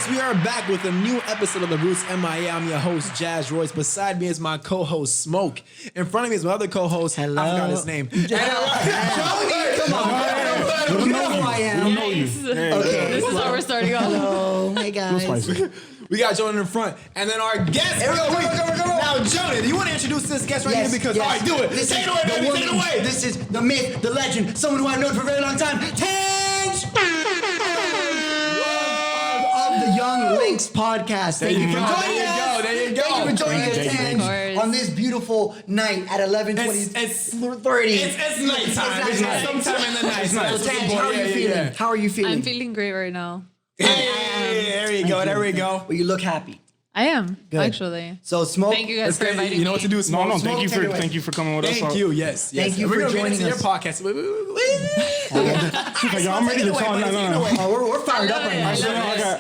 folks, we are back with a new episode of The Roots MIA. I'm your host, Jazz Royce. Beside me is my co-host, Smoke. In front of me is my other co-host. Hello. I forgot his name. Johnny, come on. You know who I am. Okay. This is how we're starting off. Hello. Hey, guys. We got Jonah in front. And then our guest. Here we go. Now, Jonah, do you want to introduce this guest right here? Because, all right, do it. This Take is it away, the baby. woman. Take it away. This is the myth, the legend, someone who I've known for a very long time, Tanj! Of the Young Links podcast. Thank you for joining us. There you go. Thank you for joining us, Tanj, on this beautiful night at 11:30. It's nighttime. It's sometime in the night. So, Tanj, how are you feeling? How are you feeling? I'm feeling great right now. Hey, there we go. There we go. Well, you look happy. I am, Good. actually. So, Smoke. Thank you guys for inviting me. You know what to do, Smoke. No, Smoke, thank you for coming with us. Thank you. Yes. Thank you We're for gonna get joining into your us. podcast. I'm ready to talk. No. Oh, we're fired up right now.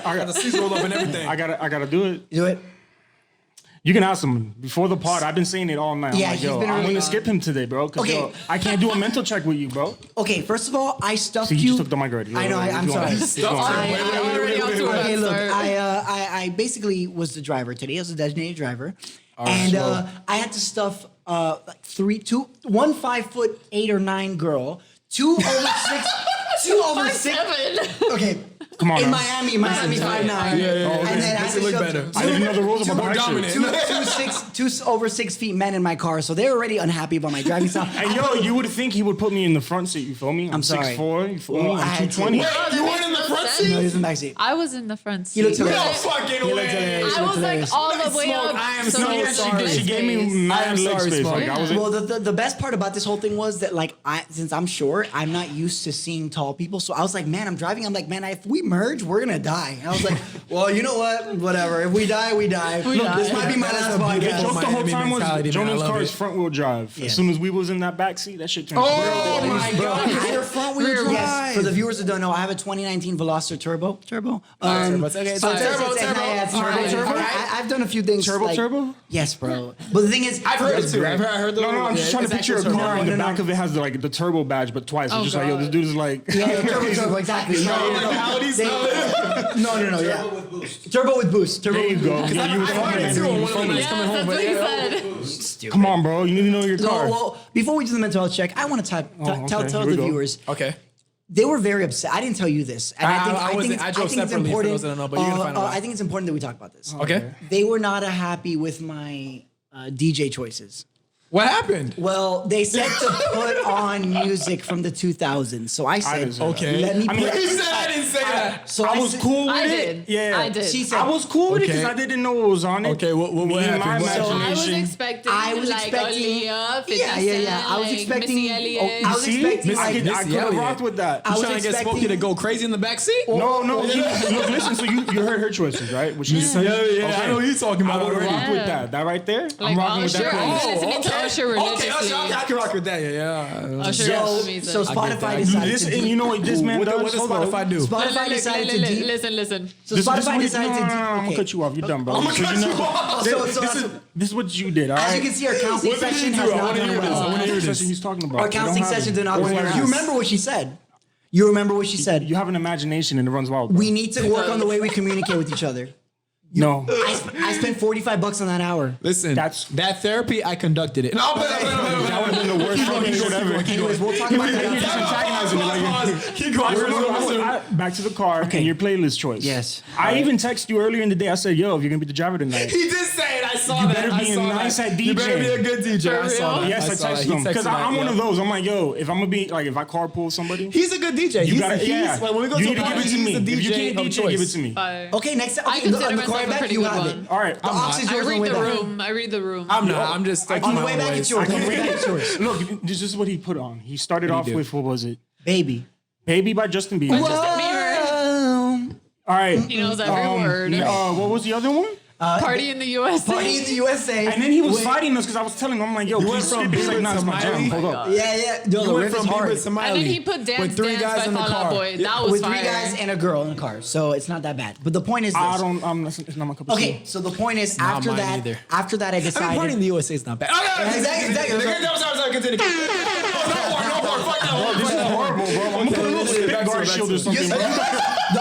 I got the sleeves rolled up and everything. I gotta do it. Do it. You can ask him before the pod. I've been saying it all night. Yeah, I'm like, he's been I'm really- gonna skip him today, bro. Cause Okay. I can't do a mental check with you, bro. Okay, first of all, I stuffed So you you. just took the mic already. I know. I'm sorry. Okay, look, Start. I basically was the driver today. I was a designated driver, and I had to stuff like 1 5'8" or 9" girl, 2 over 6, 2 over 6. 7. Okay. Come on. In now. Miami 5'9". And then I had to look shove better. I didn't know the rules about the height shit. two over 6 feet men in my car, so they're already unhappy about my driving style. And yo, you would think he would put me in the front seat. You feel me? I'm sorry. 6'4", you feel Well, me? I I'm had to. 220. Wait, You weren't in the front seat? No, he's in the back seat. I was in the front seat. He looks No hilarious. fucking way. I was like all the way Smoke, up. I am so so there's sorry. leg She gave me space. mad I'm leg sorry, space. Smoke. Like, I was Well, the best part about this whole thing was that, like, since I'm short, I'm not used to seeing tall people. So I was like, man, I'm driving. I'm like, man, if we merge, we're gonna die. And I was like, well, you know what? Whatever. If we die, we die. die. This might be my last The podcast. joke the whole Miami time mentality, was man. I Jonah's love car it. is front wheel drive. Yeah. As soon as we was in that back seat, that shit turned. Oh my God! Your front wheel drive. Yes, for the viewers that don't know, I have a 2019 Veloster Turbo. Turbo. So Okay, it's turbo. I've done a few things. Turbo? Yes, bro. But the thing is, I've heard it too. I've heard the. No, I'm just trying to picture a car and the back of it has the turbo badge, but twice. Oh, It's just like, yo, this dude is like. Yeah, turbo, exactly. No, yeah. Turbo with boost. Turbo There you with go. boost. Yeah, you was I heard it fucking too on me. one of the nights coming home. That's But what he said. Stupid. Come on, bro. You need to know your car. Well, before we do the mental health check, I want to tell okay. the Here we go. viewers. okay. They were very upset. I didn't tell you this. And I think drove it's separately for important. those that don't know, but you're gonna find out why. I think it's important that we talk about this. Okay. They were not happy with my DJ choices. What happened? Well, they said to put on music from the 2000s. So I said, didn't say that. Okay. let me I mean, put. He said I didn't say that. So I was said- cool with I it. did. Yeah. I did. She said, I was cool with it because Okay. I didn't know what was on it. Okay, what Me and my happened? So I was imagination. expecting I was like expecting- Aaliyah, 50 Yeah. Cent, I was like expecting- Missy Elliott. I was See? expecting- I could Missy have Elliott. rocked with that. I was Trying to get expecting- Smokey to go crazy in the backseat? No. Look, listen. So you heard her choices, right? What she just said? Yeah. I know what you're talking I about would already. rock with that. That right there. I'm Like rocking with that Usher. playlist. I'm listening to Usher religiously. Okay, I can rock with that. Yeah. Usher is amazing. So Spotify that. decided This, to. and you know what this man What does? does Hold on. Spotify do? Spotify decided to. Listen. So This is Spotify what decided to. I'm gonna okay. cut you off. You're done, bro. I'm gonna So cut you off. This is what you did, all right? As you can see, our counseling What did section you has do? I not wanna gone hear this. I well. wanna hear What this. session he's talking about? Our We don't counseling have it. session did not Where's go your well. ass? You remember what she said? You remember what she said? You have an imagination and it runs wild. We need to work on the way we communicate with each other. No. I spent $45 on that hour. Listen, That's- that therapy, I conducted it. That would have been the worst fucking shit ever. Anyways, we'll talk about You're that. just antagonizing me. Like, Keep going. back to the car and your playlist choice. Yes. I even texted you earlier in the day. I said, yo, if you're going to be the driver tonight. He did say it. I saw You that. better I be saw nice that. at You better be DJing. a good DJ. I saw that. Yes, I saw that. texted He him. Because that, I'm one yeah. of those. I'm like, yo, if I'm going to be, like, if I carpool somebody. He's a good DJ. You gotta, He's like, when we go you to need a to give party, it to me. he's the If you DJ can't of DJ, choice. give it to me. Okay, next time. I Okay, consider on the myself way a back, pretty you good have one. it. All right. The ox is I yours on the read way the back. room. I read the room. I'm not. I'm just like On the way back, it's yours. On the way back, it's yours. Look, this is what he put on. He started off with, what was it? Baby. Baby by Justin Bieber. Justin Bieber. All right. He knows every word. What was the other one? Party in the USA. Party in the USA. And then he was Wait. fighting us because I was telling him, I'm like, yo, You went please from skip. He's like, Bieber nah, it's to my jam. Miley? Hold up. Yeah. No, You the went riff from is hard. Bieber to Miley. And then he put Dance with 3 Dance guys by in the Fall Out car. Boy. That was With fire. 3 guys and a girl in the car, so it's not that bad. But the point is this. It's not my cup of tea. Okay, so the point is Not after mine that, either. after that, I I mean, decided. party in the USA is not bad. Exactly. Sorry, continue. No more. Fuck that one. This is horrible, bro. I'm gonna put a little spin back to guard it, back shield to or it. something.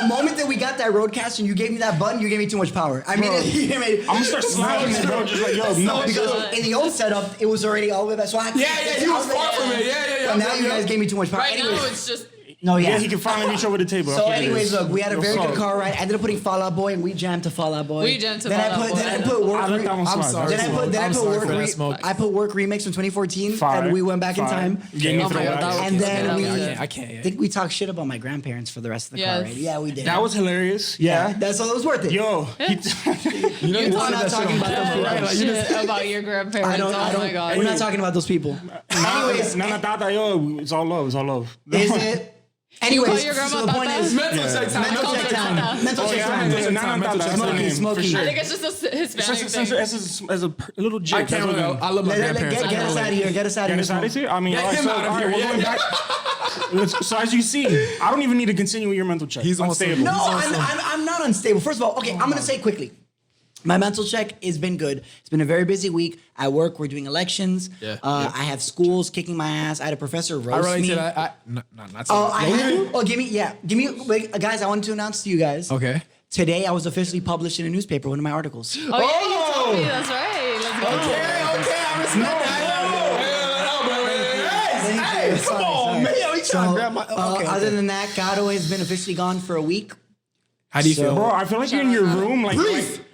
The moment that we got that Roadcaster and you gave me that button, you gave me too much power. I mean, I'm gonna start slamming it, bro. Just like, yo, no. because in the old setup, it was already all the way back. So I had to He was far from it. Yeah. But now you guys gave me too much power. Right Anyways, now, it's just. no, Yeah, yeah. he can finally reach over the table. So, That's what it anyways, is. look, we had a very What's good up? car ride. I ended up putting Fall Out Boy, and we jammed to Fall Out Boy. We jammed to then Fall I put, Out Boy. Then I put work. I let that one I'm slide. sorry. Then I put, I'm sorry for that, Smoke. I put work remix from 2014, Fire, and we went back in fire. time. You gave me Oh for my the God, wax. that And was- then Yeah, we, I can't. I think we talked shit about my grandparents for the rest of the car Yes. ride. Yeah, we did. That was hilarious. Yeah. That's all. It was worth it. Yo, You know, You you talk said not that shit talking on about camera, them. right? Like, you just- Shit about your grandparents. I don't. Oh my God. We're not talking about those people. Anyways, Nana Tata, yo, it's all love. It's all love. is it? Anyways, call your grandma so the point Tata? is Mental check time. mental check time. Mental Oh, check yeah, time. Nana Tata, that's her name, Smokey. for sure. I think it's just a Hispanic thing. As a little jig. I can't really. I love my grandparents. Get us out of here. Get us out Get of us out here. of here. I mean, Get all right, him so, out of all right, here, we're yeah. going back. So as you see, I don't even need to continue with your mental check. He's also- unstable. No, He's I'm not unstable. First of all, okay, I'm gonna say quickly. My mental check has been good. It's been a very busy week. At work, we're doing elections. Yeah. I have schools kicking my ass. I had a professor I roast relate me. to that. Not Oh, so. I had to. Oh, give me. Wait, guys, I wanted to announce to you guys. Okay. Today, I was officially published in a newspaper. One of my articles. Oh, yeah, you told me. That's right. Let's go. Okay, I respect Thank you. Come on, man. Yo, he trying to grab my. Other than that, Gato has been officially gone for a week. How do you So- feel? Bro, I feel like you're in your room. Like,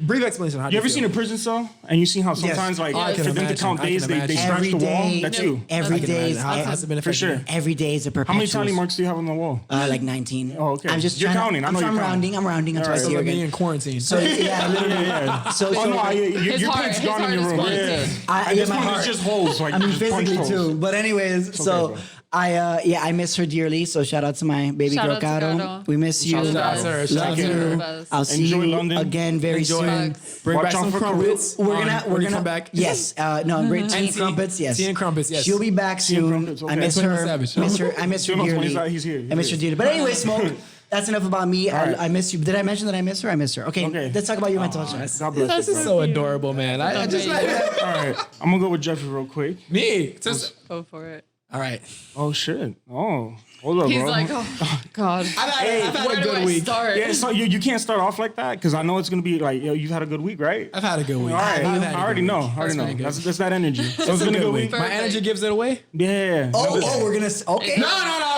Brief explanation. How do you ever feel? seen a prison cell and you see how sometimes like I can for them to imagine, count I can days they imagine. scratch Every the wall? day- That's you. Every I can day is imagine. How has it been For affecting sure. you? every day is a How perpetual. many tally marks do you have on the wall? Like 19. Oh, okay. I'm just You're trying to- counting. I I'm, know I'm you're rounding. I'm rounding until I That's see her like being again. in quarantine. So yeah, literally. Yeah. So, Oh so no, His your heart- pants his gone in heart your is room. quarantined. Yeah. I At get this my point, heart. it's just holes. Like I mean, just punch physically holes. too. But anyways, so bro. I miss her dearly. So shout out to my baby Shout girl out to Gato. Gato. We miss you. Shout out to her. Shout Love out to you. her. I'll see Enjoy you London. again very Enjoy. soon. Bring Watch back out some for crumpets. We're on- gonna when you come back. Yes, no, bring tea and tea. crumpets. Yes, Tea and crumpets, yes. She'll be back Tea and soon. crumpets, okay. I miss 21 her. Savage. I miss her 21 dearly. Savage, he's here, I miss her he's dearly. But anyway, Smoke. That's enough about me. right. I miss you. Did I mention that I miss her? I miss her. Okay, Okay. let's talk about your mental health. God bless This you, is bro. so adorable, man. I just like Amazing. All right, I'm gonna go with Jeffrey real quick. me. Just Go for it. all right. Oh shit. Oh, hold up, He's bro. like, oh, God. I've had Where a do good I week. start? Yeah, so you can't start off like that because I know it's gonna be like, yo, you've had a good week, right? I've had a good week. All right, I've had a I already good know. week. I already know. pretty good. That's that energy. So it's It's been a good week. Perfect. My energy gives it away. Yeah. Oh, we're gonna. Okay. No.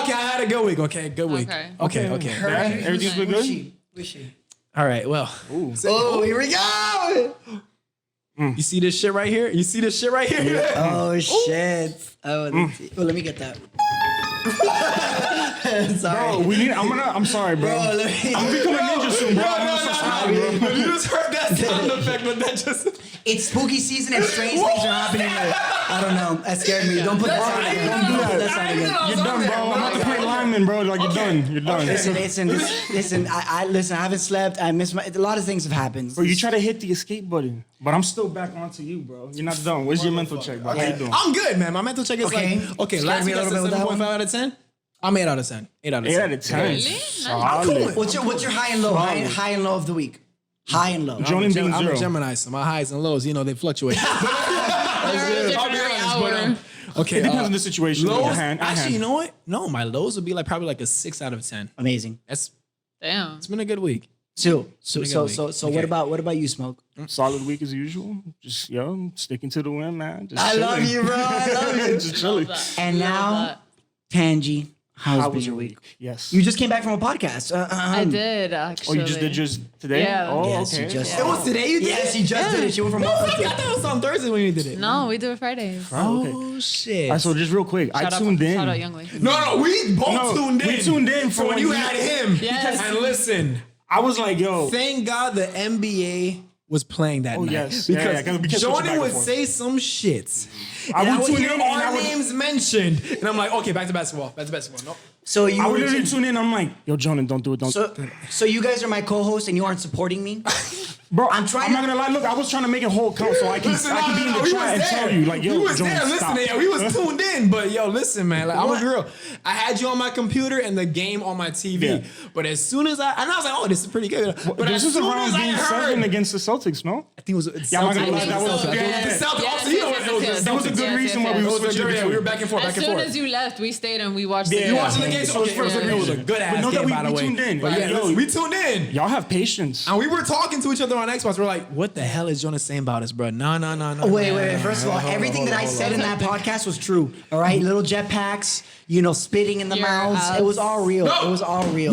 Okay, I had a good week. Okay, good week. Okay. Okay. Yeah, everything's been good. Who's she? All right. Well, Oh, here we go. you see this shit right here? You see this shit right here? Oh shit. Oh, let me get that. Sorry. Bro, I'm sorry, bro. Bro, let me- I'm becoming a ninja soon, bro. I'm so sorry, bro. You just heard that sound effect, but that just. It's spooky season and strange things are happening here. I don't know. That scared me. Don't put that sound again. Don't do that sound again. You're done, bro. I'm about to play lineman, bro. Like, you're done. You're done. Listen. I haven't slept. I miss a lot of things have happened. Bro, you try to hit the escape button, but I'm still back onto you, bro. You're not done. Where's your mental check, bro? How you doing? I'm good, man. My mental check is Okay. like, okay, Scared last me week a I said little bit with that 7.5 out of 10. I'm 8 out of 10. 8 out of 10. 8 out of 10. Really? Solid. What's your high and low? High and low of the week. High and low. Jonan being I'm a 0. Gemini, so my highs and lows, they fluctuate. They're a different hour. Okay. It depends on the situation. Lows, I actually, you know what? No, my lows would be like probably like a 6 out of 10. Amazing. It's Damn. been a good week. So Pretty good week. what about you, Smoke? Solid week as usual. Just, sticking to the win, man. Just I love chilling. you, bro. I love you. Just chilling. And now, Tanji, how's been your week? Yes. You just came back from a podcast. I did, Oh, actually. you just did yours today? Yeah. Oh, Yes, okay. you just. It was today you did Yes, it? she just did it. She went from. I thought it was on Thursday when you did it. No, we do it Fridays. Oh, okay. Oh, shit. All right, so just real quick, I tuned in. Shout out Youngly. No, we both No, tuned in. we tuned in for for when when you he- had him. Yes. And listen, I was like, yo, thank God the NBA was playing that night. yes. Yeah, Because yeah, 'cause we kept switching Jordan back and would forth. say some shit. I And I would would tune hear in and I our would- names mentioned. And I'm like, okay, back to basketball. No. So you I were would literally tune in. I'm like, yo, Jonan, don't do it. Don't. so you guys are my co-hosts and you aren't supporting me. Bro, I'm trying not to- gonna lie. Look, I was trying to make a whole count so I can be in the chat and tell you, like, yo, we was Jones, there stop. listening. We was tuned in, but yo, listen, man. Like, I'm gonna be real. I had you on my computer and the game on my TV, Yeah. but as soon as I was like, oh, this is pretty good. But This as is soon around as I Game heard, 7 against the Celtics, no? I think it was Yeah, I'm not gonna lie, that was the Celtics. Yes, Also, you know what? It was yes, the That was a Celtics. good reason why we It were was switching yeah, we between. were back and forth, As back and soon forth. as you left, we stayed and we watched Yeah. the You game. watching the game? So Okay, it's first, it was a good ass But no, that game, we by the way. tuned in. But yeah, Yo, listen, we tuned in. Y'all have patience. And we were talking to each other on Xbox. We're like, what the hell is Jonas saying about us, bro? No. Wait. First of all, everything that I said in that podcast was true. All right, little jetpacks, spitting in the Your mouths. abs. It was all real. No. It was all real.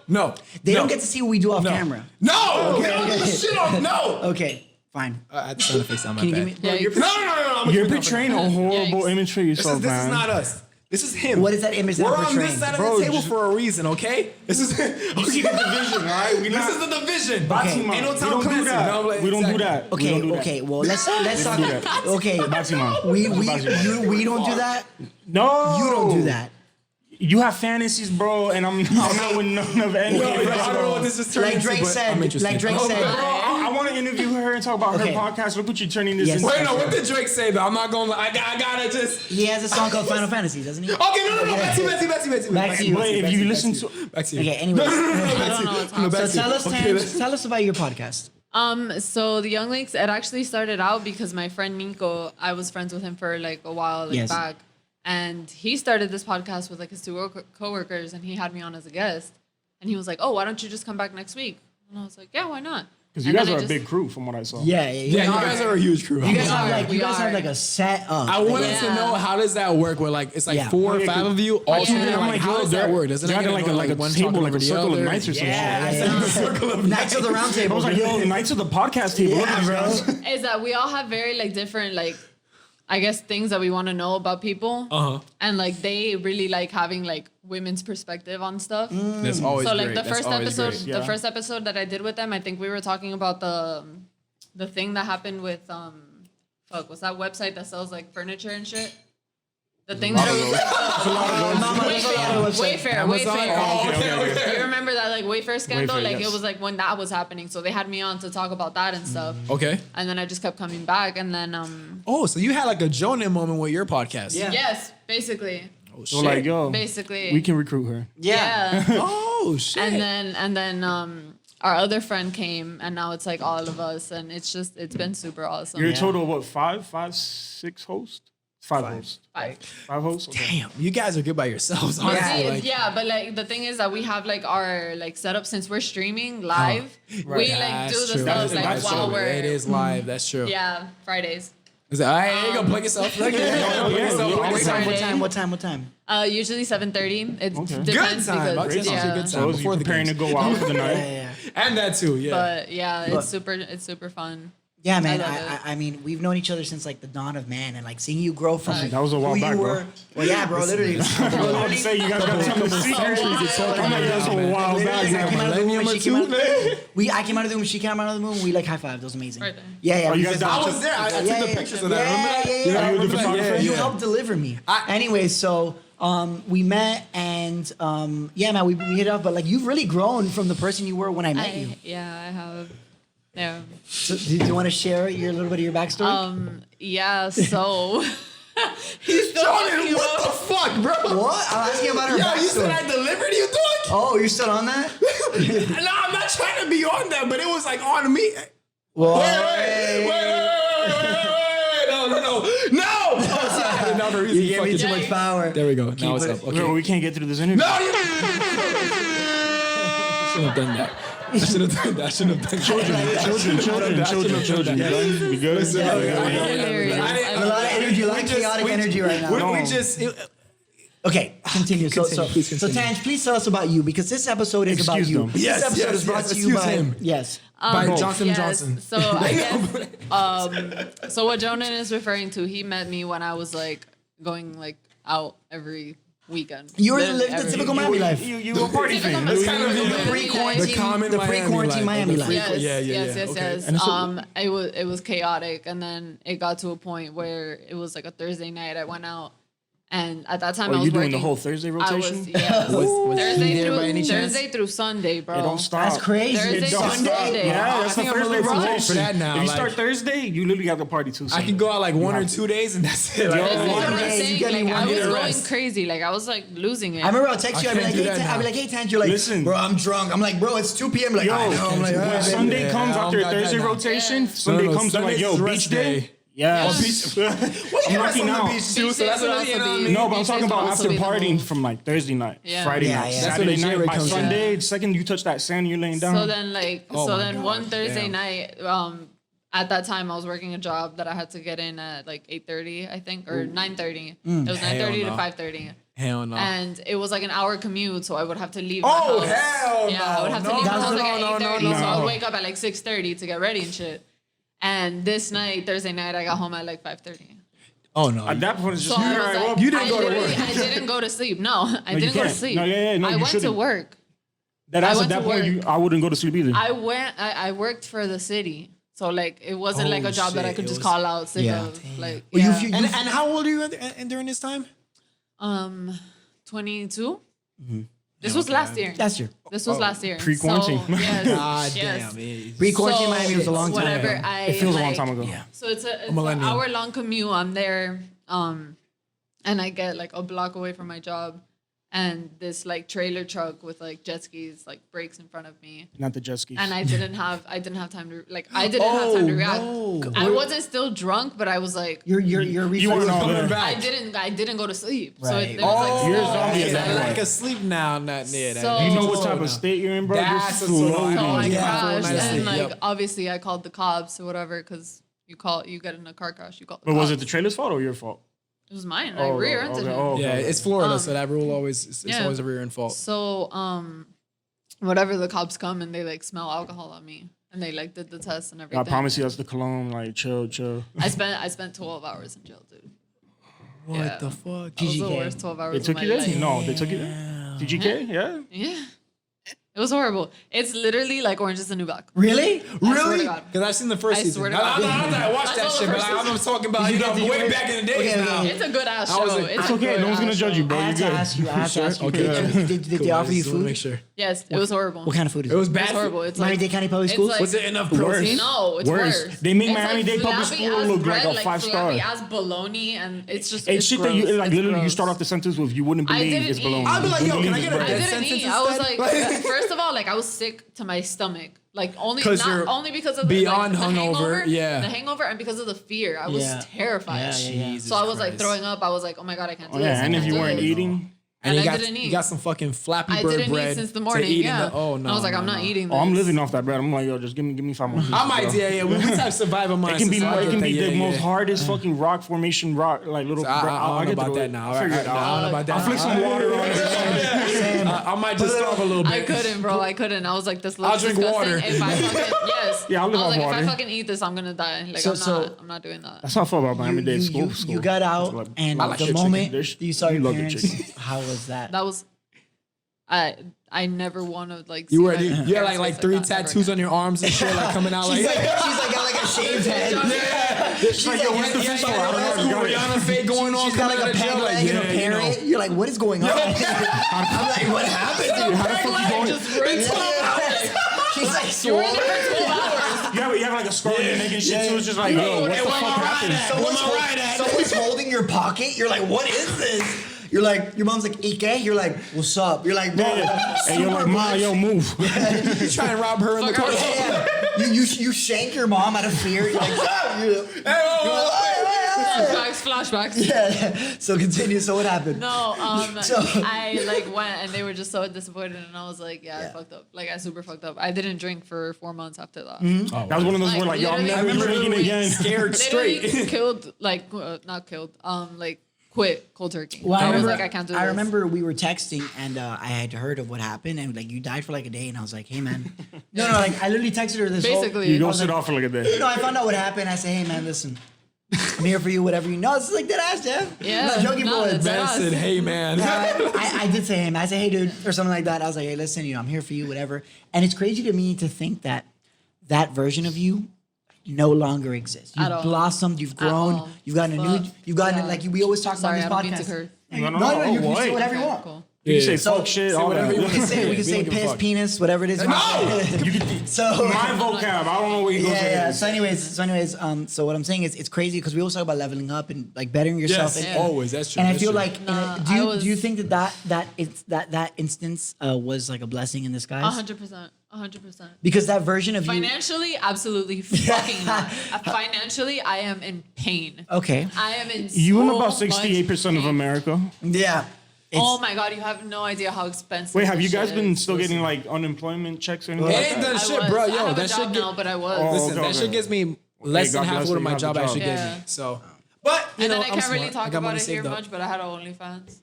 No. They don't get to see what we do off camera. No. We don't do the shit on. No. Okay, fine. I had to sound effects on my Can you bad. give me? Yeah, You're- No. You're portraying a horrible Yikes. image for This yourself, is man. not us. This is him. What is that image that We're I'm on portraying? this side of Bro, the table just- for a reason, okay? This is You see the division, all right? This is the division. Batima, Ain't no we time don't do cleansing. that. No, like, We don't do exactly. that. We Okay, don't do that. okay. Well, let's talk. do that. Okay, Batima. we Batima. we don't do that. No. You don't do that. You have fantasies, bro, and I'm not with none of any Yo, of it, I don't know what this is turning Like into, Drake but said. I'm interested. Like Drake Okay. said. I want to interview her and talk about Okay. her podcast. Look what you're turning this Yes. into. Wait, no, what did Drake say though? I'm not gonna. I gotta just. He has a song called Final Fantasy, doesn't he? Okay, no. Back to you. Back to you. Wait, if you listen to... Back to you. Okay. Anyway, I don't know what's No, on. back so to you. tell us, Okay, Tanj, tell us about your podcast. So the Young Links, it actually started out because my friend Nico, I was friends with him for like a while Yes. back. And he started this podcast with like his two coworkers and he had me on as a guest. And he was like, oh, why don't you just come back next week? And I was like, yeah, why not? Because you And guys then are I a just- big crew from what I saw. Yeah, Yeah, you guys are a huge crew. You guys We have are, like we you guys are. have like a set up. I wanted to Yeah. know how does that work? Where like it's like Yeah. 4 or Yeah, 5 of you all Yeah. together. I'm Like how does that work? Doesn't You it had get like a one table, talking like over a the circle of other? knights or something. Yeah, it's like a circle of Knights of the Round I Table. was like, yo, Knights of the podcast table. Look Yeah, at bro. this. Is that we all have very like different like I guess things that we want to know about people. And like they really like having like women's perspective on stuff. That's always So like great. the That's first always episode, great. Yeah. the first episode that I did with them, I think we were talking about the thing that happened with what's that website that sells like furniture and shit? The thing that was Wayfair. Amazon? Oh, okay. You remember that like Wayfair scandal? Wayfair, Like yes. it was like when that was happening. So they had me on to talk about that and stuff. Okay. And then I just kept coming back and then Oh, so you had like a Jonah moment with your podcast. Yeah. yes, basically. Oh So shit. like, yo, Basically. we can recruit her. Yeah. Oh shit. and then our other friend came and now it's like all of us and it's been super awesome. You're a total of what, 6 hosts? 5 hosts. 5. 5 hosts? Okay. Damn, you guys are good by yourselves. Honestly. Yeah, Like, but like the thing is that we have like our like setup since we're streaming live. We like do that's the true. stuff like That's while true. we're It is live. That's true. yeah Fridays. Is it, all right, there you go. Plug yourself. Plug yourself. What time? Usually 7:30. It Okay. depends Good time. because That's actually a good So time is you before the preparing to games. go out for the night? Yeah. And that too. Yeah. But yeah, Look. it's super fun. Yeah, man. I love it. I mean, we've known each other since like the dawn of man, and like seeing you grow from That was a while who back, you bro. were. Well, yeah, bro. Literally. I would say you guys got some of the secrets. I'm like, that's a while back. Literally, I came out of the womb Millennium when or she came out of two, the I came out of the womb. She came out of the womb. We like high five. That was amazing. Right there. Yeah. Oh, you we guys fist got bumped. I was there. I took Yeah, the yeah, pictures of that. Remember that? Yeah. I you were the remember that. photographer? You helped deliver me. Anyway, so we met and yeah, man, we hit up. But like, you've really grown from the person you were when I met you. I have. Yeah. So, do you want to share your little bit of your backstory? Yeah. So. He's still Jordan, looking what the up. fuck, bro? What? I'm asking about her Yo, backstory. you said I delivered you, dog? Oh, you're still on that? No, I'm not trying to be on that, but it was like on me. Well, Wait. No. Oh, sorry. Another reason. you gave me too much power. There we go. Now it's up. Okay. Bro, we can't get through this interview. No, you shouldn't have done that. I shouldn't have done that. I shouldn't have done that. Children. You done? We good? Hilarious. A lot of energy, a lot of chaotic energy right now. We just. Okay, continue. So Please continue. Tanj, please tell us about you because this episode is about Excuse you. them. Yes, This episode yes, is brought yes, to you by excuse him. yes. By Johnson Yes, Johnson. So I guess so what Jonan is referring to, he met me when I was like going like out every weekend. You were Literally living the every typical weekend. Miami life. You a party fan. That's kind of The pre-quarantine, the common the Miami pre-quarantine Miami life. Yes, Yeah. Okay. It was chaotic, and then it got to a point where it was like a Thursday night. I went out, And at that time, Oh, I was you doing working. the whole Thursday I rotation? was, yes. Was he Thursday there through by any chance? Thursday through Sunday, bro. It don't stop. That's crazy. Thursday It's to don't Sunday. stop. Sunday. Yeah, I that's think the I'm a Thursday little too late rotation. for that now, If you like- start Thursday, you literally have to party Tuesday. I can go out like 1 or have 2 days and that's it. Like, Yo, This is what I'm days, you saying. gotta Like, be I one was day to going rest. crazy. Like, I was like losing it. I remember I'll text you. I'd be can't like, do hey, that I'd be now. like, hey, Tanj, you're like, Listen. bro, I'm drunk. I'm like, bro, it's 2 p.m. Like, Yo, I know. I'm like, when "Ah, Sunday baby." comes I don't after got that Thursday now. rotation, Yeah. Sunday No, comes to like, Sunday's yo, rest beach day. day. Yeah. Oh, beach- Well, I'm you lucky rest on the now. beach too, Beach so days that's what would I, you know also what I be- mean? No, but I'm Beach talking days about will also after be the partying most. from like Thursday night, Yeah. Friday Yeah, night, yeah. That's Saturday when the J night. rate By comes in. Sunday, the second you touch that sand, you're laying down. So then, like, Oh so my then God, one Thursday damn. night, at that time, I was working a job that I had to get in at like 8:30, I think, or 9:30. It was 9:30 to no. 5:30. Hell no. And it was like an hour commute, so I would have to leave. my Oh, house. hell Yeah, no. I would have to No, leave my no, house like at no, no, 8:30, so I no. would wake up at like 6:30 to get ready and shit. And this night, Thursday night, I got home at like 5:30. Oh no. At that point, it's just So I was alright, like, well, You didn't I go to literally- work. I didn't go to sleep. No, I you didn't go to can't. sleep. No, yeah, no, I you went to shouldn't. work. that's I at went that to point, work. I wouldn't go to sleep either. I worked for the city. So like it wasn't Oh, like a job that I shit, could it just was- call out sick Yeah. of. Like Well, yeah. you- and how old are you during this time? 22. This was last year. That's your This was last year. Pre-quarantine. So, yes, God yes. damn. pre-quarantine Miami was a long time Whenever ago. I It feels a long like- time ago. Yeah. So it's an millennial. hour-long commute. I'm there, and I get like a block away from my job, and this like trailer truck with like jet skis like breaks in front of me, Not the jet skis. and I didn't have time to like I didn't have time to react. no. I wasn't still drunk, but I was like. Your you reflex weren't was all coming there. back. I didn't go to sleep. So Right. it was like Oh, You're a still- zombie at yeah, that like point. asleep now, not near that. So- You know what type Oh, of state you're in, bro? That's You're a sort of- floating. So I Yeah, crashed, full night and sleep, like yep. obviously I called the cops or whatever because you get in a car crash, you call the But cops. was it the trailer's fault or your fault? It was mine. I Oh, rear-ended okay, him. oh. Yeah, it's Florida, so that rule always it's Yeah. always a rear end fault. So whatever, the cops come and they like smell alcohol on me and they like did the test and everything. I promise you, that's the cologne. Like, chill. I spent 12 hours in jail, dude. What Yeah. the fuck? That was the GGK. worst 12 hours They of took my you there? life. No, they took you there. TGK? Yeah. Yeah. It was horrible. It's literally like Orange is the New Black. Really? I swear Really? to God. Because I've seen the first I season. swear to I God. watched I that saw shit, the but first like, I'm talking about Did you way get- back in the days okay, now. okay. It's a good ass I was show. like- It's okay. a No one's good gonna ass judge you, show. bro. I had to You're good. ask you. I had to ask you. Okay. Did they Cool, offer you just wanna food? Make sure. Yes, it was horrible. What kind of food is It was it? bad. It's horrible. It's like Miami-Dade County Public it's Schools? like- Was it enough Worse. protein? No, it's worse. They make It's Miami-Dade public flappy school ass look like bread, a 5-star. Flappy ass bologna, and it's just It's shit that you gross. like. It's Literally, you gross. start off the sentence with "You wouldn't I believe didn't it's eat. bologna." I'd be like, You yo, wouldn't can I believe get a it's I bread. death didn't sentence eat. I was instead? like, first of all, like I was sick to my stomach. Like only Because you're not only because of beyond the hungover, hangover, yeah. the hangover, and because of the fear. I was Yeah. terrified. Yeah, yeah, yeah. Jesus So I was like Christ. throwing up. I was like, oh my god, I can't do Oh, this. yeah, I and if can't you do weren't this. eating, And you I got, didn't you eat. got some fucking Flappy I Bird didn't bread eat since the to morning. eat in Yeah. the. Oh no! I was like, no, I'm not no. eating. oh, I'm this. living off that bread. I'm like, yo, just give me 5 more pieces. I might, bro. yeah. We type survival minds. It can be so I it get can that, be yeah, the most yeah. hardest fucking rock formation like little. I bread. don't know get about through that it. now. I'll figure it I don't out. know about that. I'll flick some water on it. I might just starve a little bit. I couldn't, bro. I couldn't. I was like, this looks I'll drink disgusting. water. If I fucking yes, Yeah, I'll live I was off like, water. if I fucking eat this, I'm gonna die. Like So- I'm not doing that. That's how I feel about Miami-Dade school. You got out, and I like the your moment chicken dish. you saw your love the parents, chicken. how was that? That was, I never want to like. You see were my you had parents' like face 3 that ever tattoos again. on your arms and shit, like coming out like. she's like got like a shaved head. She's like, yo, what's the fish for? I don't know. Rihanna fade going on. She's got coming like out a of jail, peg like, leg and a yeah, you know. parrot. You're like, what is going on? I'm like, what happened? Dude? How the fuck you going? Just ripped She's like, You were in swole. there for 12 hours. You have like a scar on your neck and shit, so it's just like, yo, what the fuck happened? Someone's holding your pocket. You're like, what is this? You're like, your mom's like, Ike. You're like, what's up? You're like, bro. And you're like, ma, yo, move. You try and rob her in the Fuck car. her. Yeah. You shank your mom out of fear. You're like, "Ah!" You're like, Flashbacks. yeah. So continue. So what happened? No, So- I like went and they were just so disappointed, and I was like, yeah, I fucked up. Like I super fucked up. I didn't drink for 4 months after that. Oh, That was one of those Like, where like, yo, I'm literally- never I remember drinking again. Scared Literally straight. killed, like not killed, like quit cold turkey. Well, I was remember, like, I can't do this. I remember we were texting and I had heard of what happened and like you died for like a day and I was like, hey man, no, like I literally texted her this. Basically. You I go was sit off for like a day. No, I found out what happened. I said, hey man, listen, I'm here for you, whatever you know. It's like that ass, Jeff. Yeah, I'm not joking, no, boy. it's Man us. said, hey man. I did say hey man. I said, hey dude, or something like that. I was like, hey, listen, I'm here for you, whatever. And it's crazy to me to think that that version of you no longer exists. You've At all. blossomed, you've grown, all. you've gotten a new, Fuck. you've gotten Yeah. like we always talk Sorry, about I don't this mean podcast. to curse. No, you can say whatever you Okay, want. cool. You can say So- fuck shit, say all whatever that. you We can say We don't give a piss, fuck. penis, whatever it is. No! So My vocab, I don't know where you go. yeah. So anyways, so what I'm saying is it's crazy because we always talk about leveling up and like bettering yourself. Yes, and, always. That's true. And I That's feel true. like Nah, do you think that instance was like a blessing in disguise? 100%. 100%. Because that version of you. Financially, absolutely fucking not. Financially, I am in pain. Okay. I am in You and so about much 68% of pain. America. Yeah. Oh my god, you have no idea how expensive. Wait, have this you guys shit been is. still getting like unemployment checks or anything It like ain't that? done I shit, was. bro. I Yo, have that a shit job get. now, but I was. Oh, Listen, okay, that shit okay. gives me less God than half bless of you, what you my have job the job. actually gave Yeah. me. So, but you And know, then I can't I'm really smart. talk I got about money it here saved up. much, but I had OnlyFans.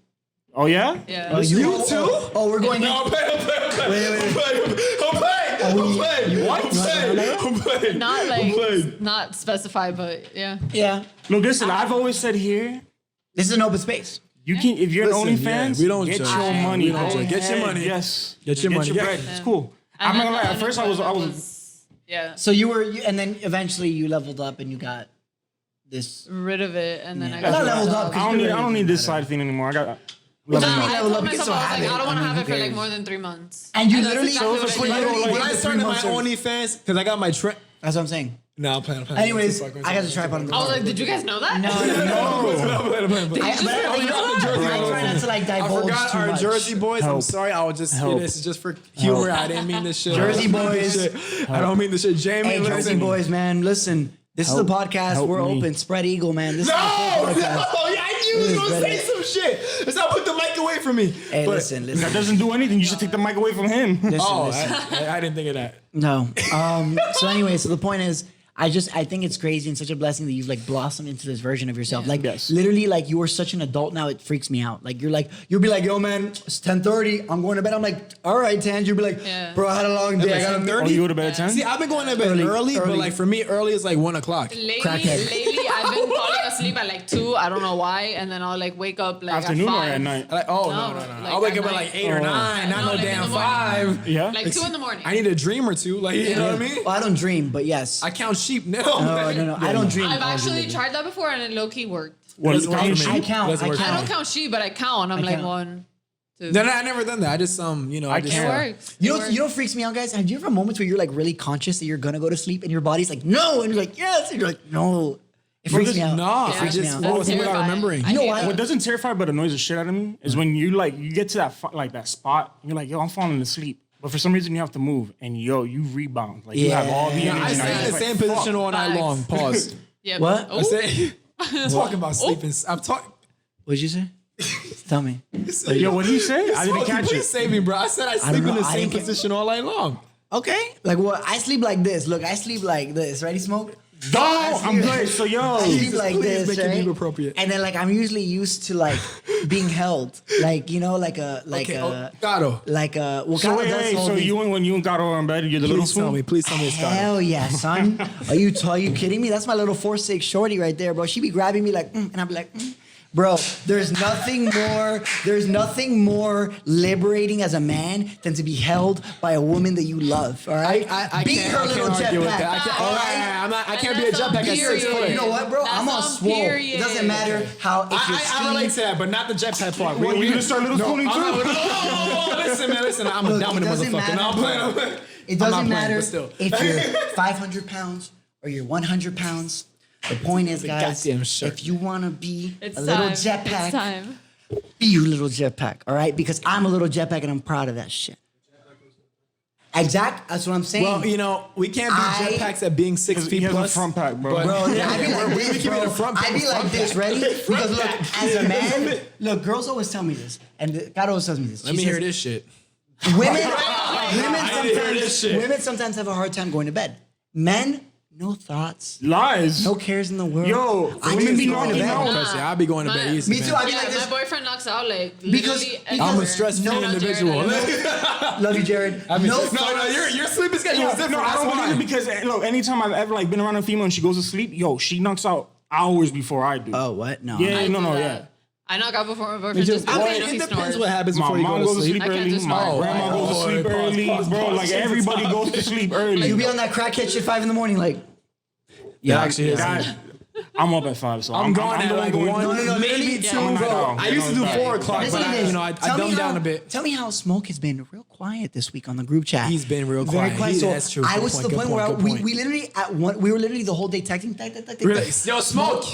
Oh yeah? Yeah. Oh, You you too? Oh, we're going. No, I'm playing. Wait. I'm playing. What? I'm playing. Not I'm playing. like not specified, but yeah. Yeah. Look, listen, I've always said here, This is an open space. you can if you're Listen, an OnlyFans, yeah, we don't get judge. your We money. don't Go judge. Get your ahead. money. Yes. Get your money. Get your Yeah. bread. It's cool. And I'm not then gonna lie. the At first, I was unemployment yeah. So and then eventually you leveled up and you got this. Rid of it, and then Yeah. I Not got leveled a up, job. I don't need this side thing anymore. I got Nah, Level I up. told You can myself still I was have like, it. I don't want to I mean, have it who for like cares? more than 3 months. And you that's literally- exactly so what it's I like did. literally- When I started my OnlyFans, because I got my trend. That's what I'm saying. No, I'm playing. Anyways, I got the tripod on the I was car. like, did you guys know that? No. I'm playing. I try not to like I divulge forgot too our much. Jersey boys. I'm Help. sorry. I was just. Help. This is just for humor. I didn't mean this shit. Jersey I don't mean this boys. shit. I don't mean this shit. Jamie, Hey, Jersey listen. boys, man, listen. This is a podcast. Help We're me. open. Spread eagle, man. This No, is a no, full podcast. yeah, I knew you was gonna say some shit. Let's not put the mic away from me. Hey, But- listen. That doesn't do anything. You should take the mic away from him. Oh, Listen. I didn't think of that. No. So anyway, so the point is, I think it's crazy and such a blessing that you've like blossomed into this version of yourself. Like Yes. literally, like you are such an adult now. It freaks me out. Like you'll be like, yo, man, it's 10:30. I'm going to bed. I'm like, all right, Tanj. You'll be like, Yeah. bro, I had a long day. I Like got 10:30? Oh, you go to bed at 10? See, I've been going to bed Early, but like for me, early is like 1 o'clock. Lately, Crackhead. I've been falling asleep at like 2. I don't know why, and then I'll like wake up like Afternoon at or 5. at night? Like, oh no, No, no. like I'll wake at up at night. like 8 or 9, not No, no like in damn the morning. 5. Yeah. Like 2 in the morning. I need a dream or two. Like you know what I mean? Well, I don't dream, but yes. I count sheep now. No. I don't dream. I've actually tried that before, and it low key worked. What Doesn't work count for me. I count. Doesn't work I for I me. don't count sheep, but I count. I'm I like count. 1, 2. No, I never done that. I just you know, I just It can't. works. You It know, you know what freaks me out, guys? Have you ever moments where you're like really conscious that you're gonna go to sleep and your body's like, no, and you're like, yes, and you're like, no. It freaks me out. No, It I freaks me just out. what was That's without terrifying. remembering. I You know hate why? that. What doesn't terrify but annoys the shit out of me is when you get to that spot, and you're like, yo, I'm falling asleep. But for some reason you have to move, and yo, you rebound. Like you have all the Yeah. energy. I and stay you're in the just same like, position all night Facts. long. Pause. Yep. What? I say talking about sleeping. I'm talking. What'd you say? Tell me. Yo, what did he say? I didn't catch Please it. save me, bro. I said I don't sleep in know. the I same didn't get- position all night long. Okay. Like what? I sleep like this. Look, I sleep like this. Ready, smoke? Dog, I'm good. So yo, I sleep Jesus, like please this, make it right? be appropriate. And then like I'm usually used to like being held, like you know, like a Okay, a Gato. like a. Well, so Gato wait, does wait. hold So me. when you and Gato are in bed, you're the little Please tell spoon. me. Please tell me it's Gato. Hell yeah, son. Are you kidding me? That's my little 4'6" shorty right there, bro. She be grabbing me like, and I'll be like, Bro, there's nothing more liberating as a man than to be held by a woman that you love. All right, I Be can't, her I little can't argue with jetpack. that. I can't, All right? I can't And be a that's on jetpack at 6 period. foot. You know what, bro? That's I'm on on swole. period. It doesn't matter how if you're I relate skinny. to that, but not the jetpack part. What, you gonna start little spooning I'm too? not- no, listen, man, listen. I'm a Look, it dominant doesn't motherfucker. No, I'm playing. I'm playing. It I'm not doesn't playing, matter but still. if you're 500 pounds or you're 100 pounds. The point is, guys, goddamn shirt. if you want to be It's a little time. jetpack, It's time. be you little jetpack, all right? Because I'm a little jetpack and I'm proud of that shit. Exact. That's what I'm saying. Well, you know, we can't be I- jetpacks at being 6 He feet has a plus. front pack, bro. but- Bro, Yeah, I be like we this, keep it bro. in front I be pack. like this, ready? Because look, as a man, look, girls always tell me this, and God always tells me this. Let me hear this shit. Women I didn't hear this shit. women sometimes have a hard time going to bed. Men, no thoughts, Lies. no cares in the world. Yo, I women just be go to knocking bed. out. Trust me, I'll be going to bed Man. easy. Me too. man. I be Yeah, like this. my boyfriend knocks out like Because- literally because- I'm a everywhere. stress-free No, not Jared, individual. I know. Love you, Jared. I mean, no no, thoughts. your sleeping schedule is different. No, I That's don't why. believe it because look, anytime I've ever like been around a female and she goes to sleep, yo, she knocks out hours before I do. Oh, what? No. Yeah, I no, do no, that. yeah. I knock out before my It boyfriend just just- because I I know mean, he it depends snores. what happens My before you mom go goes to to sleep. sleep I can't early. just My snore. grandma goes to Oh, sleep pause, early, pause, bro. pause. Like Change the everybody topic. goes to sleep early. You be on that crackhead shit 5 in the morning, like. Yeah, actually is. Guys, I'm up at 5, so I'm going at doing like one. 1, maybe 2, Yeah. bro. I used to do Yeah. 4 o'clock, Listen but to this. I Tell me dumbed down how- a bit. Tell me how Smoke has been real quiet this week on the group chat. He's been real Very quiet. So That's true. I Good was point, to the good point where point, good point. we literally we were literally the whole day texting. Really? Yo, smoke.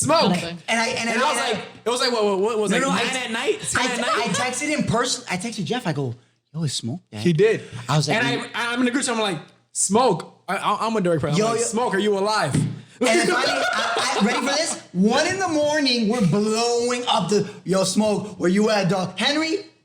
Nothing. And I And I was like, it was like, what was it? No, 9 I- at night? 10 at I night? texted him personally. I texted Jeff. I go, yo, is Smoke dead? He did. I was like, and I'm in the group chat. I'm like, smoke. I'm a direct person. Yo, I'm like, yo. smoke. Are you alive? And then finally, I ready for this? 1 a.m, we're blowing up the Smoke. Where you at, dog?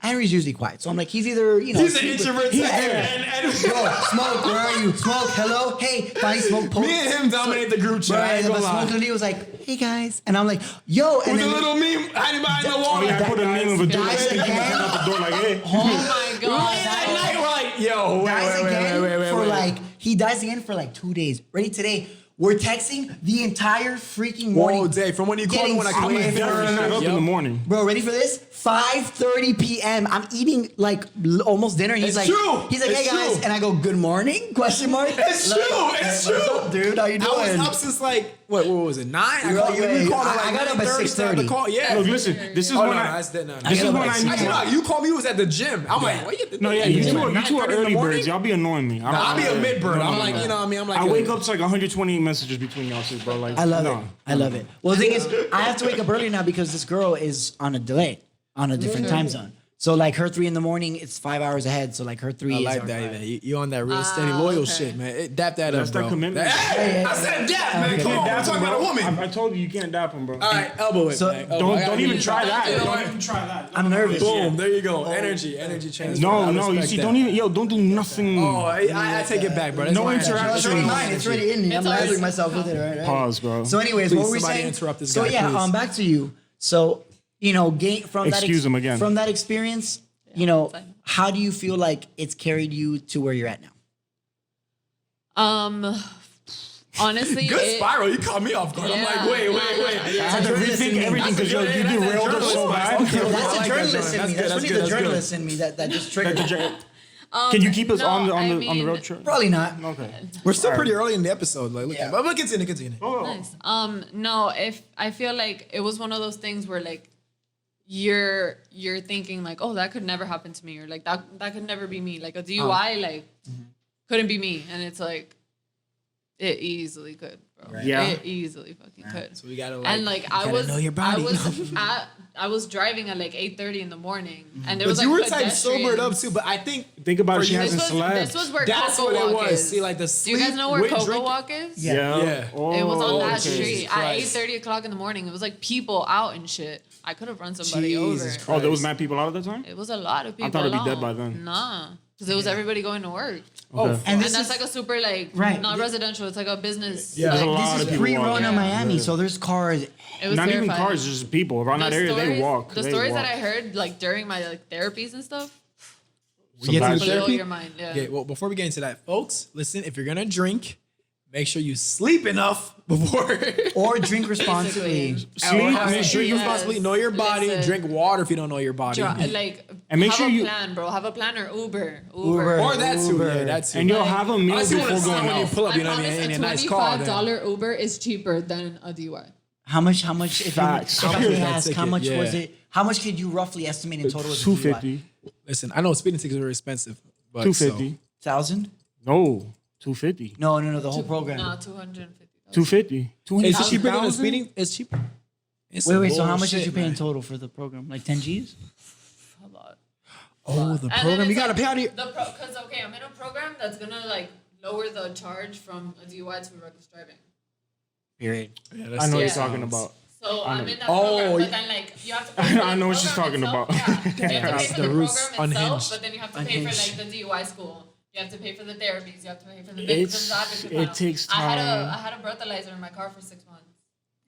Henry's usually quiet, so I'm like, he's either He's an introvert. Yeah. And Yo, Smoke, where are you? Smoke, hello, hey. Finally, Smoke. me and him dominate the group chat. I ain't But gonna Smoke lie. literally was like, hey guys, and I'm like, yo, and With a then little meme hiding behind the wall. Oh, yeah, I put a meme of a dude Guys sticking his again? head out the door like, hey. Oh my god. Late at night, we're like, yo, dies again for wait. like he dies again for like 2 days. Ready today? We're texting the entire freaking morning. Whoa, day from when you called Getting when I I'm came in. definitely not up in the morning. Bro, ready for this? 5:30 p.m. I'm eating like almost dinner. He's It's like, true. He's like, It's hey guys, true. and I go, good morning? Question mark. It's Like, true. It's what's true. up, dude? How you doing? I was up since like what was it? 9? I You're called up, you. yeah, We called I- at like I got up at 9:30 to have the 6:30. call. Yeah. Look, listen, this is Oh, when no, I. that's that. No, This is got when like I six need. Actually, no, you called me. You was at the gym. I'm like, what you? No, yeah, you two are 9:30 in the early morning? birds. Y'all be annoying me. I'll be a mid bird. I'm like, you know what I mean? I'm like, I wake up to like 128 messages between y'all two, bro. Like, I love no. it. I love it. Well, the thing is, I have to wake up early now because this girl is on a delay, on a different time zone. So like her 3 a.m, it's 5 hours ahead. So like her 3 I is like our that. 5. Man. You on that real steady, loyal okay. shit, man. Dap that That's up, that bro. commitment. Hey, I said dap, man. You Come can't on, we're dap him, talking about a bro. woman. I told you can't dap him, bro. All right, elbow it, So- man. Elbow. I gotta Don't even be- try that. do Don't it. even try that. I'm nervous. Boom, there you go. Energy transfer. No, I no, you respect see, that. don't even, don't do nothing. Oh, I take it back, bro. That's No my energy. interaction. It's already mine. It's already in me. I'm It's already- lathering myself with it, right? Pause, bro. So, anyways, Please, what were we somebody saying? interrupt this so guy, yeah, please. back to you. So from that Excuse him again. from that experience, fine. how do you feel like it's carried you to where you're at now? Honestly, Good spiral. You caught me off guard. I'm Yeah. like, wait. I had to rethink everything because That's a you good- derailed us so bad. That's I the like that, journalist Jordan. in me. That's That's good, really that's the good. journalist in me that just triggered. Can you keep us no, on the I on the mean- road trip? Probably not. Okay. We're still pretty early in the episode. Like, Yeah. but continue. Nice. No, if I feel like it was one of those things where like you're thinking like, oh, that could never happen to me, or like that could never be me. Like a DUI, like couldn't be me, and it's like it easily could, bro. Right. Yeah. It easily fucking could. So we gotta And like I gotta was, know your body. I was driving at like 8:30 in the morning, and there But was you like were type sobered up pedestrians. too. But I think Think about For it. She you- hasn't slept. This was where that's Coco what it Walk was. is. See, like the Do you guys know where with Coco drink- Walk is? Yeah. Yeah. Oh, It was on that Jesus street Christ. at 8:30 o'clock in the morning. It was like people out and shit. I could have run somebody Jesus over. Christ. Oh, there was mad people out at that time? It was a lot of people. thought it'd be out. dead by then. Nah, because it was everybody going to work. Oh, Okay. And And this that's is like a super like Right. not residential. It's like a business. Yeah. There's a like, lot this of is people pre-Rona walking. Miami, so there's cars. it was Not even terrifying. cars, just people around that area. They walk. The They stories walk. that I heard like during my like therapies and stuff We get to bad the shit. blow therapy. your mind. Yeah. Okay, well, before we get into that, folks, listen. If you're gonna drink, make sure you sleep enough before. Or drink responsibly. Sleep, Or make sure drink you responsibly. Know your body. Listen. Drink water if you don't know your body. Like And make have sure a you- plan, bro. Have a plan or Uber. Or that too. Uber. Yeah, that too. and you'll Like- have a meal I see what before it's going when you out. pull up. You know I what I mean? promise In a a nice car. then. $25 Uber is cheaper than a DUI. How much? If Facts. I How could much was that ask, how ticket? much Yeah. was it? How much could you roughly estimate in total? Was $250. Listen, I know speeding tickets are expensive, but $250. 1,000? No, $250. No, the whole program. No, 250. $250. So, it's cheaper than the 200,000? speeding. It's cheaper. It's Wait. some So how much did bullshit, you pay in man. total for the program? Like 10 G's? A lot. Oh, the And then program. it's You gotta like pay out of your. Because okay, I'm in a program that's gonna like lower the charge from a DUI to reckless driving. Period. Yeah, I that's know what you're Yeah. talking about. So I'm in that Oh, program, yeah. but then like you have to. Pay for I the know what she's program talking itself. about. Yeah. You have to pay That's for the the roots program itself, unhinged. but then you have to pay for like the DUI school. You have to pay for the therapies. You have to pay for the It's- victims advocate it panel. takes I time. had a breathalyzer in my car for 6 months.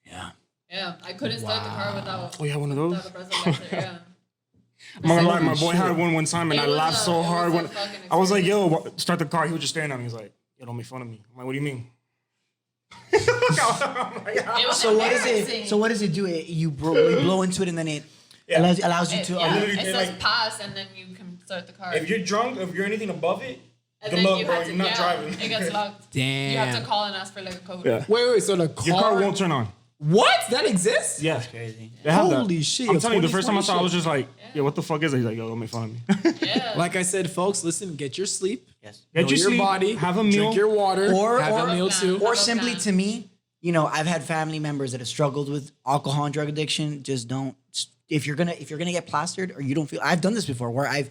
Yeah. Yeah, I couldn't start the car without. Oh, you have one of those? Without a breathalyzer. Yeah. I'm not gonna lie, my Holy boy shit. had one time, and It I was laughed a- so it was hard a when fucking I was like, "Yo, start the car." He was just staring at me. He's like, "Yo, don't make fun of me." I'm like, "What do you mean?" It was So what is embarrassing. it? So what does it do? You blow into it and then it allows you to. Yeah, literally it did, says like- pass and then you can start the car. If you're drunk, if you're anything above it, And Good then luck, you bro, had to, you're not driving. It gets locked. Damn. You have to call and ask for like a code. Yeah. Wait. So the Your car won't turn on. What? That exists? Yeah. Crazy. They have that. Holy shit, I'm yo, telling you, the first time I 2020 saw it, I was shit. just like, yeah, what the fuck is it? He's like, yo, don't make fun of me. Yeah. Like I said, folks, listen, get your sleep. Yes. Get Know your your sleep, body. have a meal. Drink your water. Or- have or- a meal too. Or Okay. simply to me, you know, I've had family members that have struggled with alcohol and drug addiction. Just don't. If you're gonna get plastered or you don't feel, I've done this before where I've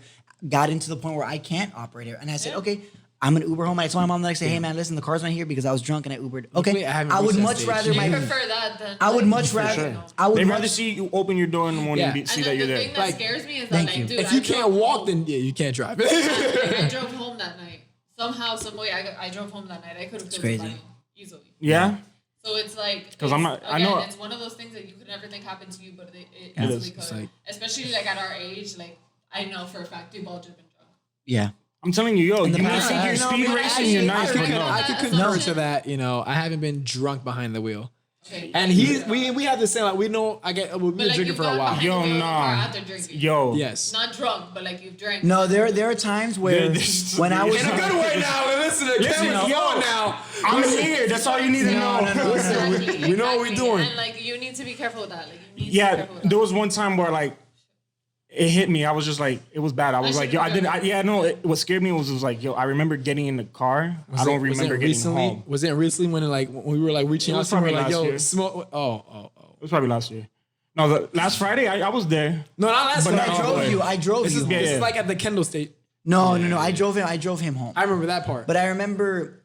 gotten to the point where I can't operate it, and I said, okay, I'm gonna Uber home. I told my mom the next day, hey man, listen, the car's not here because I was drunk and I Ubered. Okay, Wait, I haven't I would reached that much stage. rather I my. prefer that than. I would like, much rather. Sure. I would They'd much rather see you open your door in the morning Yeah. and see And that then you're the there. thing that Like, scares me is that, thank like, you. dude, If you I can't drove walk, home. then yeah, you can't drive. I drove home that night. Somehow, some way, I drove home that night. I could have killed crazy. somebody easily. Yeah? So it's like, 'Cause I'm not- I Again, know- it's one of those things that you could never think happened to you, but it It easily is. could. It's like- Especially like at our age, like I know for a fact you've all driven drunk. Yeah. I'm telling you, yo, In the you may past, think I- you're No, speed but racing, actually, you're I nice, but agree no. with I could that concur assumption. to that. You know, I haven't been drunk behind the wheel. Okay. And we have the same, like, we know, we've But been like drinking you've for a gone while. behind Yo, the wheel of the car nah. after drinking. Yo. Yes. Not drunk, but like you've drank. No, there are times where This- when I was In a good way now. Listen, the camera's yo. on now. I'm here. That's all you need to know. Exactly, we know what we're doing. And like you need to be careful with that. Like you need to be Yeah, careful with that. there was one time where like it hit me. I was just like, it was bad. I was like, yo, I didn't. What scared me was like, yo, I remember getting in the car. I don't remember getting recently. home. Was it recently when we were like reaching It out was to him, we were probably like, last yo, year. smoke? Oh. It was probably last year. No, the last Friday I was there. No, not last But Friday. not all the way. I drove This you is, home. Yeah, this yeah. is like at the Kendall State. No. I drove him home. I remember that part. But I remember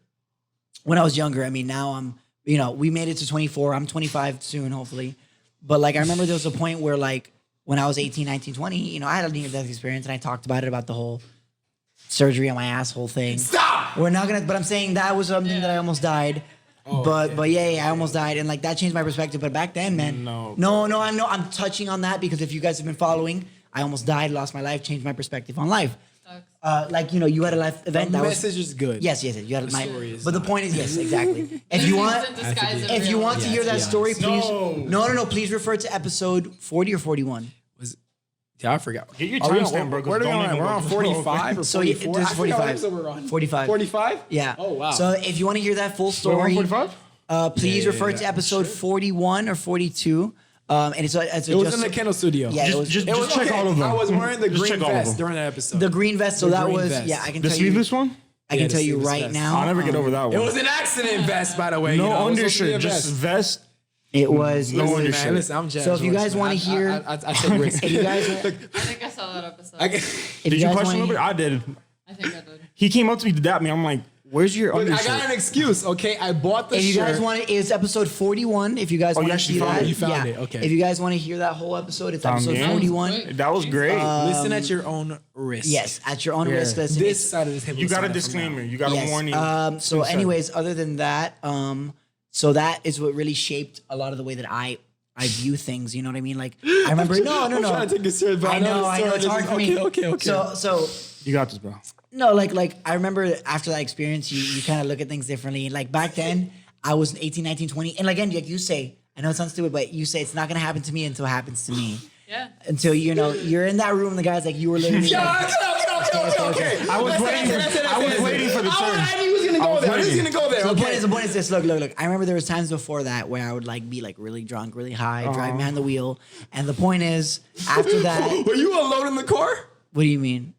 when I was younger. I mean, now I'm, you know, we made it to 24. I'm 25 soon, hopefully. But like, I remember there was a point where like when I was 18, 19, 20, you know, I had a near-death experience and I talked about it, about the whole surgery on my asshole thing. Stop! We're not gonna, but I'm saying that was something that I almost died. But yeah, I almost died, and like that changed my perspective. But back then, man, no, I'm touching on that because if you guys have been following, I almost died, lost my life, changed my perspective on life. Like you know, you had a life event The that message is good. Yes, you had my. story is But the not. point is, yes, exactly. If you want, It's in disguise of if you real want to life. hear that Yeah, story, to please. be No, please refer to episode 40 or 41. Yeah, I forgot. Get your Are we timestamp, on- bro, 'cause Where are we don't on? even We're go on to- 45 or So yeah, 44? this I is forgot what 45. episode we're on. 45. 45? Yeah. Oh, wow. So if you want to hear that full We're story, on 45? please Yeah, refer yeah, to yeah. episode 41 or 42. And it's It was in the Kendall studio. Yeah, it was Just It was check okay. all of them. I was wearing the Just green check all of vest them. during that episode. the green vest. So The that green was vest. I can The tell you. sleeveless one? I can Yeah, the tell you sleeveless right vest. now. I'll never get over that one. It was an accident vest, by the way. No you know, it was supposed to be a undershirt, just vest. vest. It was. No it was- wonder Man, shit. listen, I'm Jazz So if you Royce, guys man. wanna hear- I take risks. If you guys, I think I saw that episode. I I, can- if Did you guys question wanna- him? I did. think I did. He came up to me to dap me. I'm like, where's your I undershirt? got an excuse, okay? I bought the If you shirt. guys want to, it's episode 41. If you guys Oh, want you to actually see found that, it? You found yeah. it, okay. If you guys want to hear that whole episode, it's Found episode it. 41. That was great. Listen at your own risk. Yes, at your own Yeah. risk. Listen, This it's- side of the table. you is got a signed up from disclaimer. now. You got a yes. warning. So, Inside. anyways, other than that, so that is what really shaped a lot of the way that I view things. You know what I mean? Like I remember. No. I'm trying to take it serious, but I know. It's hard for me. Okay. So You got this, bro. no, like I remember after that experience, you kind of look at things differently. Like back then, I was 18, 19, 20. And again, like you say, I know it sounds stupid, but you say it's not going to happen to me until it happens to me. Yeah. Until, you know, you're in that room, the guy's like, you were literally like, Okay. I was waiting for the turn. I knew he was gonna go there. He was gonna go there. So Okay. the point is this. Look. I remember there was times before that where I would like be like really drunk, really high, driving behind the wheel. And the point is, after that, Were you alone in the car? what do you mean?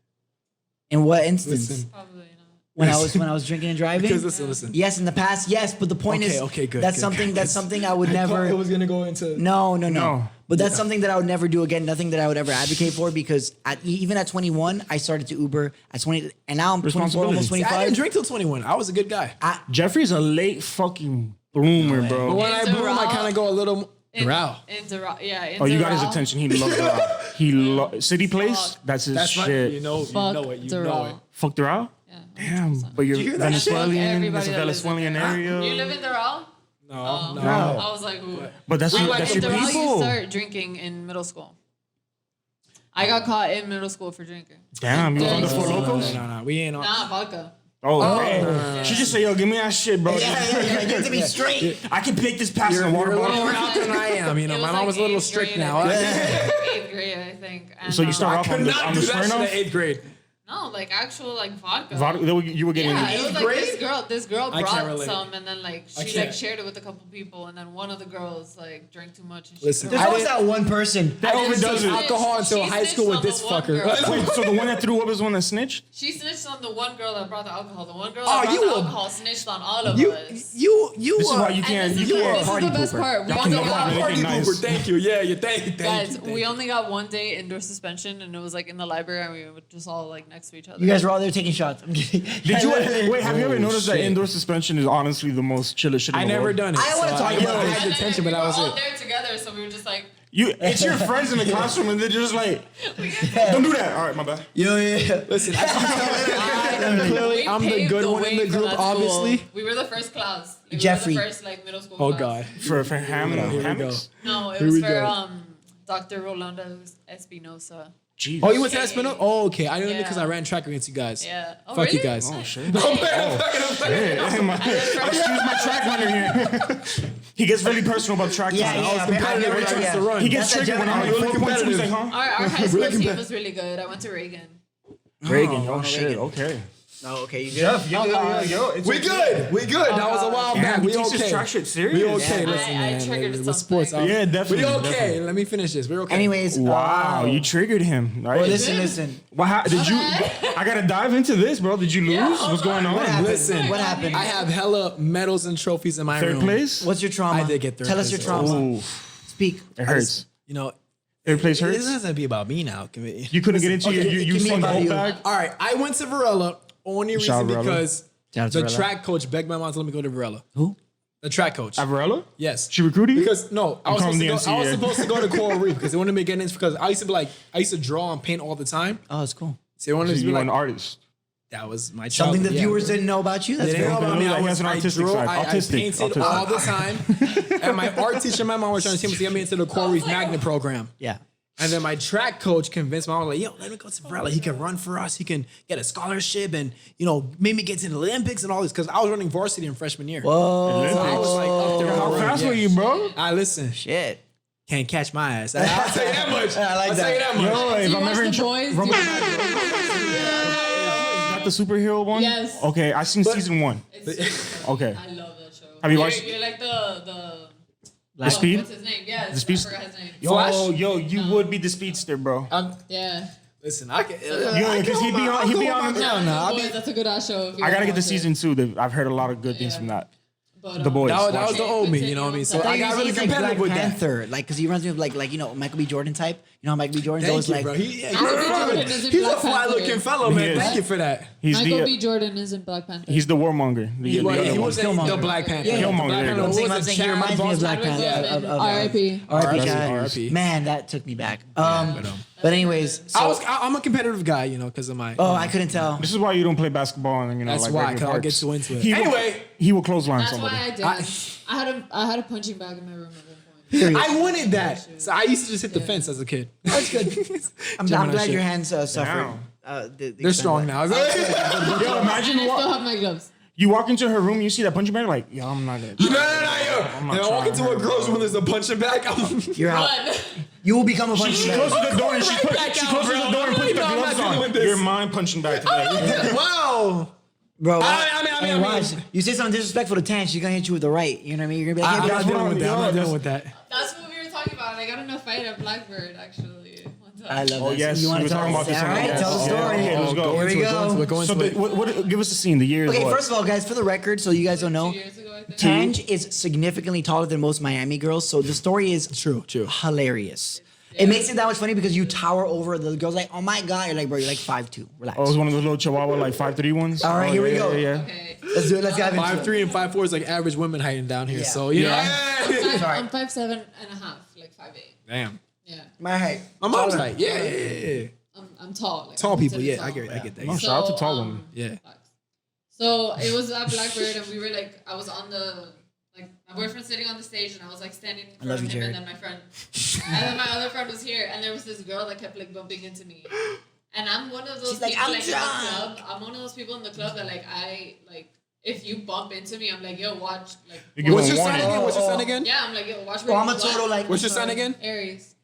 In what instance? Listen. Probably not. When I was drinking and driving? Because listen. Yes, in the past, yes. But the point is, Okay, good. That's good, something. good. That's something I would I thought never. It was gonna go into. No. No. But that's something that I would never do again. Nothing that I would ever advocate for because even at 21, I started to Uber at 20, and now I'm 24, almost Responsibility. I 25. didn't drink till 21. I was a good guy. Jeffrey's a late fucking bloomer, But bro. when I Into bloom, I Raw. kind of go a little. Growl. Into yeah. Oh, you got his Raw. attention. He loves that. City Place. Fuck. That's his That's my. shit. You know it. You know Doral. it. Fucked her out? Yeah. Damn. But you're hear that shit? Venezuelan. Everybody That's a that lives in Venezuelan there. area. You live in Doral? No. I was like, ooh. But that's Wait, your, like that's in your Doral, you people. start drinking in middle school. I got caught in middle school for drinking. Damn, you was on the Yeah. Four Locos? No. We ain't on. Nah, vodka. Oh, okay. She just said, yo, give me that shit, bro. Yeah. Get to me straight. I can pick this past in a water You're a little more bottle. out than I am. You know, It my was mom like was a little 8th strict grade, now. I think. 8th grade, I think. And, So you start I off could on the not do that shit in Smirnoff? the 8th grade. No, like actual like vodka. You were getting. Yeah, it was like grade? this girl I can't brought relate. some, and then like I she can't. like shared it with a couple people, and then one of the girls like drank too much. And she Listen, There's I always didn't- that one person. That overdoes She it. alcohol until she high school with snitched this on the one fucker. girl. Wait, so the one that threw up is the one that snitched? She snitched on the one girl that brought the alcohol. The one girl Oh, that brought you the a- alcohol snitched on all of You us. This is why you And can't. this You is can't. the party best pooper. part. We Y'all only can got- make it Party nice. pooper. Thank you. Yeah, thank you. Guys, thank you. we only got one day indoor suspension, and it was like in the library, and we were just all like next to each other. You guys were all there taking shots. I'm kidding. Did you wait? Have you ever noticed that shit. indoor suspension is honestly the most chillest shit in I the never world? done it. I wanna so talk I about I it. had And the then tension, but we that were was all it. there together, so we were just like, It's your friends in the classroom, and they're just like, "Don't do that." All right, my bad. Yeah. Listen, clearly, I'm the paved good one in way the for group, that school. obviously. We were the first class. Like, Jeffrey. We were the first like middle school Oh class. God. For Here we go. hammocks. No, it Here was we for go. Dr. Rolando Espinosa. Jesus. Oh, you went to Espinosa? Oh, okay. I knew it because Yeah. I ran track against you guys. Yeah. Oh, Fuck you really? guys. Oh shit. And Excuse my track runner here. He gets really personal about track. Yeah, time. yeah. I was competitive I when I never- used to yeah. run. He gets That's a triggered when I'm like Really 4.2. He's competitive. like, huh? our high school Really team was really good. I went to Reagan. Reagan. Oh shit. Okay. Oh, okay. You good? Jeff, yo. It's We good. We good. That was a while back. Damn, We he takes his okay. track shit serious. We okay. Yeah. Listen, I man. triggered With sports. something. Yeah, definitely. We okay. definitely. Let me finish this. We're okay. Anyways. Wow, you triggered him, right? Well, listen. Did you? I gotta dive into this, bro. Did you lose? Yeah, What's going on? What happened? Listen. What happened? I have hella medals and trophies in my Third room. place? What's your trauma? I did get third Tell us your place. trauma. Ooh, Speak. it hurts. You know, Third place it hurts. doesn't be about me now. You couldn't get into okay, your it you can be swung about gold you. bag. All right, I went to Varela only Shout out reason Varela. because Shout out to the Varela. track coach begged my mom to let me go to Varela. Who? The track coach. Avarella? Yes. She recruited you? Because no, I was, calling supposed to, the go, I was NCAA. supposed to go to Coral Reef because they wanted me to get in because I used to draw and paint all the time. Oh, it's cool. So they wanted So to be you like an artist. that was my Something childhood, the yeah. viewers didn't know about you. That's They didn't know fair. about me. He has an I artistic drew, side. I Autistic. painted Autistic. all the time. And my art teacher, my mom was trying to get me into the Coral Reef Magnet program. Yeah. And then my track coach convinced my mom, like, yo, let me go to Varela. He can run for us. He can get a scholarship and, made me get to the Olympics and all this because I was running varsity in freshman year. Whoa. So I was like up there. How running, fast yeah. were you, bro? I listen. Shit. Can't catch my ass. I'll tell you that much. I like I'll tell you that. that much. Yo, Do if you I'm watch ever in The Boys? Do you Is that the superhero one? Yes. Okay, I seen season 1. It's Okay. I love that show. Have you watched- You're like the The Speed? What's his name? Yes. The Speed? I forgot his name. Oh, yo, you would be the speedster, bro. Yeah. Listen, I can. Yeah, because he be on. The Boys, that's a good ass show. If you I gotta wanna get the watch it. season 2. I've heard a lot of good things Yeah. from that. But, The Boys. That was the old me, you know what I mean? So I got really he's like competitive Black with that. Panther, like, because he runs me with like Michael B. Jordan type. You know how Michael B. Jordan's Thank always you, like, bro. Jordan is in He's a Black fly looking Panther. fellow, man. He is. Thank you for that. He's Michael B. the Jordan is in Black Panther. he's the warmonger. He was the Killmonger. Black Panther. Yeah, Killmonger, Black there you Panther go. was I'm a saying he reminds me of Chad Black Boston. Panther. R.I.P. R.I.P. R.I.P. Chad. R.I.P. Man, that took me back. But anyways, I'm a competitive guy, because of my. oh, I couldn't tell. This is why you don't play basketball and That's like why, regular 'cause I'll parks. get so into it. He will- Anyway. he will clothesline That's somebody. why I danced. I had a punching bag in my room at one point. I wanted that. So I used to just hit the fence as a kid. That's good. I'm Gemini glad shit. your hands suffered. Damn. They're strong now. Yo, imagine And I still have my gloves. you walk into her room, you see that punching bag, like, yo, I'm not gonna. No, yo. not And I walk trying into a hard, girl's room, there's a punching bag. You're out. Run. You will become a punching She bag. closes the door and she Right back out, closes bro. the door and puts the No, I'm not gloves dealing on. with this. You're mind punching bag today. Wow. Bro, I mean, watch. You say something disrespectful to Tanj, she's gonna hit you with the right. You know what I mean? You're gonna be like, I'm hey, not bitch, dealing with that. I'm not dealing with that. That's what we were talking about. I got in a fight at Blackbird, actually. One time. I love Oh, this. yes, You we want were to talking about this All on the right, podcast. tell the Yeah, story. okay, let's go. Here we go. Go So, into it. what? Give us a scene. The year is Okay, what? first of all, guys, for the record, so you guys don't know, 2 years ago, I think. Tanj is significantly taller than most Miami girls, so the story is True. hilarious. It makes it that much funny because you tower over the girls like, oh my god, you're like, bro, you're like 5'2". Relax. Oh, it was one of those little Chihuahua, like 5'3" ones. All right, Oh, here we yeah, go. Yeah. Okay. Let's do it. Let's dive into it. 5'3" and 5'4" is like average women heighting down here. Yeah. So, you know. I'm 5'7" and a half, like 5'8". Damn. Yeah. My height. My mom's height. Yeah. I'm tall. Like, Tall I'm people. considered Yeah, I tall. get that. No, shout out to tall women. Yeah. Facts. So it was at Blackbird, and we were like, I was on the, like, my boyfriend sitting on the stage, and I was like standing in front love of you, him, Jared. and then my friend, and then my other friend was here, and there was this girl that kept like bumping into me, and I'm one of those She's like, people "I'm like in drunk." the club. I'm one of those people in the club that like if you bump into me, I'm like, yo, watch, like, You give What's them your sign warning. again? What's your sign again? yeah, I'm like, yo, watch. Oh, I'm a total like. What's your sign again? Aries.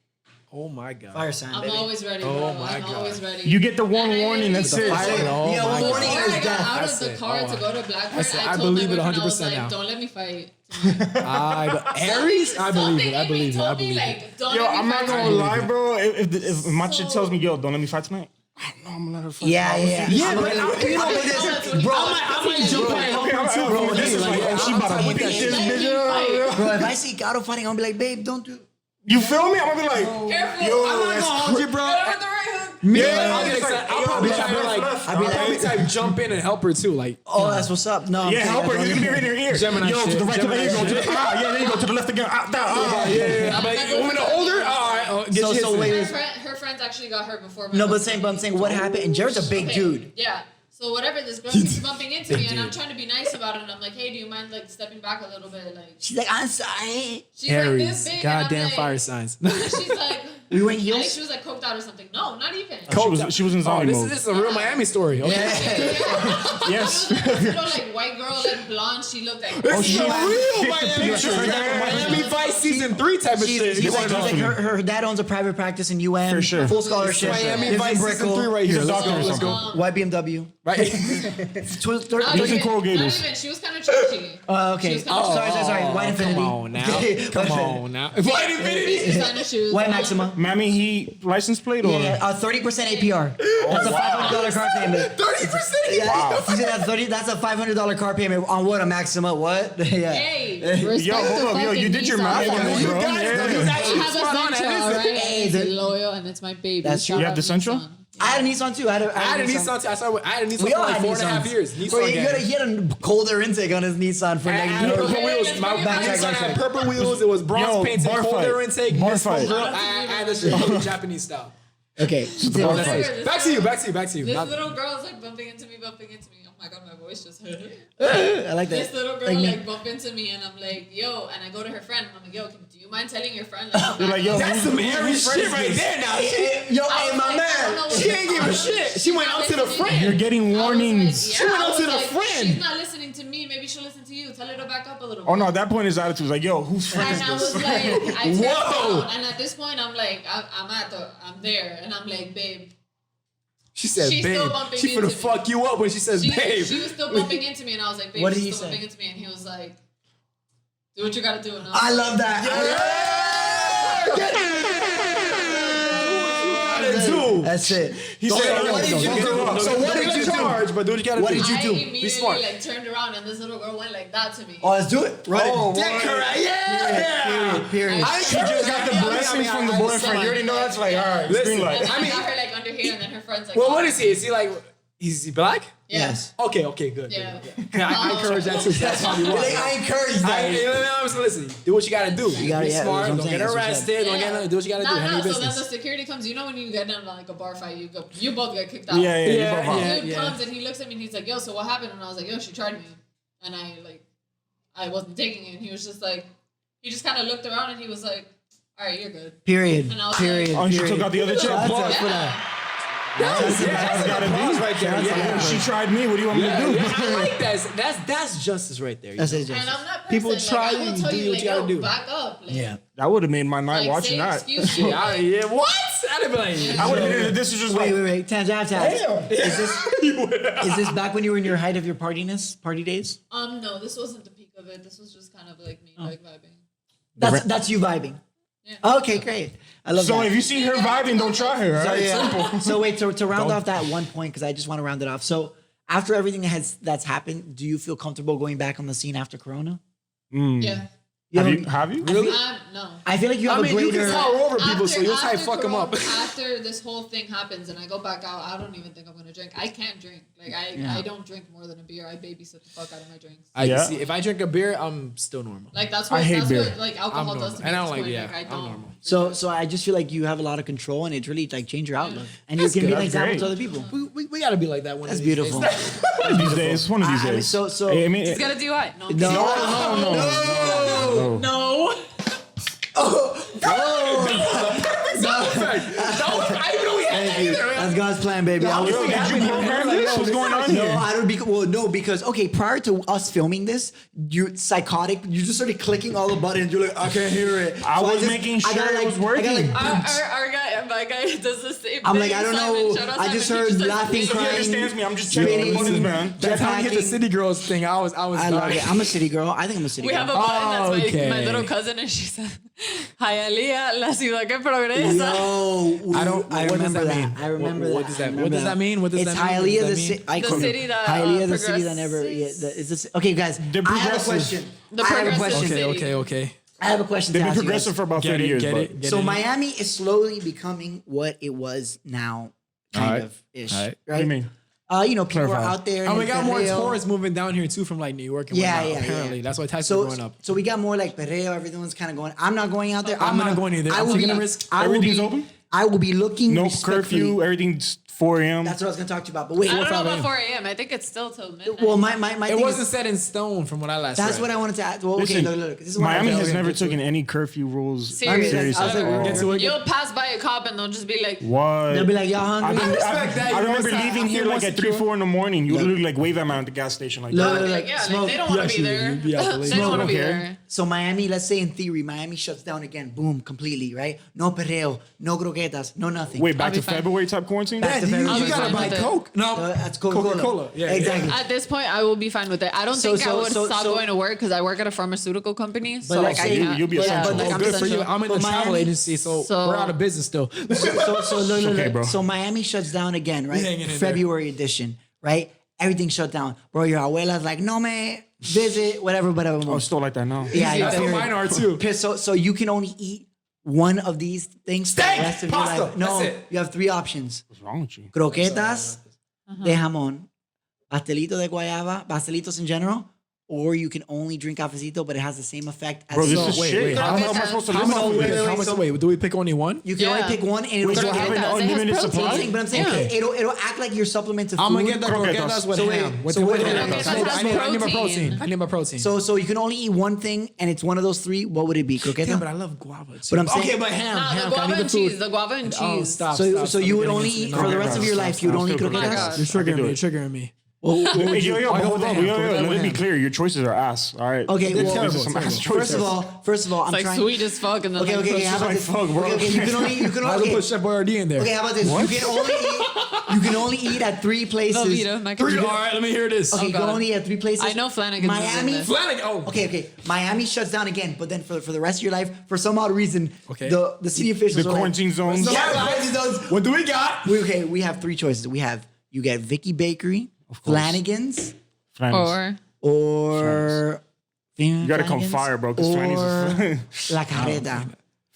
Oh my god. Fire sign, I'm baby. always ready. Oh bro. my I'm God. always ready. You get the one And I- warning. That's it. fire- Oh yeah, my one God. warning Before is I got death. out That's of the it. car Oh, to go to Blackburn, that's it. I I told believe my it boyfriend, I was 100% like, now. don't let me fight. Aries? I believe it. I Something in me believe it. I told me, believe it. like, don't Yo, let me I'm not fight gonna tonight. lie, bro. If my chick So- tells me, yo, don't let me fight tonight, I don't know I'm gonna let her fight. Yeah, tomorrow. yeah. Yeah, I'm but gonna- you know, I'm but gonna- this- bro, I might jump in and help Okay, her too, bro. this is like, oh, she about to beat this Let bitch me up. fight. bro, if I see Gato fighting, I'm gonna be like, babe, don't do. You feel me? I'm gonna be like, Careful. yo, I'm not that's gonna hold you, bro. Go with the right hook. Me, Yeah, I'll it's get like, excited. I'll yo, probably bitch, try to left, like, left. I'll be I'll probably like, type jump in and help her too. Like, oh, that's what's up. No, I'm yeah, kidding, help her. that's You what can I'm be in her ear. Gemini Yo, to shit. the right, to the Gemini ear, go to shit. the yeah, then you go to the left again. Down, yeah. I'm like, you want me to hold her? All right. Oh, get So- you so in. wait, Her friends actually got hurt before. my No, but boyfriend. I'm saying what happened. And Jared's a big Okay, dude. Yeah. So whatever, this girl keeps bumping into me, and I'm trying to be nice about it. And I'm like, hey, do you mind like stepping back a little bit? Like, She's like, I'm sorry. she's Aries, like this big, and I'm goddamn like, fire signs. She's like, We wearing I think heels? she was like coked out or something. No, not even. She was in Oh, zombie this mode. is a real Miami story. Okay. Yes. She was like, you know, like white girl, like blonde. She looked like. This is a she- real Miami Picture. shit. Miami Vice season 3 type of shit. She's You like, wanna know? her dad owns a private practice in UM. For sure. Full scholarship. Miami Lives in Vice season Brickell. 3 right He's here. a Let's doctor go. or Let's go. something. White BMW. Right. Not Lives in even, Coral Gables. Not even. She was kind of churchy. Okay. She was kinda Sorry. White Infinity. Come on now. Come on now. White Infinity. Designer shoes. White Maxima. Miami Heat license plate or? Yeah, 30% APR. That's a $500 car payment. 30%. Yeah, you said that 30. That's a $500 car payment on what, a Maxima? What? Yeah. Hey, respect Yo, hold the up, yo, fucking you did your Nissan, math on bro. this, bro. You got it, though. You Yeah. was I actually have a spot on. Sentra, That right? Hey, It's the- loyal and it's my baby. That's Shout true. You have out the Sentra? Nissan. I had a Nissan too. I had I had a Nissan too. I had a Nissan We for all like had 4.5 Nissans. years. Bro, Nissan he had a colder intake on his Nissan for I like had purple wheels. My Backtrack, Nissan had backtrack. purple wheels. It was bronze Yo, painted, bar cold fight. air intake. Bar Miss fight. Girl. I had this shit Japanese style. Okay. bar so- fight. Back to you. Back to you. This Not- little girl is like bumping into me. Oh my god, my voice just hurt. I like that. This little girl Like me. like bump into me, and I'm like, yo, and I go to her friend, and I'm like, yo, do you mind telling your friend? Like, You're like, yo, That's some Aries friend shit is right this? there now. Yo, I hey, was my like, I don't know man. what She ain't give a shit. She went up to the friend. You're getting warnings. She went up I was to the like, friend. She's not listening to me. Maybe she'll listen to you. Tell her to back up a little bit. Oh no, at that point his attitude was like, yo, whose friend is And I this? was like, I turned Whoa. around, and at this point, I'm like, I'm there, and I'm like, babe. She said, She's still babe, bumping she finna into me. fuck you up when she says, babe. She was still bumping into me, and I was like, babe, What did he she's still say? bumping into me, and he was like, do what you gotta do. And I, was I like, love that. That's it. He said, What did you do? So what did you do? Charge, but do what you gotta What do. did you I do? immediately smart. like turned around, and this little girl went like that to me. Oh, let's do it. Right. Oh, dick her right. Yeah. Period. I she just got the blessings from the boyfriend. You already know that's like, all right, Listen, green light. And then I mean- I got her like under here, and then her friends like. Well, oh, what is he? Is he like, is he black? Yeah. Yes. Okay, good. Yeah. good. I encourage that too. That's probably why. I encourage that. Listen, do what you gotta do. gotta- Be yeah, smart. that's what I'm Don't saying, get that's what I'm arrested. Don't get do what you gotta do. Handle your So then the business. security comes. You know when you get in like a bar fight, you both get kicked out. Yeah, Yeah, you both out. yeah. Dude comes and he looks at me and he's like, yo, so what happened? And I was like, yo, she tried me. And I wasn't taking it. And he was just like, he just kind of looked around and he was like, all right, you're good. Period. And I was Period. Oh, and she period. took out the other chick. Applause for Yeah. that. That's gotta be. right there. Yeah. She tried me. What do you want me to do? I like that. That's justice right there. That's it, And Jess. I'm not People person, try like, I you, will tell do you, what like, you gotta yo, do. back up. Like, Yeah. That would have made my night like, watching say that. excuse me. Yeah. What? I'd be like, I would have been. This is just Wait, like. Tanj, I have to ask. Is this back when you were in your height of your party days? No, this wasn't the peak of it. This was just kind of like me, like vibing. That's you vibing. Yeah. Okay, great. I love So that. if you see her vibing, don't try her. All So, right? yeah. So wait, to round off that one point, because I just want to round it off. So after everything that's happened, do you feel comfortable going back on the scene after Corona? Yeah. Have you? really? No. I feel like you have I mean, a you greater. can tower over people, so you'll try to After fuck them up. Corona, after this whole thing happens and I go back out, I don't even think I'm gonna drink. I can't drink. Like I don't drink more than a beer. I babysit the fuck out of my drinks. I Yeah. see. If I drink a beer, I'm still normal. Like that's I what hate that's beer. what like I'm alcohol normal. does to me. And I at don't this like point. yeah. Like, I I'm don't. normal. So I just feel like you have a lot of control, and it really like change your outlook, and That's you can good. be an That's example great. to other people. We gotta be like that one. That's of these beautiful. days. One of these days. One of these I mean, days. so I mean, He's got a DUI. No. no. No. I know we had that either. That's God's plan, baby. I was Yo, did you program this? What's going on No, here? I don't. Because okay, prior to us filming this, you're psychotic. You just started clicking all the buttons. You're like, I can't hear it. I was making sure it was working. My guy does the same I'm thing. like, I don't Simon, know. shout out I Simon, just he heard does laughing, the same He crying. thing. understands me. I'm just checking the buttons, man. That's how you hit the city girls thing. I was I love dying. it. I'm a city girl. I think I'm a city We girl. have a button that's okay. my little cousin, and she said, Hialeah, la ciudad que progresa. Yo, I don't. I what does remember that that. mean? I remember that. What does I that? remember What does that mean? What does it's that mean? Hialeah, What the does that city. mean? The city that, Hialeah, the city that never. progresses. Is this okay, guys? I have a progressive. question. The I have a progressive question. city. Okay. I have a question. They've to been ask you guys. progressive for about 30 years. Get but- it. So Miami is slowly becoming what it was now, kind Alright. of ish, Alright. right? What do you mean? People Clarify. are out there. And we in got more perreo. tourists moving down here too from like New York and Yeah, whatnot. yeah, Apparently, yeah. that's why taxes So, are going up. so we got more like perreo. Everyone's kind of going. I'm not going out there. I'm not not going either. I I'm will taking be. a risk. I will Everything's be. open? I will be looking. No respectfully. curfew. Everything's 4 a.m. That's what I was gonna talk to you about. But wait, I don't know 5 about a.m. 4 a.m. I think it's still till midnight. well, my It thing wasn't is, set in stone from what I last that's read. what I wanted to ask. Well, okay, Listen, look. This is what Miami I has feel. never taken any curfew rules Seriously. seriously. I was like, Ever. get to it. You'll pass by a cop and they'll just be like, What? They'll be like, y'all I, hungry? respect that, I you know remember what I'm saying? leaving I here feel like more at 3, secure. 4 in the morning. You literally like wave at me at the gas station like Look, that. look, like, yeah, smoke. they don't want to be there. You'd be out the way. They don't want to be Okay. there. So Miami, let's say in theory, Miami shuts down again. Boom, completely, right? No perreo, no croquetas, no nothing. Wait, back I'll be to fine. February type quarantine? Back to You February. gotta fine buy with it. Coke. No, That's Coca-Cola. Coca-Cola. Yeah, exactly. At this point, I will be fine with it. I don't So- think I would so- stop so- going to work because I work at a pharmaceutical company. So like, like, say- I You'll be yeah, essential. like, Oh, I'm good for you. essential. I'm in the But travel Miami- agency, so So- we're out of business still. So look, okay, bro. So Miami shuts down again, right? hanging in there. February edition, right? Everything shut down. Bro, your abuela's like, no me, visit, whatever. Oh, it's still like that now. Yeah, That's yeah. what mine are too. So you can only eat one of these things for Steak, the rest of pasta, your life. No, that's it. you have 3 options. What's wrong with you? Croquetas de jamón, pastelito de guayaba, pastelitos in general, or you can only drink cafecito, but it has the same effect as Bro, this so- is wait, shit. wait, How am I how supposed to How live much? off of wait, this? wait, How much? so- Wait, do we pick only one? You can Yeah. only pick one, and it'll Wait, so turn you have out- an It has unlimited protein. supply? But I'm saying Okay. it'll act like your supplement to food. I'm gonna get the Croquetas. croquetas with So wait, ham. With so the wait, with wait, ham. wait, I so need- that's I need my protein. protein. I need my protein. So you can only eat one thing, and it's one of those 3. What would it be? Croqueta. yeah, but I love guava. Too. But I'm saying- okay, but ham. Nah, ham. the can I guava need and the food? cheese. The guava and Oh, cheese. stop. So stop, you stop. would I'm only getting eat into for it. the rest of your life. You would only eat Still croquetas. God. You're triggering do me. it. You're triggering me. Well, Yo, what would you- but I go hold with on. ham. Yo, Go with let me be ham. clear. Your choices are ass. All right. Okay, They're well, terrible, These are some ass terrible. choices. First of all, I'm Like trying. sweet as fuck. And then Okay, like, okay, how about like this? fuck, bro. Okay, you can only I will okay. put Chef Boyardee in there. Okay, how about this? What? You can only eat at 3 places. Velveeta, mac and Three. cheese. All right, let me hear this. Okay, you can God. only eat at 3 places. I know Flanagan's is in Miami. there. Flanagan. Oh, Okay. Miami shuts down again, but then for the rest of your life, for some odd reason, Okay. the city officials The are like, quarantine zones. So Yeah, my quarantine zones. What do we got? we have 3 choices. You get Vicky Bakery, Flanagan's, Flanagan's. or You gotta come fire, bro, because Flanny's is La Carreta.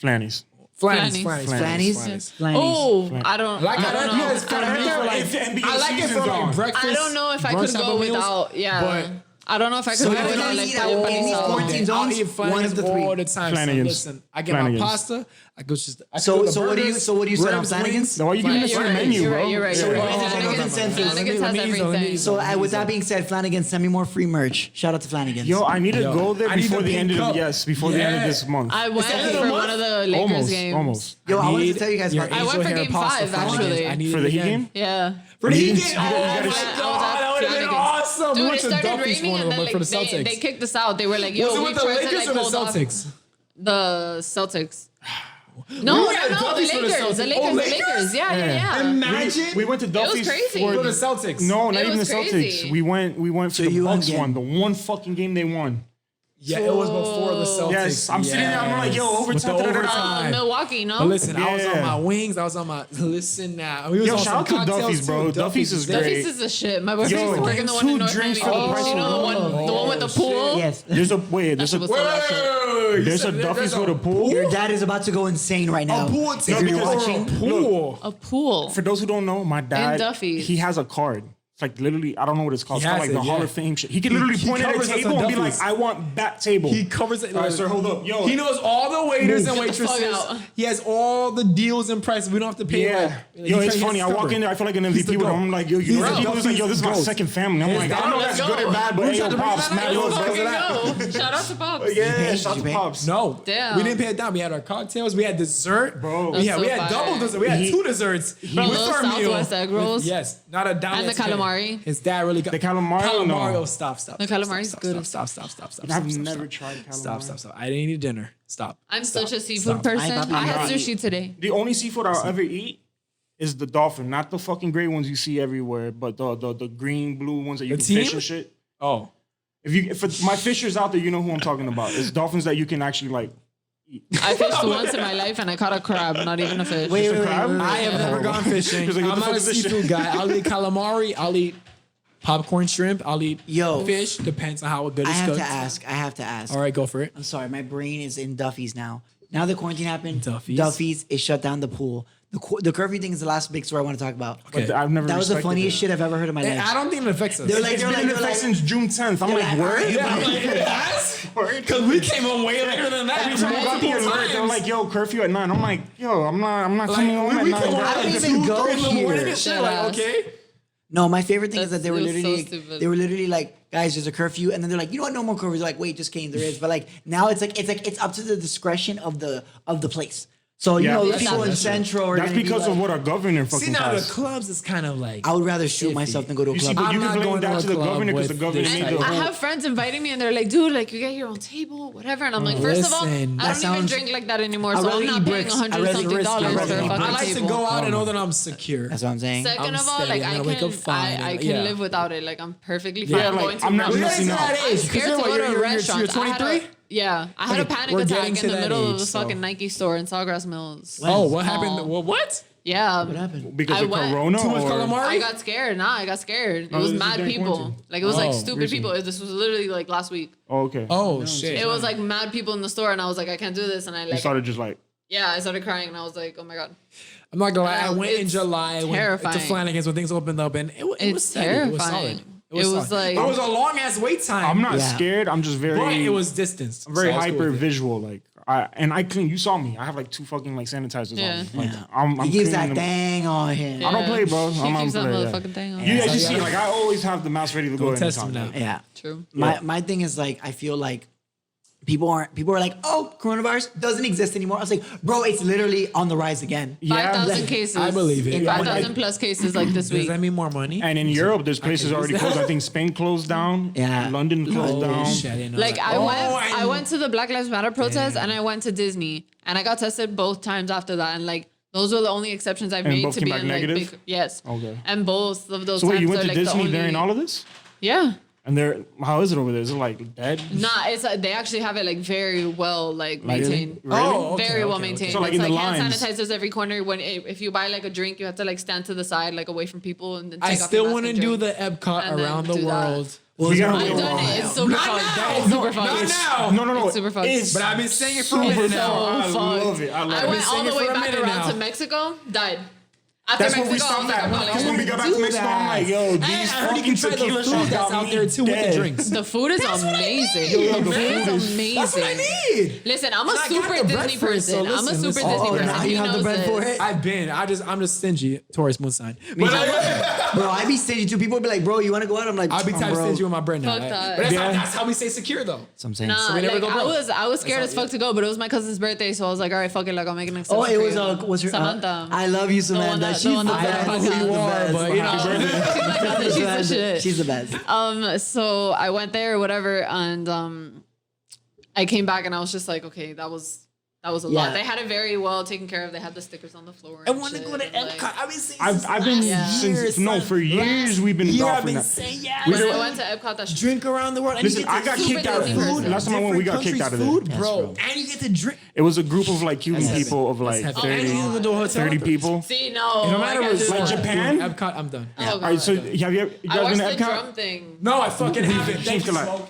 Flanny's. Flanny's. Flanny's. Flanny's. Oh, I don't. Like I don't know. yes, for I don't me, know. for like, If the NBA I like it season's for like on. breakfast. I don't know if I brunch could type go of meals, without. Yeah, but I don't know if I could So go you can without only like eat at pollo any panizado. quarantine I'll zones, eat one Flanagan's of the 3. all the time. Son. Flanagan's. Listen, I get my Flanagan's. pasta. I go just. I So- go to so what do you- burgers, so what do you say on ribs, Flanagan's? wings. No, why you giving us You're your right, menu, you're bro? right, you're right, So you're what right. is it? Flanagan's- Consensus. Flanagan's Let me has ease on, let me everything. ease So on. with that being said, Flanagan's, send me more free merch. Shout out to Flanagan's. Yo, I need to Yo, go there I need before the the end of pink the cup. before the end of Yeah. this month. I went the end of for the one of the Lakers Almost, games. almost. Yo, I wanted to need tell you guys your about I angel went for hair game pasta 5, Flanagan's. actually. I need For it the Heat again. game? Yeah. For the Heat You game. gotta- Oh you gotta- my I was God, at that would have been Flanagan's. awesome. Dude, We it went to started Duffy's raining one of and them, then but for the like Celtics. they kicked us out. They were like, "Yo, Was it we with the tried to Lakers like or the hold off." Celtics? The Celtics. We No, were at the Duffy's for the Lakers. Celtics. The Oh, Lakers. The Lakers? Lakers. Yeah. Imagine. We went to Duffy's crazy. for for the Celtics. No, not It even the was Celtics. crazy. We went for the you Bucks again. one, the one fucking game they won. Yeah, it was before the Celtics. Yes, I'm sitting there, I'm like, yo, Yes. With the overtime, da-da-da-da. overtime. Milwaukee, no. But listen, I was on Yeah. my wings. I was on my. Listen now. We was Yo, on shout some out to cocktails, Duffy's, bro. too. Duffy's is great. Duffy's is the shit. My boyfriend Yo, used to work in the one in two North drinks Miami. for the price You of know one. the one with the pool. Yes. There's a wait, there's That shit a was so loud. there's a Duffy's with a pool. Your dad is about to go insane right now. A pool If you're ticket. watching, Pool. A pool. For those who don't know, my dad Duffy's. he has a card. It's like literally, I don't know what it's called. It's He called has like the it, Hall yeah. of Fame shit. He can literally he point at a covers us table on and be Duffy's. like, I want that table. He covers it. All right, sir, hold up. Yo. He knows all the waiters and Get the fuck waitresses. out. He has all the deals and prices. We don't have to pay. Yeah. Like, Yo, he it's tries- funny. I he's walk in there, I feel like an He's the MVP with him. GOAT. I'm like, yo, you He's know, the people GOAT. was like, yo, this is my He's the second family. I'm like, I don't know if let's that's good go. or bad, but hey, yo, Shout out to Pops, Bring That man, Up. yo, Let's bro. Fucking go. Shout out to Pops. Yeah, shout out you to pay? Pops. No, Damn. we didn't pay it down. We had our cocktails. We had dessert, Bro. We That's had so double fire. dessert. We had 2 desserts Bro, with those our meal. Southwest egg rolls. Yes, not a dollar. And the calamari. His dad really got The calamari, Calamari. no. Oh, stop. The calamari's stop, good. Stop. I've never tried calamari. Stop. I didn't eat dinner. Stop. I'm such a seafood Stop. person. I- I had I'm- sushi today. The only seafood I'll ever eat is the dolphin, not the fucking gray ones you see everywhere, but the green, blue ones that you The can fish team? and shit. Oh, If my fishers out there, you know who I'm talking about. It's dolphins that you can actually like. I fished once in my life and I caught a crab, not even a fish. Wait, I have never gone fishing. He's like, what I'm the not fuck a is this seafood shit? guy. I'll eat calamari. I'll eat popcorn shrimp. I'll eat fish. Depends on how good I it's have cooked. to ask. All right, go for it. I'm sorry, my brain is in Duffy's now. Now the quarantine happened. Duffy's? It shut down the pool. The curfew thing is the last big story I want to talk about. Okay. I've never. That was the respected funniest it. shit I've ever heard in my And life. I don't think it affects us. They're like, It's been in effect since June 10th. I'm like, word? yeah, I'm like, yes. Because we came on way later than that. Every time I got the Multiple alert, they're times. like, yo, curfew at 9. I'm like, yo, I'm not coming home at we 9. come bro. on I don't at even 2, go 3 in the morning here. and shit. Dead Like, ass. okay. No, my favorite thing is that It they were was so literally stupid. they were literally like, guys, there's a curfew, and then they're like, you know what, no more curfew. They're like, wait, just kidding, there is. But like now it's up to the discretion of the place. So you Yeah. know, That's people in true. Central are That's gonna be because like, of what our governor See, fucking now the passed. clubs is kind of like. I would rather shoot myself than go to a You see, club. but I'm you not can blame going to that a to the club governor because the with governor this made type the of- I whole. have friends inviting me and they're like, dude, like you get your own table, whatever. And I'm like, first of all, Listen, I that don't even sounds- drink like that anymore, I'd so rather I'm not eat paying bricks. $100 I'd rather something risk it. dollars I'd for rather a eat fucking I like to table. go out and know that I'm secure. That's what I'm saying. Second I'm of all, steady. like I'm I gonna wake can, up fine I and- can yeah. live without it. Like I'm perfectly fine Yeah, like, going to I'm not restaurants. missing out. that I'm age. scared to You're go what, to a you're restaurant. I had 23? Yeah, I had a Okay, panic we're attack getting in to the that middle of age, the so- fucking Nike store in Sawgrass Mills. Oh, what happened? Well, what? Yeah. What happened? Because I of went- Corona Too much or calamari? I got scared. Nah, I got scared. It Oh, was this is mad during people. quarantine. Like it was like Oh, stupid recent. people. This was literally like last week. Oh, okay. Oh shit! It was like mad people in the store, and I was like, I can't do this, and I You like, started just like. yeah, I started crying, and I was like, oh my god, I'm not gonna lie. I went in It's July. I went terrifying. to Flanagan's when things opened up, and it was It's steady. It was terrifying. solid. It was solid. like- it was a long ass wait time. I'm not Yeah. scared. I'm just very. But it was distanced. I'm very so I was cool hyper with it. visual. Like I clean. You saw me. I have like 2 fucking like sanitizers Yeah. on. Like, Yeah. I'm He gives cleaning that them. thing on him. I don't play, bro. She I'm not keeps that play, yeah. motherfucking thing on. You guys just Yeah. see, like I always have the mouse ready to go. Go test him anytime. now. Yeah. True. My thing is like I feel like people are like, oh, coronavirus doesn't exist anymore. I was like, bro, it's literally on the rise again. 5,000 like, cases. I believe it. 5,000 plus cases like this Does week. that mean more money? And in Europe, there's places use already that. closed. I think Spain closed down. Yeah. London closed Holy down. shit, I didn't know Like that. I went to the Black Lives Matter protest and I went to Disney and I got tested both times after that, and like those were the only exceptions I've And made both to came be back in like negative? big, yes. Okay. And both of those So wait, times you went are to like the Disney only, during all of this? Yeah. And they're how is it over there? Is it like dead? Nah, it's they actually have it like very well like Like, maintained. really? Oh, okay, Very well okay, maintained. So, like, it's in the like hand lines- sanitizers every corner. When if you buy like a drink, you have to like stand to the side, like away from people, and then take I off your still mask want to and do drink. the Epcot And then around the do that. world. You gotta I've wait a done while. it. It's super Not fun. now. It's super No, fun. not now. No. It's super fun. It's But I've been saying it for a It's minute so now. I fucked. love it. I love I it. went all singing the way for a back minute around now. to Mexico, died. After That's Mexico, where we I was stopped like, at. I'm not Because gonna when we do got back do to Mexico, I'm that. like, yo, And these I heard you fucking can try the tequila food shots that's got out me there too with the dead. drinks. The food is amazing. Yo, The the food is food amazing. That's what I need. Listen, I'm a And I got super the bread Disney for it, so person. I'm a listen, super listen. Disney Oh, person. now He you have the knows bread for this. it? I've been. I'm just stingy. Taurus moon sign. Bro, I be stingy too. People be like, bro, you want to go out? I'm like, I'll be type bro. stingy with my bread now. Fuck right? that. But that's, Yeah. that's how we stay secure though. So I'm saying. Nah, we never like go broke. I was scared That's as all, fuck to go, but it was my cousin's birthday, so I was like, all right, fuck it, like I'll make an exception. Oh, it for was you. was her Samantha. I love you, Samantha. that- She's the one the that- best. who She's you the are, best. but, you know. She's my cousin. She's the shit. She's the best. So I went there, whatever, and I came back and I was just like, okay, that was a Yeah. lot. They had it very well taken care of. They had the stickers on the floor. I and want to shit, go to and, like- Epcot. I've been saying I've been since for years we've been I've offering been that. saying yeah. When I went to Epcot, that's Drink around the world. And Listen, you get to I got super kicked out. Disney person. Last time I went, we got kicked out of there. Food, That's bro. real. And you get to drink. It was a group of like Cuban That's people of like heavy. 30, And you can do a hotel 30 after. people. See, no. No matter I what, can't do like that. Japan? Epcot, I'm done. Oh, All right, so God. have you I guys been watched to the Epcot? drum thing. No, I fucking haven't. Thank you, Like, Smoke.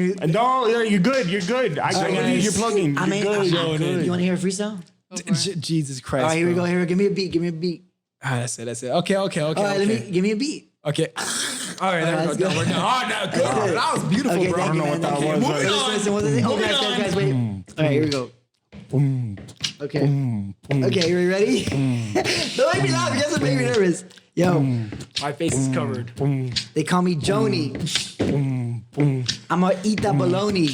mean, No, you're good. You're good. I right, believe guys. you're plugging. I You're mean, good. you You're good. want to hear a freestyle? Go for it. Jesus Christ. All right, here we bro. go. Here, give me a beat. Give me a beat. That's it. Okay. All right, give me a beat. Okay. All right, let's there we go. go. We're done. Oh, no, good. That was beautiful, Okay, bro. thank you, know man. what that Thank you. was. Listen, what's it? Oh, guys, wait. All right, here we go. Okay. Okay, you ready? Don't make me laugh. You guys are making me nervous. Yo, My face is covered. they call me Joni. I'ma eat that bologna.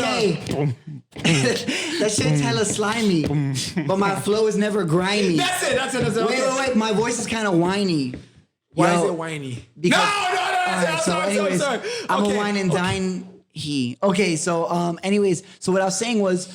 Okay. That shit's hella slimy, but my flow is never grimy. That's it. Wait. My voice is kind of whiny. Why Yo, is it whiny? Because, No. Alright, so anyways, I'm a wine and dine he. Okay, so anyways, so what I was saying was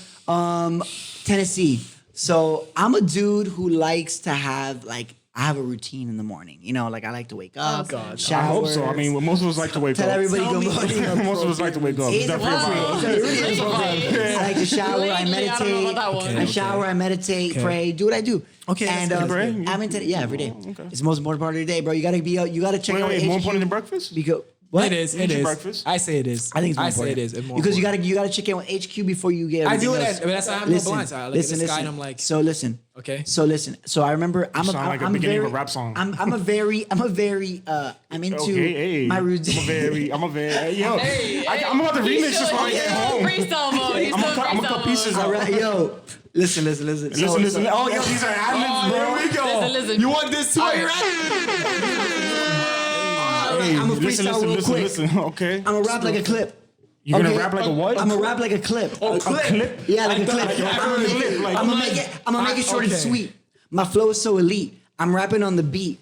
Tennessee. So I'm a dude who likes to have like I have a routine in the morning. You know, like I like to wake up, God. shower. I hope so. I mean, most of us like to wake Tell up. everybody good morning. Most of us like to wake up. It's Definitely appropriate. about It's really appropriate. I like to shower. I Lately, I don't know meditate. about that one. I shower. I meditate. Okay. Pray. Do what I do. Okay, And that's good. Pray? I'm into yeah every day. okay. It's the most important part of the day, bro. You gotta be out. You gotta check out. Wait, more HQ. important than breakfast? Because what? It is. You eat your breakfast? I say it is. I think it's more I say important. it is. It's more Because important. you gotta check in with HQ before you get. I do everything it. else. But that's I have no blinds. I look at this guy and I'm like, So listen. Okay. So listen. So I remember I'm sound like a beginning of a rap song. I'm a very I'm into Okay, hey. my routine. I'm a very, yo. Hey, I'm about to remix he's this still- when I he's get still home. Freestyle mode. He's I'm still gonna cut freestyle pieces mode. out. Alright, yo, listen. Listen. Oh, yo, these are ad-libs, bro. Here we go. Listen. You want this too? Are you ready? I'm a freestyle real quick. Listen. Okay. I'm gonna rap like a clip. You're gonna Okay? rap like a what? I'm gonna rap like a clip. A clip? Yeah, like a I clip. thought- I'm gonna make it. like- I'm gonna make it short and Okay. sweet. My flow is so elite. I'm rapping on the beat.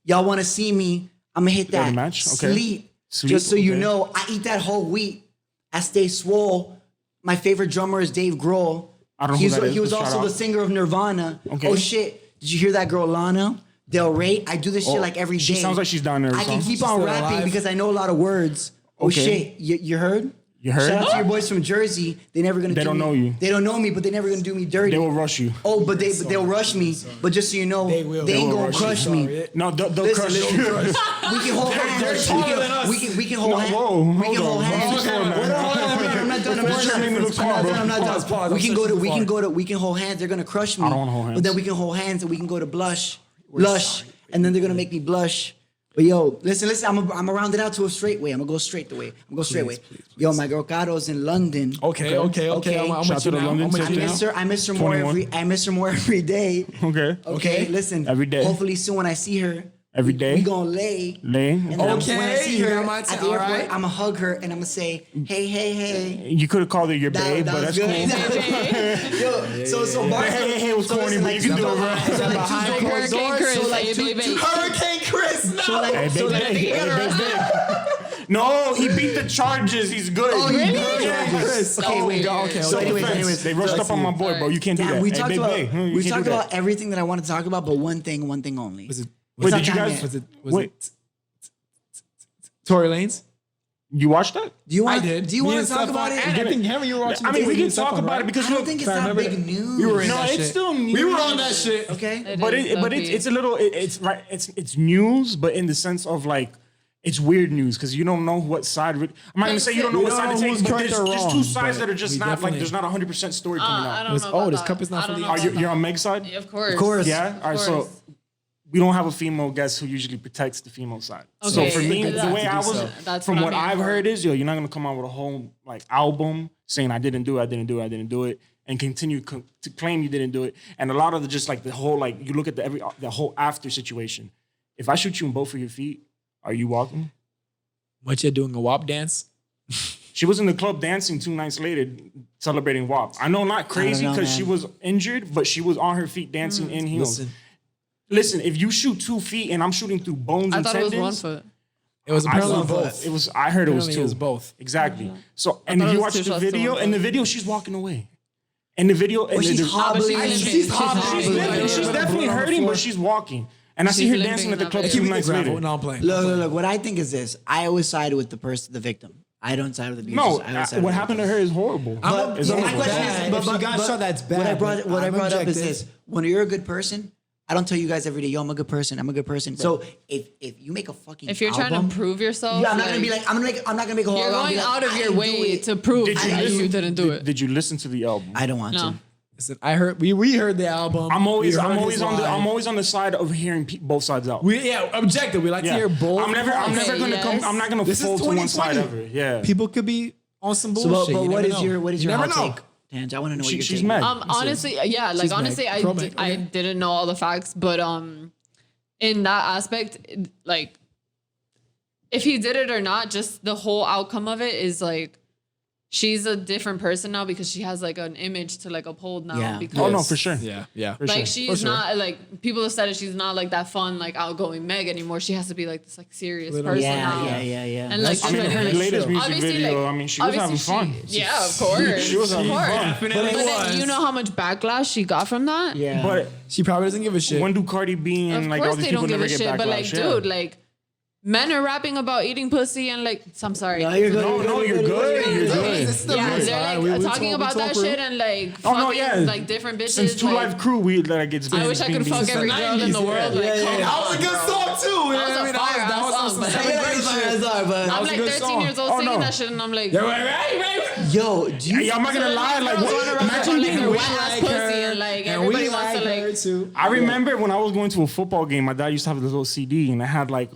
Y'all want to see me? I'm gonna hit Yeah, that the match? Okay. sleep. Sleep, Just so you okay. know, I eat that whole wheat. I stay swole. My favorite drummer is Dave Grohl. I don't know who that is, He was but shout also out. the singer of Nirvana. Okay. Oh shit! Did you hear that girl Lana Del Rey? I do this shit Oh, like every day. she sounds like she's down there or I can something. keep She's on still rapping alive. because I know a lot of words. Oh Okay. shit! You heard? You heard? Shout out to your boys from Jersey. They never gonna. They do don't me- know you. They don't know me, but they never gonna do me dirty. They will rush you. Oh, but they'll rush me. But just so you know, They will. they They ain't will gonna rush you. crush me. No, they'll Listen, crush listen. you. We can hold hands. they're taller than us. We can hold No, hands. whoa, We hold can hold on. hands. Hold on, Hold man. on, I'm not done. I'm Before you make me look smart, bro. I'm not done. Pause. We can I'm go to. searching We for can it. go to. We can hold hands. They're gonna crush me. I don't wanna hold hands. But then we can hold hands and we can go to blush, and then they're gonna make me blush. But yo, listen. I'm gonna round it out to a straight way. I'm gonna go straight way. Yo, my girl Cato's in London. Okay. I'm Shout with to you the now. London I'm with I you City. now. miss her more 21. I miss her more every day. Okay. Okay, listen. Every day. Hopefully soon when I see her. Every day? We gonna lay. Lay? And then when I Okay, see you her got my at time, the airport, alright. I'm gonna hug her and I'm gonna say, hey. You could have called her your babe, but was that's good. cool. Yo, so Bart, Hey, it was so corny, listen, but you can do it, bro. So like Behind two closed doors, Hurricane Chris, so like hey, two- baby. Hurricane Chris. No. So like, Hey, so babe, like, babe. No, he beat the charges. He's good. Oh, He really? beat the charges. Okay, wait. Okay. So anyways, They rushed up on my boy, bro. You can't do damn, that. we Hey, talked babe, about babe, you we can't talked do that. about everything that I want to talk about, but one thing only. Was it? Wait, not did you time guys? yet. Was Wait, it? Tory Lanez. you watched that? Do you I want? did. Do you Me want and to talk Stefan- about it? and I think Henry, you were watching. I mean, the we TV can and Stefan, talk about right? it because I don't think it's If I that remember big that. news. We were in no, that it's shit. still news. We were on that shit. Okay. It's a little it's right it's news, but in the sense of like it's weird news because you don't know what side. I'm not gonna say you don't know We what don't side know to take, who's but correct there's or two wrong, sides but that are just we not like definitely- there's not 100% story coming I out. don't Was- know oh, about this that. cup is not I don't fully know out. about You're that. on Meg's side. Of course. Of course. Yeah. All right. So course. we don't have a female guest who usually protects the female side. So Okay, for me, that's the way good I to was, do so. That's from what what I'm here I've for. heard is, you're not gonna come out with a whole like album saying I didn't do it, and continue to claim you didn't do it. And a lot of the just like the whole like you look at the whole after situation. If I shoot you in both of your feet, are you walking? What you doing a WAP dance? She was in the club dancing 2 nights later, celebrating WAP. I know not crazy know, because she man. was injured, but she was on her feet dancing in heels. Listen, if you shoot 2 feet and I'm shooting through bones I and thought it tendons, was 1 foot. It was I apparently saw both. It was. I heard it was Apparently 2. it was both. Exactly. So, and thought if it you was watch 2 the shots to video, one in the foot. video, she's walking away. In the video, and she's hobbling. She's hobbling. she's definitely hurting, but she's walking. And I see She's her limping dancing at the now, club baby. 2 Give me the nights gravel. later. No, I'm playing. Look. What I think is this: I always side with the victim. I don't side with the abusers. No, I always side what with happened to her is horrible. But It's my horrible. question is, If she got shot, that's bad, What I brought but up is I'm this: when you're a good person, I don't tell you guys every day, yo, I'm a good person. I'm a good person. So if you make a fucking If you're trying album, to prove yourself, yeah, I'm not gonna be like I'm not gonna make a whole you're album. going and be like, out of I your didn't do way it. to prove Did you that listen- you didn't do it. Did you listen to the album? I don't want No. to. Listen, I heard we heard the album. I'm always We heard his on live. the side of hearing both sides out. Objective. We like to hear both. I'm never Okay, gonna come. yes. I'm not gonna This is fold to one side 2020. ever. Yeah. People could be on some So, bullshit. but You what never is know. your You hot never know. take? Tanj, I want to know what She- you're she's taking. mad. Honestly, yeah, like She's honestly, Meg. Pro Meg, I okay. didn't know all the facts, but in that aspect, like if he did it or not, just the whole outcome of it is like she's a different person now because she has like an image to like uphold now. Yeah. Because Oh no, for sure. Yeah. For like sure. she's not like people have said it. She's not like that fun, like outgoing Meg anymore. She has to be like this like serious Little- person Yeah, now. yeah. And like That's I mean, she's her like, latest music obviously, video. like, I mean, she was having obviously fun. yeah, of course. She was having of course. fun. Definitely But was. then you know how much backlash she got from that. Yeah. But She probably doesn't give a shit. when do Cardi B and Of like all course these they people don't give never a get shit, backlash? but like, Yeah. dude, like men are rapping about eating pussy and like, I'm sorry. No, you're good. No, you're good. You're good. This is the Yeah, real they're side. like We talking talk- about we that talk shit real. and like Oh fucking no, yeah. like different bitches. Since Two like, Live Crew, we like it's been. I wish I been could fuck being- every girl in the world. Like, come That on, was a good bro. song too. You know That was what I a mean? fire That was ass some song, but- celebration. but I'm was a like good 13 song. years old Oh, singing no. that shit, and I'm like, Yeah, right. yo, do you? Yeah, I'm not gonna lie. Like, girls wanna rap imagine about, like, being their with. wet ass pussy and like and we everybody wants to like her like. too. I remember when I was going to a football game, my dad used to have this little CD, and it had like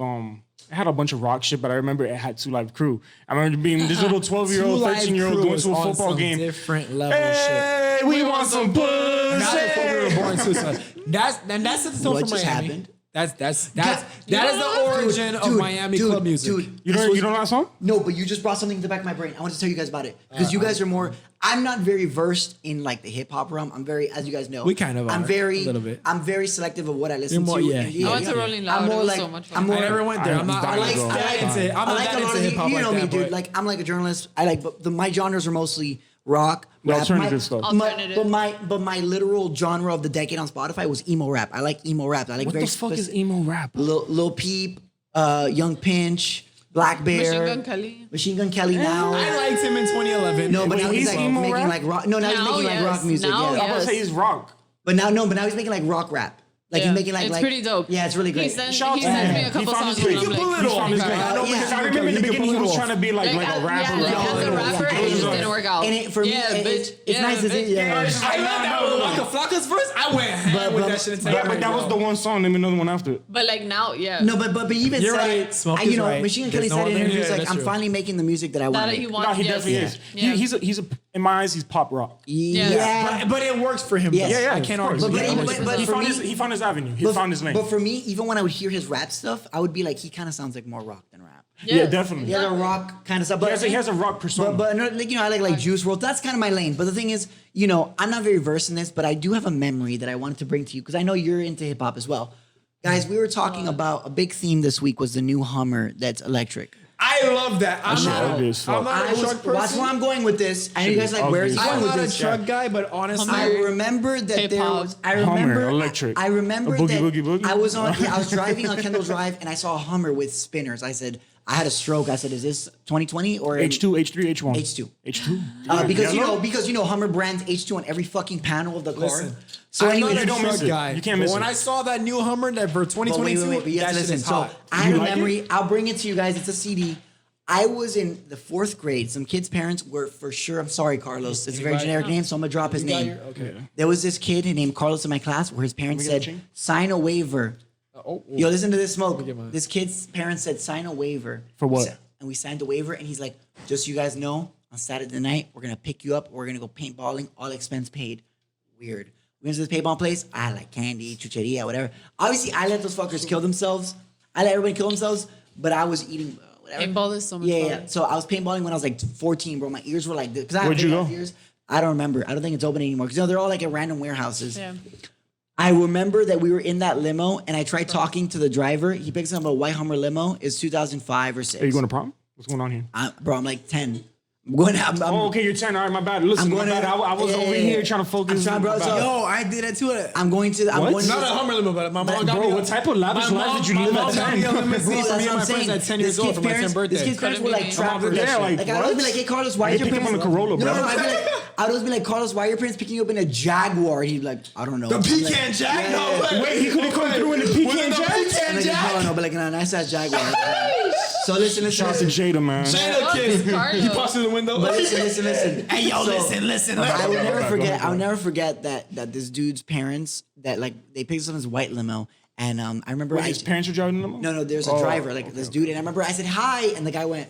it had a bunch of rock shit, but I remember it had Two Live Crew. I remember being this little 12-year-old, 13-year-old going to a football game. Different level of shit. Hey, we want some That's pussy. before we were born too. So that's the tone What from just Miami. happened? That is the origin of Miami club music. Dude, You don't know that song? no, but you just brought something to the back of my brain. I want to tell you guys about it because you guys are more. I'm not very versed in like the hip hop realm. I'm very, as you guys know, We kind of I'm are, very, a little bit. I'm very selective of what I listen You're more- to. yeah. I went to Rolling Loud. I'm more It was like, so much fun. I'm more. I never went there. I'm not I like- that I like- into. I'm I not like that a lot into of hip hop you like know me, that. dude. but- Like I'm like a journalist. I like, but my genres are mostly rock, The rap. alternative stuff. Alternative. But my literal genre of the decade on Spotify was emo rap. I like emo rap. I like What very the fuck is specific- emo rap? Lil Peep, Young Pinch, Black Bear, Machine Gun Kelly. Machine Gun Kelly now. I liked him in 2011. No, but Wait, now he's he's like emo making rap? like rock. No, now he's Now, making like yes. rock music. Now, Yeah. I'm about to yes. say he's rock. But now he's making like rock rap. Like Yeah. he's making like It's like pretty dope. Yeah, it's really He great. sends Shout out me to a him. couple He found songs his and great. I'm like, He found his okay. great. I know Yeah. because I remember in the He can beginning he pull was it trying to be like a rapper. Yeah, as a rapper, Yeah. it just didn't work out. And it, for me, yeah, it's bitch. nice to see. Yeah. I love that one. Waka Flocka's verse. I went ham with that shit. In Yeah, but that was the one song. Name another one after it. But like now, yeah. No, but even You're said, right. Smoke I, is you know, right. Machine Gun Kelly There's no said in other- interviews yeah, like, that's I'm true. finally making the music that I want. that you want. No, he yes. definitely is. Yeah. He's a in my eyes he's pop rock. Yeah. But it works for him. Yes. though. Yeah, I of can't course. argue. But with he- that. but he for found me- he found his avenue. He found his lane. But for me, even when I would hear his rap stuff, I would be like, he kind of sounds like more rock than rap. Yeah, definitely. He has a rock kind of stuff. But He has a rock persona. But no, like, you know, I like Juice WRLD. That's kind of my lane. But the thing is, you know, I'm not very versed in this, but I do have a memory that I wanted to bring to you because I know you're into hip hop as well. Guys, we were talking about a big theme this week was the new Hummer that's electric. I love that. I'm shit not ugly as fuck. I'm not a truck That's person. where I'm going with this. I know you guys like, where is he ugly. going I'm with not a this? truck guy, but honestly, I remember that there Hip-hop. was. I remember Hummer, electric. I remember A boogie, that boogie, boogie? I was on. Yeah, I was driving on Kendall Drive and I saw a Hummer with spinners. I said, I had a stroke. I said, is this 2020 or H2, H3, H1. H2. H2. Because you know Hummer brands H2 on every fucking panel of the car. Listen, So I'm anyway, not a don't miss truck it. guy. You can't but miss when it. I saw that new Hummer that for 2022, but you have that to shit listen. is So hot. I had a like memory. it? I'll bring it to you guys. It's a CD. I was in the 4th grade. Some kids' parents were for sure. I'm sorry, Carlos. It's a very Anybody? generic name, so I'm gonna drop his You got name. your- okay. There was this kid named Carlos in my class where his parents get a said, chain? sign a waiver. Oh, Yo, listen to this smoke. get mine. This kid's parents said, sign a waiver. For what? And we signed a waiver, and he's like, just so you guys know, on Saturday night, we're gonna pick you up. We're gonna go paintballing, all expense paid. Weird. We went to this paintball place. I had like candy, chucheria, whatever. Obviously, I let those fuckers kill themselves. I let everybody kill themselves, but I was eating whatever. Paintball is so much Yeah, fun. yeah. So I was paintballing when I was like 14, bro. My ears were like this. Because I have Where'd you big ass go? ears. I don't remember. I don't think it's open anymore. Because you know, they're all like at random warehouses. Yeah. I remember that we were in that limo and I tried talking to the driver. He picks up a white Hummer limo. It's 2005 or 6. Are you going to prom? What's going on here? Bro, I'm like 10. I'm going. I'm, Oh, okay, you're 10. All right, my bad. Listen, I'm my going bad. to- I was yeah, over yeah, here yeah. trying to focus. I'm trying, bro, My bad. so- Yo, I did that too. I'm going to. I'm What? going to. Not a Hummer limo, but my mom got Bro, me. what type of lavish life did you live at 10? A limousine Bro, for that's me what and my I'm friends saying. at 10 years old for my 10th birthday. This kid's parents were like Yeah, trappers. like, Like I would be like, hey Carlos, why I are your picked up parents? on a Corolla, No, bro. no, I'd always be like, Carlos, why are your parents picking you up in a Jaguar? He'd be like, I don't know. The I'm like, pecan jack? yeah, No yeah, way. Wait, he could've come through in the Was it pecan the jack? pecan I'm like, jack? I don't know, but like in a nice ass Jaguar. So listen. Shout out to Jada, man. Jada Fuck kid. this Carlos. He pops in the window. But listen. Hey, yo, So, listen. I would Go never back, forget. go I would back. never forget that this dude's parents that like they picked us up in his white limo, and I remember Wait, his parents were driving the limo? No, there's a Oh, driver like this dude, and I remember I said hi, and the guy went.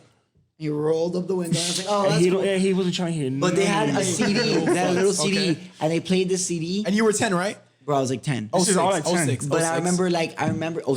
He rolled up the window. And I was like, oh, And that's he, cool. he wasn't trying to hear But they had a CD. They had a little CD, Okay. and they played this CD. And you were 10, right? Bro, I was like 10. This is all at 10. But I remember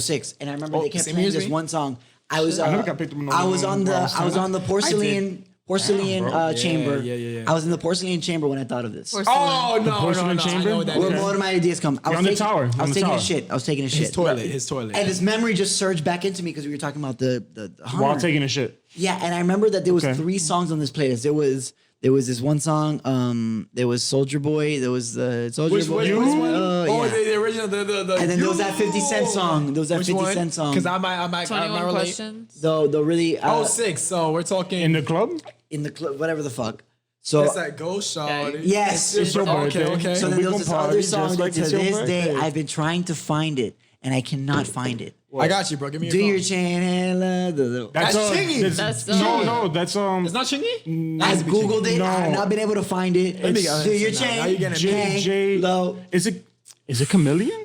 06, and I remember they kept same playing year as this me? one song. I was I never got picked up in no I was limo on when I the was 10. porcelain Damn, bro. chamber. Yeah. I was in the porcelain chamber when I thought of this. Oh, no, porcelain no. chamber? I know what that Where is. more of my ideas come. I You're was on the taking, tower. I On was the taking a tower. shit. I was taking a shit. His toilet. And this memory just surged back into me because we were talking about the Hummer. While taking a shit. Yeah, and I remember that there was Okay. 3 songs on this playlist. There was this one song. There was Soldier Boy. There was the Soldier Which Boy. one? Yeah. The original, the And then there was that 50 Cent song. There was that Which 50 one? Cent song. Because I might 21 relate. questions. The really Oh, 6. So we're talking. In the club? in the club, whatever the fuck. So It's that ghost shot. yes. It's your birthday. Okay. so then we there gon' was this party other just song like that to it's your this day birthday. I've been trying to find it and I cannot find it. I got you, bro. Give me your Do phone. your chain and love the That's Chingy. That's no, that's It's not Chingy? I've Googled it. No. I have not been able to find it. Let me go. Do your Now chain. you're getting it. J low. Is it Chameleon?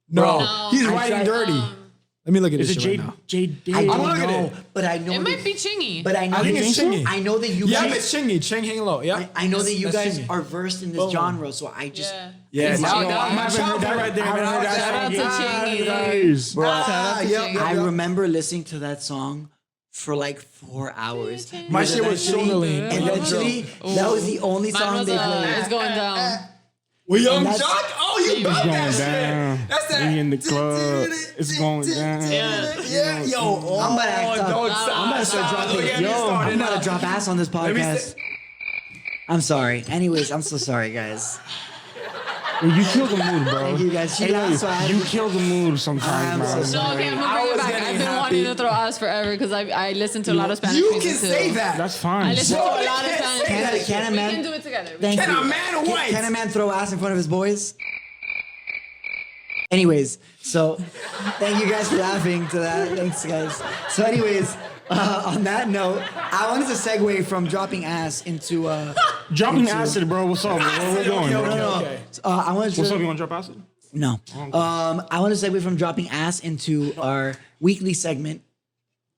No. No. He's I writing tried- dirty. Let me look at Is this it shit J right now. J D? I don't I'm looking at know, it. but I know It that- might be Chingy. But I know I think that it's you- Chingy. I know that you Yeah, guys. it's Chingy. Cheng Hang Low. Yeah. I know that you That's guys Chingy. are versed in this Boom. genre, so I just. Yeah. Yeah, It's now Chingy. I'm I haven't heard that right there, man. Shout out to Chingy. Guys. Ah, yep, yep, I yep. remember listening to that song for like 4 hours. My Because shit was eventually- shoulder lean. Eventually, that was the only Mine song was they played. it's going down. We Young that's- Jock? Oh, you It's got going that down. shit. That's that. We in the club. It's going down. Yeah, yo. Oh, I'm about to act up. don't I'm about to start stop. dropping. Don't get me Yo, started I'm about now. to drop ass on this me podcast. say- I'm sorry. Anyways, I'm so sorry, guys. You kill the mood, bro. Thank you, guys. She Hey, laughed, so I had you to- kill the mood sometimes, I'm man. so No, sorry. okay, I'm I gonna bring was it back. getting I've been happy. wanting to throw ass forever because I listen to a lot of Spanish You music can too. say that. That's fine. I listen to a Bro, lot you of can't Spanish say that. music. Can a We man- can do it together. Thank Can you. a man wait? Can a man throw ass in front of his boys? Anyways, so thank you guys for laughing to that. Thanks, guys. So, anyways, on that note, I wanted to segue from dropping ass into Dropping into- acid, bro. What's up? Where we going, Okay, bro? okay. I wanted to What's up? You want to drop acid? no. I want to segue from dropping ass into our weekly segment.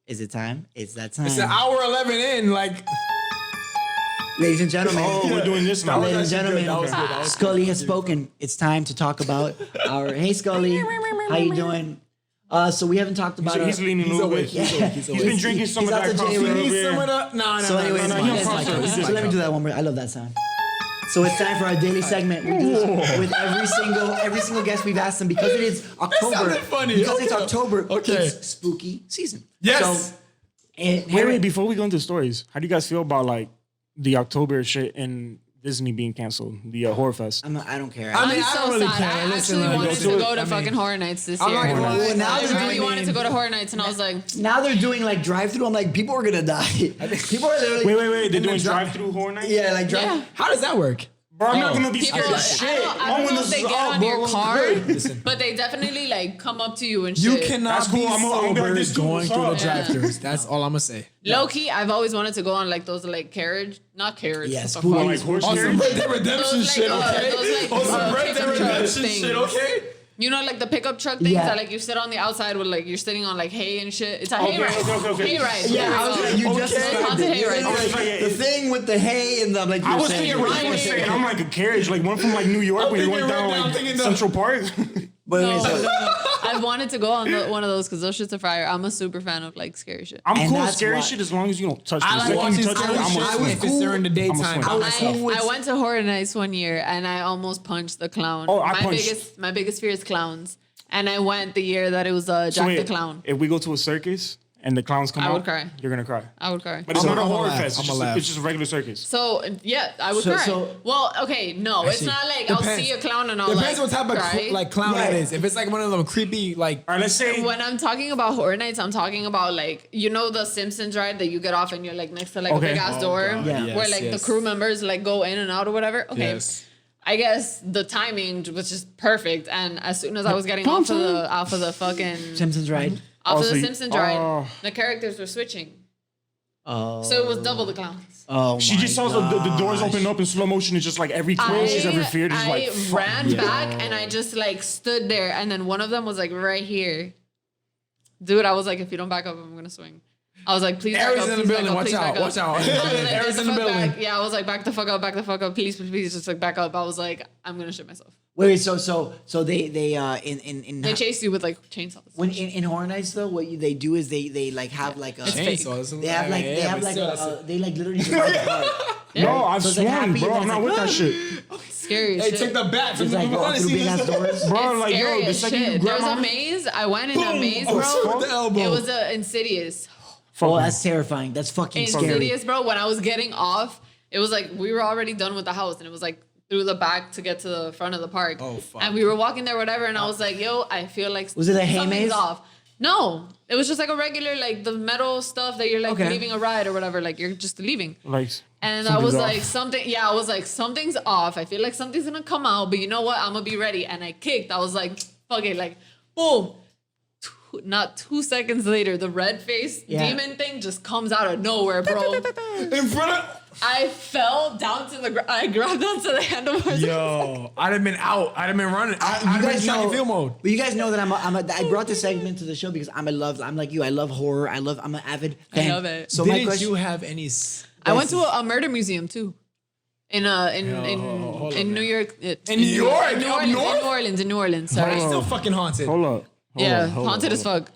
Is it time? It's that time. It's an hour 11 in. Like, Ladies and gentlemen. Oh, we're doing this now. Ladies and gentlemen, That was good, that was Scully has spoken. It's time to talk about our. Hey, Scully, how you doing? So we haven't talked about. He's leaning a he's little awake. bit. He's awake. He's He's awake. been drinking some He's of out that to coffee. jail. over He needs here. some of the. No, So, anyways, no, so he'll Yes, pop I some. can. He's let just- me do that one more. I love that sound. So it's time for our daily segment. We do this with every single guest we've asked them because it is October. sounded funny. Because it's Okay. October. Okay. It's spooky season. Yes. So, and Wait, before we go into stories, how do you guys feel about like the October shit and Disney being canceled, the Horror Fest? I don't care. I mean, I'm I so don't really sad. care. I Listen, actually like, wanted go to to it. go to I mean, fucking Horror Nights this I'm year. not gonna lie. Well, now I they're really doing- wanted to go to Horror Nights, and I was like, now they're doing like drive-through. I'm like, people are gonna die. People are literally. Wait. They're And doing then drive-through Horror Night? Yeah, like drive. yeah. How does that work? Bro, I'm not gonna be People, scared of shit. I don't know windows if they is get up, on bro. your What's car, good? but they definitely like come up to you and You shit. cannot That's cool. be I'm gonna be like, sober this dude, going what's through the up? drive-thrus. That's all I'm gonna say. Low key, I've always wanted to go on like those like carriage, not carriage. Yeah, what the spooky. fuck? Like horse On some carriage? Red Dead Redemption Those, like, shit, okay? those, like, On some Red Dead pickup truck Redemption things. shit, okay? You know, like the pickup truck things Yeah. that like you sit on the outside with like you're sitting on like hay and shit. It's a hay Okay, ride. okay. Hay ride. Yeah, I was like, you just Okay. described Onto it. hay You're rides. like, Like, the thing with the hay and the like. I you're was saying. thinking what you were saying. I'm like a carriage, like one from like New York when you went thinking down right now, like thinking the- Central Park. But No, anyways, so- no. I wanted to go on one of those because those shits are fire. I'm a super fan of like scary shit. I'm And cool with that's scary why- shit as long as you don't touch me. I The like second watching you touch scary me, I'm shit gonna if swim. it's during the I'm daytime. a by was myself. cool with- I went to Horror Nights one year and I almost punched the clown. Oh, I punched- my biggest fear is clowns. And I went the year that it was Jack So the wait, Clown. if we go to a circus and the clowns come out, I would cry. you're gonna cry. I would cry. But it's I'm not a gonna horror laugh. fest. I'm gonna laugh. It's just a regular circus. So yeah, I would So- cry. so- Well, okay, no, it's see. not like I'll Depends. see a clown and I'll Depends like what type of cry. like clown Right. it is. If it's like one of them creepy like All right, let's say When I'm talking about horror nights, I'm talking about like the Simpsons ride that you get off and you're like next to like Okay. a big ass door God, Yeah. where yes, like yes. the crew members like go in and out or whatever. Okay. Yes. I guess the timing was just perfect, and as soon as I was getting off of the fucking Simpsons ride. off of Also, the you- Simpsons ride, oh. the characters were switching, Oh. so it was double the clowns. Oh, she just saw the doors open up in slow motion. It's just like every clown she's ever feared is I like, fuck. ran back and I just like stood there, and then one of them was like right here. Dude, I was like, if you don't back up, I'm gonna swing. I was like, please back Aries up, in the please back building. up, Watch please back out. up. Watch out. I was like, Aries "Get in the fuck building. back." Yeah, I was like, back the fuck up, please, just like back up. I was like, I'm gonna shit myself. Wait, so they in They chased you with like chainsaws. when in Horror Nights though, what they do is they like have like a It's fake. chainsaws. they have like Yeah, they have but like still, that's they like literally divide the car. No, I've So it's like swung, happy bro. and I'm then not it's with like, that shit. Scary as Hey, shit. take the bat from It's the like walk through big ass doors. Bro, It's like, scary yo, the as second you shit. grab There's a my... maze. I went in a maze, Oh, bro. with the elbow. It was a Insidious. Oh, that's terrifying. That's fucking scary. Insidious, bro. When I was getting off, it was like we were already done with the house, and it was like through the back to get to the front of the park. Oh, fuck. And we were walking there, whatever, and I was like, yo, I feel like Was it a hay something's maze? off. No, it was just like a regular, like the metal stuff that you're like Okay. leaving a ride or whatever, like you're just leaving. Like, And I something's was off. like, I was like, something's off. I feel like something's gonna come out, but you know what? I'm gonna be ready. And I kicked. I was like, fuck it, like, boom. Not 2 seconds later, the red face Yeah. demon thing just comes out of nowhere, bro. in front of. I fell down to the ground. I grabbed onto the handlebars. Yo, I'd have been out. I'd have been running. I'd have been Johnny Field mode. But you guys know that I brought this segment to the show because I'm like you. I love horror. I'm an avid fan. love it. So Didn't my question, you have any? I went to a murder museum too. In hold up, New man. York. In New York? In New Up Orleans. north? In New Orleans. Sorry. It's still fucking haunted. hold up. Yeah, haunted as fuck.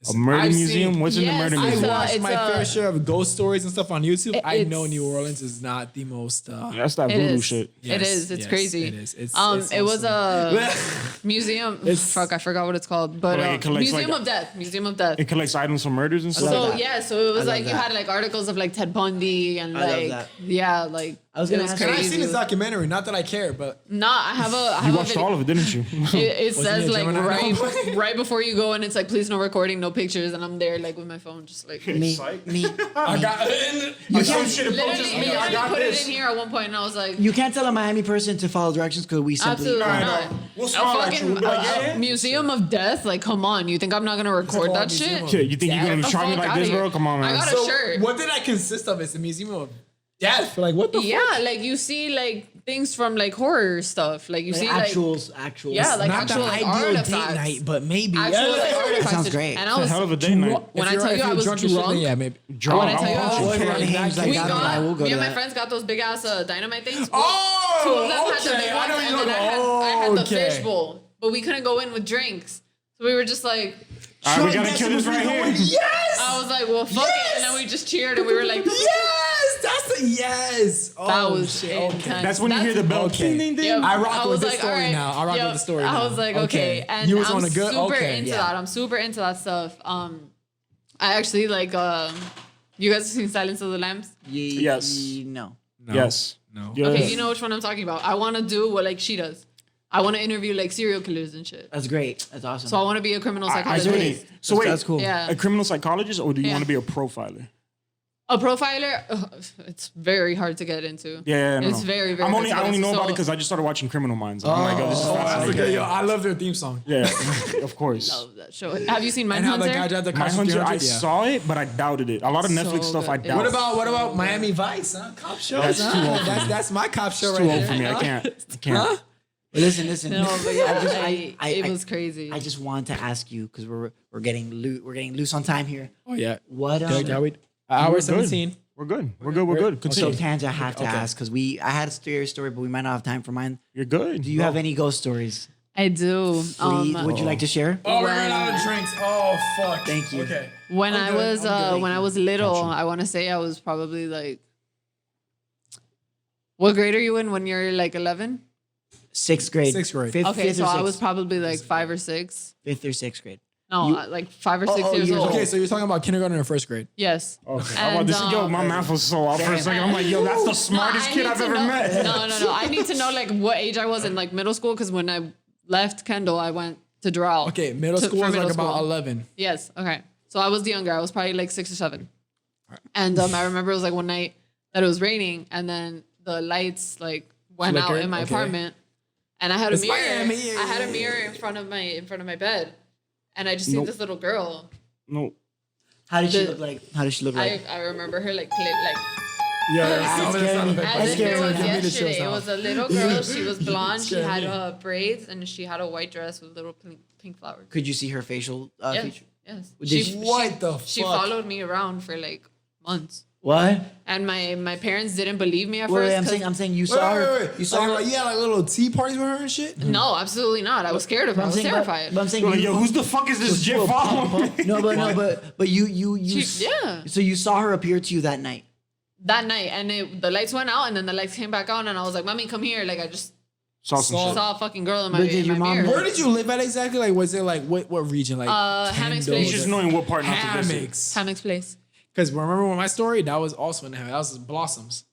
A murder I've museum? seen- What's in the Yes, murder I I museum? saw- watched it's my a- fair share of ghost stories and stuff on YouTube. I know It's- New Orleans is not the most. That's that It voodoo is. shit. It is. It's yes, crazy. It is. It's It was awesome. a museum. It's- Fuck, I forgot what it's called. But Like, it collects, Museum like- of Death. Museum of Death. It collects items from murders and stuff. So that. yeah, so it was love like you that. had like articles of like Ted Bundy and I love like that. yeah, like I was it gonna was ask- And I've crazy. seen this documentary. Not that I care, but Nah, I have a You watched all of it, didn't you? It says it a like Gemini? right before you go, and it's like please no recording, no pictures, and I'm there like with my phone, just like me. I got. Some shit approaches literally, me. I literally got put this. it in here at one point, and I was like, You can't tell a Miami person to follow directions because we simply absolutely I not. know. We'll A smile at you. fucking We'll be like, yeah. Museum of Death, like come on, you think I'm not gonna record that shit? Yeah, you think you're Get gonna the try me fuck like outta this, here. bro? Come on, man. I got a So shirt. what did that consist of? It's a museum of death. Like what the fuck? Yeah, like you see like things from like horror stuff, like you see like actuals. yeah, like Not actual the like ideal date artifacts. night, but maybe. Actual like artifacts. That sounds great. And I It's a was hell of a date night. when I tell you I was as shit, drunk. then yeah, maybe. Drunk. When I tell you I I'll was punch you. drunk. Names like We that, I will got go me to and my that. friends got those big ass dynamite things. Oh, Two of them had the okay. big I ones, know and you then know. I had the Okay. fishbowl, but we couldn't go in with drinks. So we were just like, All right, we gotta kill this right here. Yes. I was like, well, fuck it, and then we just cheered and we were like, Yes, that's the yes. that Oh, was shit. intense. Okay. That's when you hear the bell. Okay. Ding, ding, ding. Yep. I rock with was this like, story all right. now. I rock Yep. with the story I now. was like, Okay. okay. And You was I'm on a good- super okay. into Yeah. that. I'm super into that stuff. I actually like, you guys have seen Silence of the Lambs? Yes. No. No. Yes. No. Yes. Okay, you know which one I'm talking about. I want to do what like she does. I want to interview like serial killers and shit. That's great. That's awesome. So I want to be a criminal I psychologist. really. So wait, That's cool. Yeah. a criminal psychologist, or do you Yeah. want to be a profiler? A profiler, it's very hard to get into. Yeah, no, It's no. very, very I hard only to get know into. about it So- because I just started watching Criminal Minds. I'm like, oh, this is Oh, that's fascinating. okay. Yo, I love their theme song. Yeah, of course. Love that show. Have you seen And how the Mindhunter? guy drive the My car Hunter, I 300, yeah. saw it, but I doubted it. A lot of So Netflix stuff, I good. doubt. What about Miami Vice? Huh? Cop shows. That's huh? too old for me. That's my cop show It's right too old there. for me. I can't. I can't. Huh? But listen. No, but yeah, I it was crazy. I just want to ask you because we're getting loose on time here. Oh yeah. What Good, yeah, um, we hour We're 17. good. We're good. We're good. We're good. so Continue. Tanj, I have to Okay. ask because I had a story, but we might not have time for mine. You're good. Do you have any ghost stories? I do. Please, would you like to share? Oh, we're running out of drinks. Oh fuck. Thank you. Okay. When I'm I good, was I'm good. when I was little, I want to say I was probably like, what grade are you in when you're like 11? Sixth grade. Sixth grade. Fifth, Okay, fifth so or I sixth? was probably like 5 or 6. fifth or sixth grade. No, like 5 or 6 oh, years years old. old. Okay, so you're talking about kindergarten or first grade? Yes. Okay. And, Yo, my math was so off for a second. I'm like, yo, that's the smartest I kid need I've to ever know- met. No. I need to know like what age I was in like middle school because when I left Kendall, I went to Doral. Okay, middle to- school for is like middle about school. 11. Yes. Okay. So I was the younger. I was probably like 6 or 7. And I remember it was like one night that it was raining and then the lights like went out Flickered? in my Okay. apartment. And I had It's a mirror. Miami. I had a mirror in front of my bed. And I just see Nope. this little girl. No. How did she The- look like? How did she look like? I remember her like play like Yeah, as if it was Give me the yesterday. chills It now. was a little girl. She was blonde. She Scared had me. braids and she had a white dress with little pink flowers. Could you see her facial Yes, feature? yes. Did she- What the She fuck? followed me around for like months, What? and my parents didn't believe me at Wait, first. I'm 'cause- saying you saw her. You saw her. Like, yeah, like little tea parties with her and shit. no, absolutely not. I was scared of her. I I'm was saying, terrified. But I'm saying, Yo, you, yo, who's the fuck is this jit following me? no, but you. Yeah. So you saw her appear to you that night. That night, and the lights went out, and then the lights came back on, and I was like, "Mommy, come here!" Like I just Saw some shit. saw a fucking girl in my, But did in your my mom- mirror. Where did you live at exactly? Like, was it like what region? Like Hammocks Kendall? Place. Just knowing what part not to visit. Hammocks. Hammocks Place. Because remember when my story that was also in Hammocks. That was Blossoms.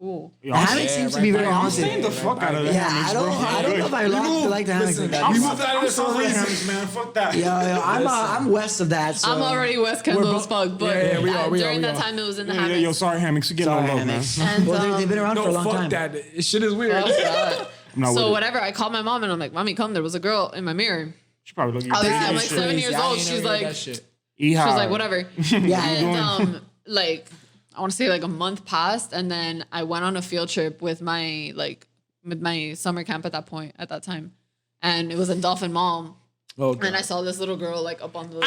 Ooh. Yo, The I'm hammock staying- seems to be very right by- I'm staying haunted. the fuck out of the Yeah, hammocks, I bro. don't know if I like the hammocks like that. we I'm moved out of there so for a reason. hammocks, man. Fuck that. I'm west of that. So. I'm already West Kendall as fuck, but Yeah, we are, during that we are. time it was in the Yeah, hammocks. yo, sorry, hammocks. You get Sorry, no love, man. hammocks. And, Well, they've been around for a No, long fuck time. that. Shit is weird. Oh, God. I'm not with So it. whatever, I called my mom and I'm like, "Mommy, come." There was a girl in my mirror. She probably looking I was crazy like, as I'm shit. 7 years I old. ain't She's never heard like, that shit. she was like, whatever. Yeah. And like I want to say like a month passed, and then I went on a field trip with my summer camp at that time, and it was in Dolphin Mall. Oh, God. And I saw this little girl like up on the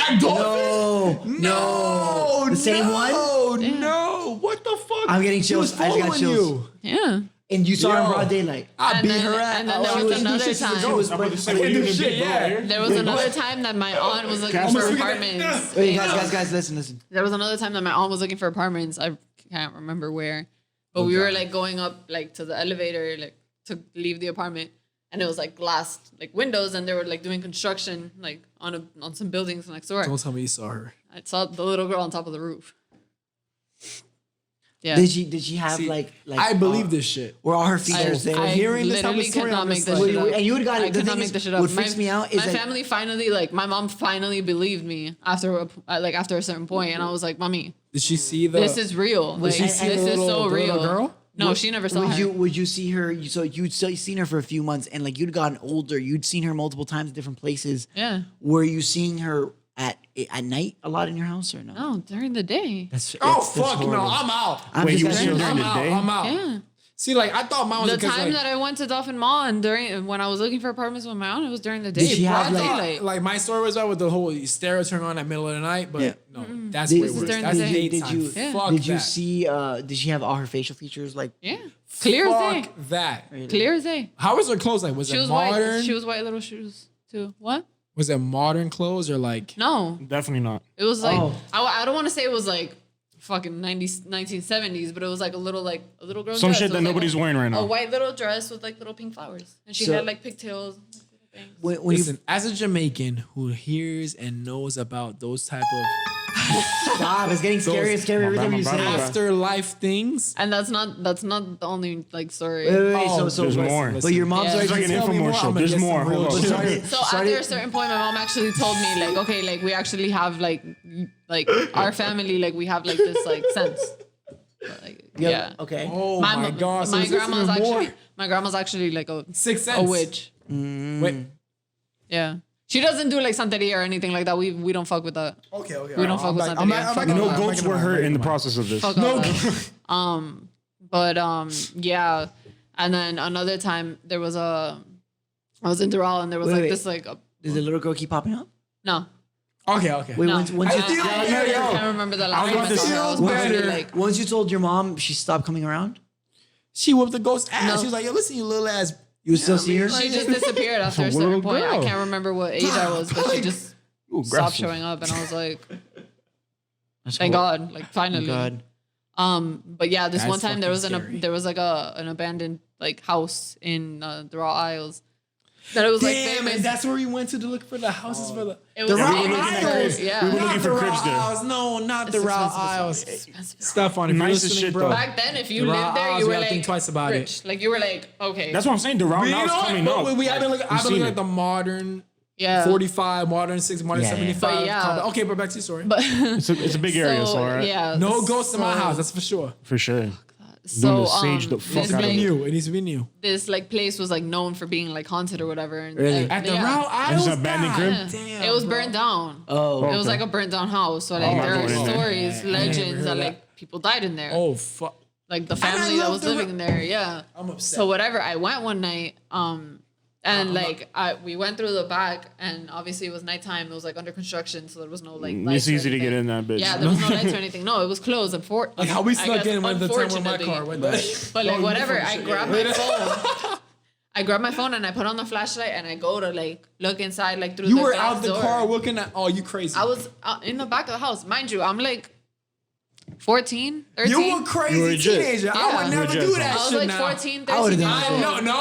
No. The same one? No. What the fuck? I'm getting She was chills. I just got following chills. you. yeah. And you saw her in Yo. broad daylight. I And beat then- her ass. and then there Oh, was she another she's a time. ghost. I'm about to say, I what can't you do did, shit, big bro, yeah. here? There was another time that my aunt was looking Casper. for Look apartments. Wait, guys, listen. There was another time that my aunt was looking for apartments. I can't remember where, but we were like going up like to the elevator like to leave the apartment, and it was like glass like windows, and they were like doing construction like on some buildings next door. Don't tell me you saw her. I saw the little girl on top of the roof. Yeah. Did she have See, like I believe this shit. were all her features there? I hearing this type of literally story, could not I'm make just this like- shit up. And you would got I it. The could not thing make is, this shit up. what freaks me out is my that family finally, like, my mom finally believed me after a certain point, and I was like, "Mommy, Did she see the? this is real. Like, she this see the is little- so the little real." girl? No, she never saw her. would you see her? So you'd seen her for a few months, and like you'd gotten older. You'd seen her multiple times at different places. Yeah. Were you seeing her at night a lot in your house or no? No, during the day. That's Oh that's fuck no! horrible. I'm out. I'm Wait, just you asking- were during the day? I'm out. Yeah. See, like I thought mine was The because, time like, that I went to Dolphin Mall and when I was looking for apartments with my aunt, it was during the day. Did she I have, broad thought, daylight. like my story was right with the whole stereo turn on at middle of the night, but Yeah. no, that's Did- way This is worse. during That's the day. daytime. Did you Fuck did you that. see? Did she have all her facial features like? Yeah. Clear as day. Fuck that. Clear as day. How was her clothes like? Was She it was modern? white. She was white little shoes too. What? Was it modern clothes or like? No. Definitely not. It was like Oh. I don't want to say it was like fucking 1970s, but it was like a little girl. Some dress. shit It that was like nobody's wearing right A now. white little dress with like little pink flowers, and she So- had like pigtails. When you Listen, as a Jamaican who hears and knows about those type of stop, it's getting scarier and scarier every time you say it. afterlife things, And that's not the only like story. Wait, Oh, so there's but, more. But your mom's Yeah. already It's like an Tell me more, I'm infomercial. gonna There's get some more. real Hold on. shit. started, So after a certain point, my mom actually told me like, okay, like we actually have like our family, like we have like this like sense. Like, yeah. Okay. oh my god! So My is this grandma's even more? actually my grandma's actually like a Sixth a Sense. witch. Wait. Yeah. She doesn't do like Santeria or anything like that. We don't fuck with that. Okay. We don't fuck with Santeria. No goats were hurt in the process of this. Fuck all that. Yeah. And then another time there was I was in Doral and there was Wait, like wait. this like Does the little girl keep popping up? no. Okay. Wait, No. once I you, can't remember the last time I saw her. I was probably like once you told your mom she stopped coming around, She whooped the ghost ass. No. She was like, "Yo, listen, you little ass." you would still see her. she just disappeared after a Little certain point. I girl. can't remember what age I was, but she just Ooh, stopped aggressive. showing up and I was like, That's thank cool. God, like finally. God. But yeah, this That's one time there was fucking scary. there was like an abandoned like house in the Raw Isles, That it was like Damn, famous. and that's where we went to look for the houses for the. It was the we Route were looking at Isles. cribs. Yeah. We were Not looking the for Route cribs there. Isles. No, not the It's Route expensive. Isles. It's expensive. Stuff on it. Nice as Listening, shit, bro. though. Back then, if you The lived Route there, Isles, you we were gotta like think twice about it. rich. Like you were like, okay. That's what I'm saying. The route You now is know coming what? up. We have been looking. I've been seen looking it. at the modern. yeah. 45, modern 60, modern Yeah, yeah. 75. But yeah. Okay, but back to your story. But It's a big area, so all right. yeah. No ghosts in my so- house, that's for sure. For sure. So to sage the fuck this, out of like, it. New. It needs to be new. this like place was like known for being like haunted or whatever. And, Really? At the yeah. Route Isles? It's an abandoned God crib? damn, It was bro. burned down. Oh, It was Okay. like a burnt down house. So like I'm not there are going in there. stories, legends that heard like people died in there. Oh, fuck. Like the I family that love was the living in there. Yeah. I'm upset. So whatever. I went one night. And like we went through the back, and obviously it was nighttime. It was like under construction, so there was no like. Lights It's or easy to get anything. in that bitch. Yeah, there was no lights or anything. No, it was closed. And Like how we I snuck guess in when the time when my unfortunately. car went that. But like Oh, whatever, you I shit, grabbed yeah. my phone. I grabbed my phone and I put on the flashlight and I go to like look inside like through You the were glass out the door. car looking at. Oh, you crazy. I was in the back of the house, mind you. I'm like 14, 13. You were crazy You were legit. teenager. I Yeah. would You never were do legit, that I was shit like now. 14, I would've 13 done years that. old. No,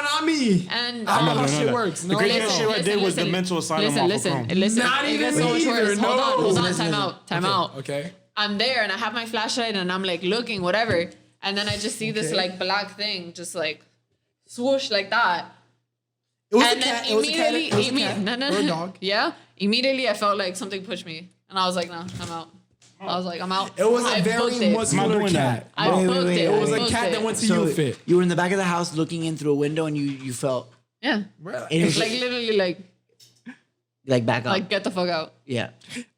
not me. And I don't know No, how no, shit no. works. The No, craziest no. shit I did was the mental asylum off of Listen, Chrome. listen. Not It even gets so me much worse. either, Hold on, no. hold on. Listen, Time listen. out, time out. Okay. I'm there and I have my flashlight and I'm like looking, whatever. And then I just see this Okay. like black thing just like swoosh like that. It was And a then cat. It was a cat. It was a cat. no, Or a dog. Yeah. Immediately I felt like something pushed me. And I was like, no, I'm out. I was like, I'm out. It was I a very booked it. muscular I'm not doing cat. I Wait, booked wait, it. wait. It was I a booked cat it. that went to so you fit. you were in the back of the house looking in through a window, and you felt Yeah. it was Like literally like back up. like get the fuck out. Yeah.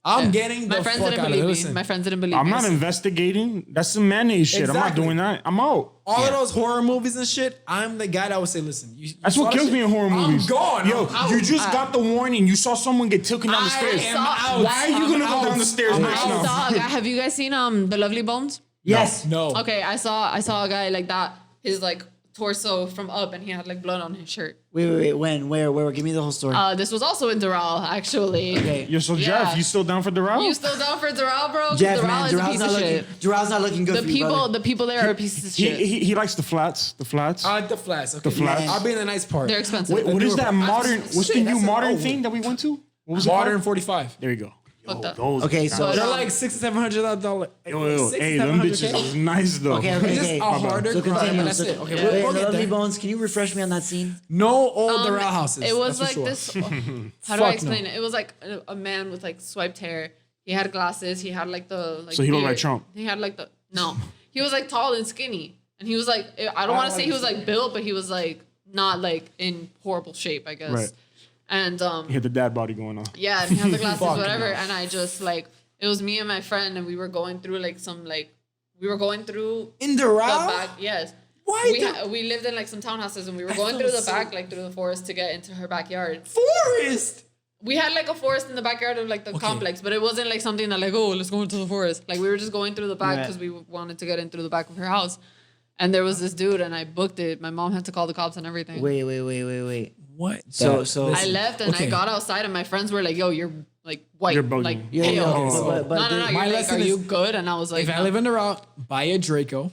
I'm Yeah. getting My the friends fuck didn't out of believe it. me. Listen, My friends didn't believe I'm me. not investigating. That's some mayonnaise shit. I'm not Exactly. doing that. I'm out. all of those horror movies and shit, I'm the guy that would say, listen, you That's saw what that kills shit? me in horror movies. I'm gone. Yo, I'm you out. just got the warning. You saw someone get taken down the I stairs. am out. Why are you gonna go I'm down the out. stairs I'm next out. now? saw a guy. Have you guys seen The Lovely Bones? Yes. No. Okay, I saw a guy like that. His like torso from up, and he had like blood on his shirt. Wait. When? Where? Give me the whole story. This was also in Doral, actually. Okay. Yo, so Yeah. Jeff, you still down for the route? You still down for Doral, bro? 'Cause Jeff, Doral man, is a Dural's piece not of looking. shit. Dural's not looking good The for you, brother. people there are pieces of shit. He likes the flats. The flats. I like the flats. Okay. The flats. I'll be in the nice part. They're expensive. Wait, what is that modern? What's the Shit, new that's a modern no. thing that we went to? What was it Modern called? 45. There you go. Fuck that. Those Okay, guys. so- But, They're like $600-$700. Yo, hey, them bitches is nice though. Okay. It's just a harder So crime, continue. and that's So, it. Okay, wait, we'll the get Lovely there. Bones. Can you refresh me on that scene? No old Doral houses. It was that's like for sure. this. How do I Fuck explain no. it? It was like a man with like swiped hair. He had glasses. He had like the like. So he looked beard. like Trump? He had like the no. He was like tall and skinny, and he was like I don't want to say he was like built, but he was like not like in horrible shape, I guess. Right. And He had the dad body going on. yeah, and he had the glasses, Fuck whatever. no. And I just like it was me and my friend, and we were going through like some like we were going through In the Doral? back. Yes. Why We lived in like some townhouses, and we were I going feel through the so- back, like through the forest, to get into her backyard. Forest? We had like a forest in the backyard of like the complex, but it wasn't like something that like, oh, let's go into the forest. Like we were just going through the back Right. because we wanted to get in through the back of her house. And there was this dude, and I booked it. My mom had to call the cops and everything. Wait. What? So- I left and I got outside, and my friends were like, yo, you're like white. You're bugging. Like, Yeah, pale. okay, so- but no, the- you're my like, lesson are you is, good? And I was like, If I no. live in Doral, buy a Draco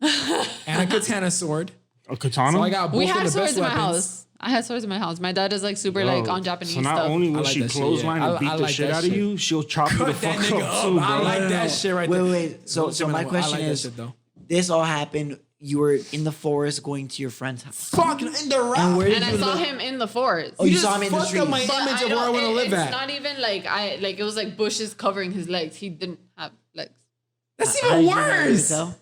and a katana sword. A katana. So I got both we of had the swords best in my weapons. house. I had swords in my house. My dad is like super like on Japanese So not stuff. only I will like she that shit, clothesline yeah. and beat I the like shit that out shit. of you, she'll chop you the Cut that fuck nigga up up. too, I bro. like that shit right there. Wait. So my question I like is, that shit, though. this all happened. You were in the forest going to your friend's house. Fucking in Doral. And where did And I you saw look? him in the forest. Oh, you just saw him in the fucked street. up my But image of where I want to live it's at. not even like it was like bushes covering his legs. He didn't have legs. That's How even did you know? You could worse. tell?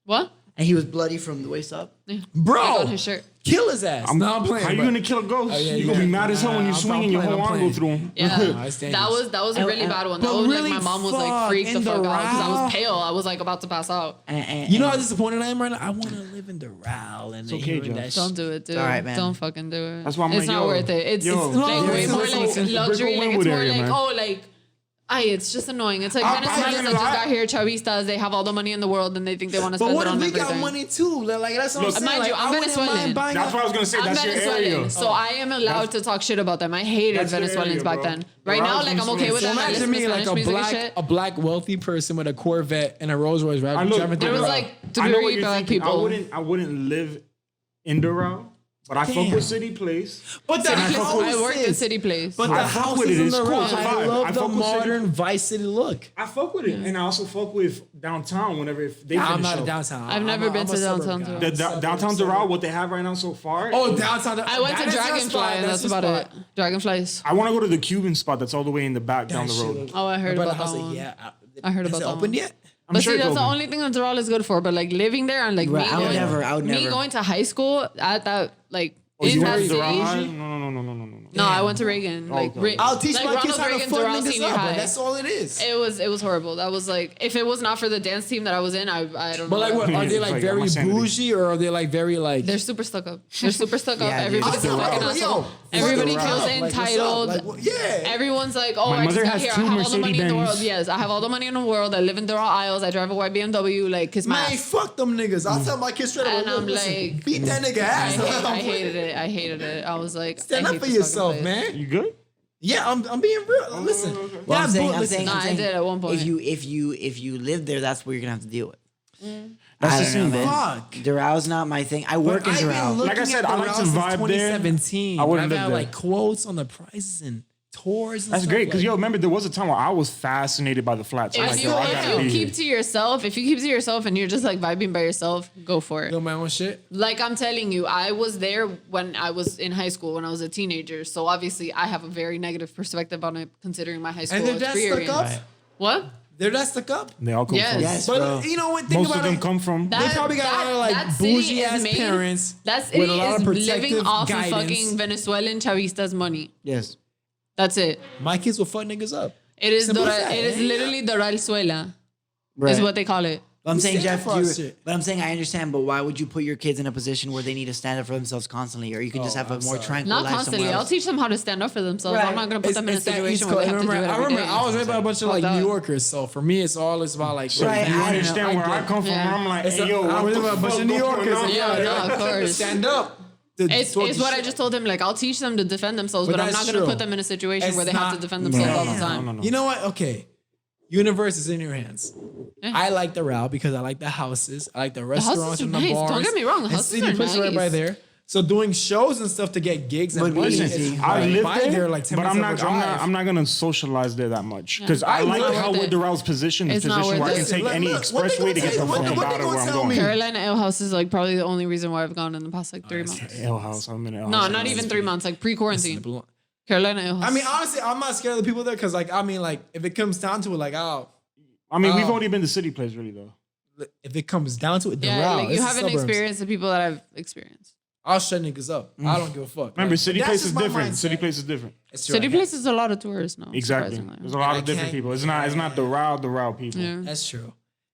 What? And he was bloody from the waist up. Yeah. Bro, Like on his shirt. kill his ass. No, I'm playing. How you but- gonna kill a ghost? Oh, yeah, you gonna be yeah. mad as hell when you Nah, swing I'm and your playing, whole I'm arm go playing. through him. Yeah, it's dangerous. that was a really bad one. That But was really, like my mom was fuck, like freaked the in fuck out because I Doral? was pale. I was like about to pass out. You know how disappointed I am right now? I want to live in Doral and okay, hearing Joe. that Don't shit. do it, dude. all right, man. Don't fucking do it. That's why I'm it's like, not yo, worth it. It's yo. like No, way it's more like like some luxury. Like it's Brickell more area, like man. oh like. It's just annoying. It's like I'm Venezuelans not that gonna just lie. got here, chavistas. They have all the money in the world and they think they want to But spend what it if on we everything. got money too? Like that's what I'm Look, saying. mind Like, you, I'm I wouldn't Venezuelan. mind buying That's a- what I was gonna say. I'm That's your Venezuelan, area. so I am allowed to talk shit about them. I hated That's your Venezuelans area, back bro. then. Right Bro, now, I like I'm was okay with So them. I imagine listen to me like Spanish music and shit. a black wealthy person with a Corvette and a Rolls Royce I driving look, driving There through was Doral. like I know what three you're black thinking. people. I wouldn't live in Doral, But I fuck Damn. with City Place. But the City Place, houses. I worked at City Place. But the I fuck with houses it. in It's the cool. row. It's a I vibe. love I the fuck with modern Vice City look. I fuck with it, and I also fuck with downtown whenever if they. Nah, I'm finish not a up. downtown. I've never been to downtown guy. Doral. The downtown Doral, what they have right now so far. Oh, downtown. I went to Dragonfly, and that's about it. Dragonflies. I want to go to the Cuban spot that's all the way in the back down the road. Oh, I heard about that one. Yeah, I heard about Is it that opened one. yet? I'm But sure see, it's that's the open. only thing that Doral is good for. But like living there and like Right, me I would going, never- I would me never. going to high school at that like Oh, in you that went to city. Doral High? No. No, I went to Reagan. Like, Okay. I'll teach like my kids Ronald how to Reagan fuck Doral niggas Senior up, High. bro. That's all it is. It was horrible. That was like if it was not for the dance team that I was in, I don't But know. like, what, are they It's like like very my sanity. bougie or are they like very like? They're super stuck up. They're super stuck up. Yeah, dude. Everybody's a Doral. fucking Yo, asshole. Everybody fuck feels Doral. Like, what's up? entitled. Like, yeah. Everyone's like, oh, My I just mother got has here. I two have all the money in the world. Mercedes-Benz. Yes, I have all the money in the world. I live in Doral Isles. I drive a white BMW. Like, kiss my Man, ass. fuck them niggas. I'll tell my kids straight away. And I'm listen, like- beat that nigga ass. I hated it. I hated it. I was like, Stand I up hate for this yourself, fucking place. man. You good? Yeah, I'm being real. Listen, Well, I'm saying, listen. Nah, I did at one point. If you live there, that's what you're gonna have to deal with. That's I the don't same, know, bro. man. Fuck. Doral's not my thing. I work in I've been Doral. looking Like I said, at I like to Doral since vibe there. 2017. I wouldn't I've live had there. like quotes on the prices and tours. And That's stuff, great because like, yo, remember there was a time where I was fascinated by the flats. I'm If like, you, yo, I if gotta you be keep here. to yourself, and you're just like vibing by yourself, go for it. do my own shit. Like I'm telling you, I was there when I was in high school, when I was a teenager. So obviously, I have a very negative perspective on it, considering my high school And they're that stuck experience. up. What? They're that stuck up. They all come Yes. from. Yes, But bro. you know what? Think Most about of them it. come from. They probably got a lot of like that city bougie is ass made- parents That city with a lot of is protective living off guidance. of fucking Venezuelan chavistas' money. Yes. That's it. My kids will fuck niggas up. It is Simple as that. it is literally Doralzuela. Right. Is what they call it. But I'm saying, stand Jeff, for our shit. but I'm saying I understand, but why would you put your kids in a position where they need to stand up for themselves constantly? Or you can just have a more tranquil Not life constantly. somewhere I'll else? teach them how to stand up for themselves. Right. I'm not gonna put them in a It's that situation East where they have Coast. to do it I every remember day. I was raised by a bunch of like Fuck New that. Yorkers, so for me it's all about like. Right, You I don't understand know. where I come from? Yeah. Where I'm like, It's hey, yo, I what was the with a bunch fuck of New going Yorkers. on? Yeah, no, of course. Stand up. It's what I just told him. Like, I'll teach them to defend themselves, But but I'm that's not gonna true. put them in a situation It's where they have not- to defend themselves all the time. No. You know what? Okay. Universe is in your hands. Yeah. I like the route because I like the houses. I like the houses restaurants are and the nice. bars. Don't get me wrong, the and houses city are places right by nice. there. So doing shows and stuff to get gigs and Would be money. easy. is I right live by there, like 10 but minutes of a drive. I'm not gonna socialize there that much because I I like would. how Worth with it. Doral's position, the It's not position where I worth can it. take any Look, what they expressway gonna to get tell the you? fuck What they out of where gonna I'm tell going. me? Carolina Ale House is like probably the only reason why I've gone in the past like 3 months. Ale House, I'm in Ale No, House. not even 3 months. Like pre-quarantine. Listen, Carolina Ale House. I mean, honestly, I'm not scared of the people there because, like, I mean, like, if it comes down to it, like, I mean, we've only been to City Place really though. if it comes down to it, the yeah, route, like it's you the haven't suburbs. experienced the people that I've experienced. I'll shut niggas up. I don't give a fuck. Remember, Like, City that's Place just is my different. mindset. City Place is different. It's true, City I can't- Place is a lot of tourists now. Exactly. surprisingly. There's a lot I of different can't- people. It's not the route people. Yeah. That's true.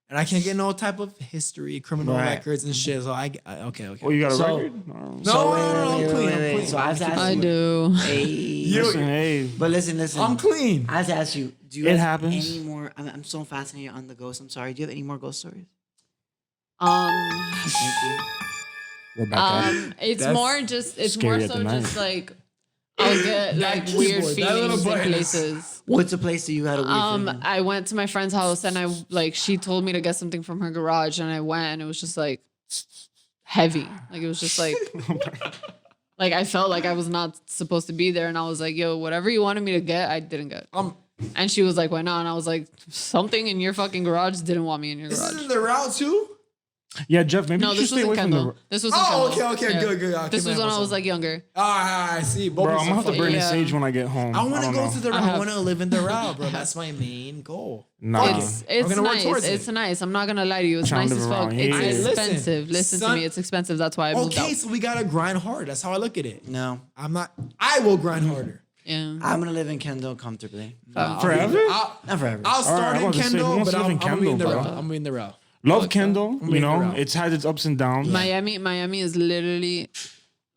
And I can't get no type of history, criminal Right. records and shit. So okay. Oh, you got a So- record? No. No, wait, I'm wait, clean. wait, I'm wait. clean. So I have to ask I you. do. Hey. Listen, hey. But listen. I'm clean. I have to ask you, do you It have happens. any more? I'm so fascinated on the ghost. I'm sorry. Do you have any more ghost stories? Um, Thank you. We're back at it. it's That's more just it's scary more at so the night. just like I'll get like keyboard, weird that little feelings in button. places. What's a place that you had a weird feeling? I went to my friend's house and I like she told me to get something from her garage and I went and it was just like heavy. Like it was just like like I felt like I was not supposed to be there and I was like, yo, whatever you wanted me to get, I didn't get. And she was like, why not? And I was like, something in your fucking garage didn't want me in your This garage. isn't the route too. Yeah, Jeff, maybe No, you should this stay was in away from the. Kendall. This was in Oh, Kendall. okay, good. Okay, This was man, when I what's was up? like younger. I see. Both Bro, of I'm us gonna are have to fucking- burn Yeah. the sage when I get home. I want to don't go know. to the I route. I have- want to live in the route, bro. That's my main goal. Nah. It's gonna work nice. towards it. It's nice. I'm not gonna lie to you. It's Trying nice to as live fuck. around It's here. Hey, listen, expensive. Listen to son- me. It's expensive. That's why I moved Okay, out. so we gotta grind hard. That's how I look at it. No, I'm not. I will grind harder. Yeah. I'm gonna live in Kendall comfortably. Forever? Not forever. I'll All right, start I in was about to say, who Kendall, wants but to live I'm in gonna be in the Kendall, route. bro? I'm gonna be in the route. Love Kendall. You in the know, route. it's had its ups and downs. Miami is literally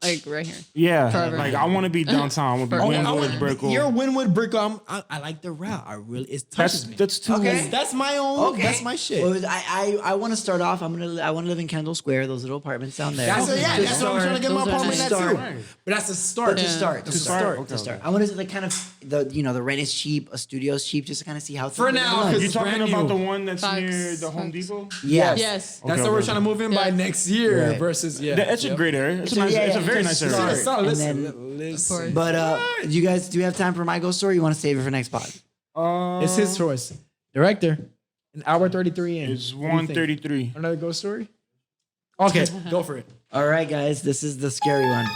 like right here. Yeah, Forever. like I want to be downtown. I want to be Forever. Wynwood, Brickell. You're Wynwood Brickell. I like the route. I really it touches me. That's too. Okay. That's my own. Okay. That's my shit. Well, I want to start off. I want to live in Kendall Square, those little apartments down there. That's To that's what I'm trying to get my Those are apartment nice. at Start. too. But that's a start. But to start, to start, start, okay, to start. okay. I want to like kind of the rent is cheap, a studio is cheap, just to kind of see how For things now, run. 'cause You talking brand about new. the one that's Facts. near the Home Facts. Depot? Yes. Yes. That's Okay, what we're okay. trying to move in by Yes. next year Right. versus It's a great area. It's a So, nice. yeah, It's a yeah, very just nice area. start. Listen, And listen, Of listen. course. But do you have time for my ghost story? Or you want to save it for next pod? It's his choice. Director, an hour 33 in. It's What do you think? 1:33. Another ghost story? Okay, go for it. All right, guys, this is the scary one.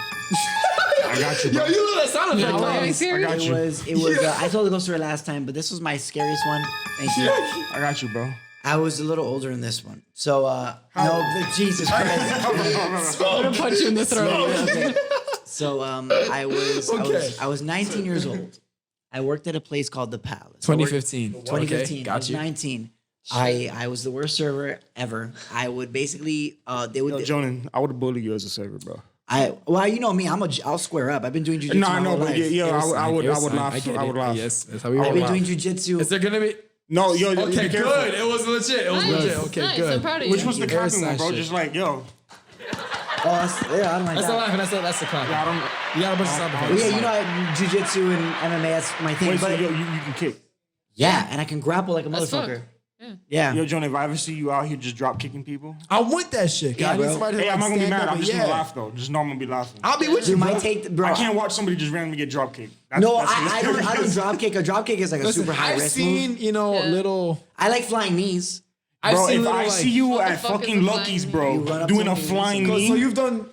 I got you, Yo, bro. you know that sound effect. No, right? are you serious? got you. It was. I told the ghost story last time, but this was my scariest one. Thank you. I got you, bro. I was a little older in this one, so Jesus Christ. I'm gonna punch you in the throat. Okay. So I was 19 years old. I worked at a place called the Palace. 2015. 2015. Okay, I got was you. 19. I was the worst server ever. I would basically they would Yo, Jonan, I would have bullied you as a server, bro. you know me, I'll square up. I've been doing jujitsu No, my I know, whole but life. yeah, I would laugh. I get I would it. laugh. Yes, that's how we I've roll. been Laugh. doing jujitsu. Is there gonna be? No, yo, Okay, be careful. good. It was legit. It was Nice. legit. Okay, Nice. good. I'm proud of you. Which was the clapping one, Airside bro? shit. Just like, yo, I don't like That's that. the laughing. That's the clap. I don't. You got a bunch of sound Well, effects. yeah, you know, jujitsu and MMA, that's my thing. Wait, so But yo, you can kick. yeah, and I can grapple like a That's motherfucker. fuck. Yeah. Yo, Jonan, if I ever see you out here just drop kicking people, I want that shit. Yeah, I need bro. somebody to hey, I'm not gonna be stand mad. up I'm and- just gonna yeah. laugh though. Just know I'm gonna be laughing. I'll be with you, Dude, bro. my take, bro. I can't watch somebody just randomly get drop kicked. No, I don't drop kick. A drop kick is like a Listen, super high I've risk seen, move. you know, Yeah. little. I like flying knees. I've Bro, seen if little, I like, see you What the at fuck fucking is a Lucky's, flying bro, knee? You run up doing to a me, flying So knee, you've done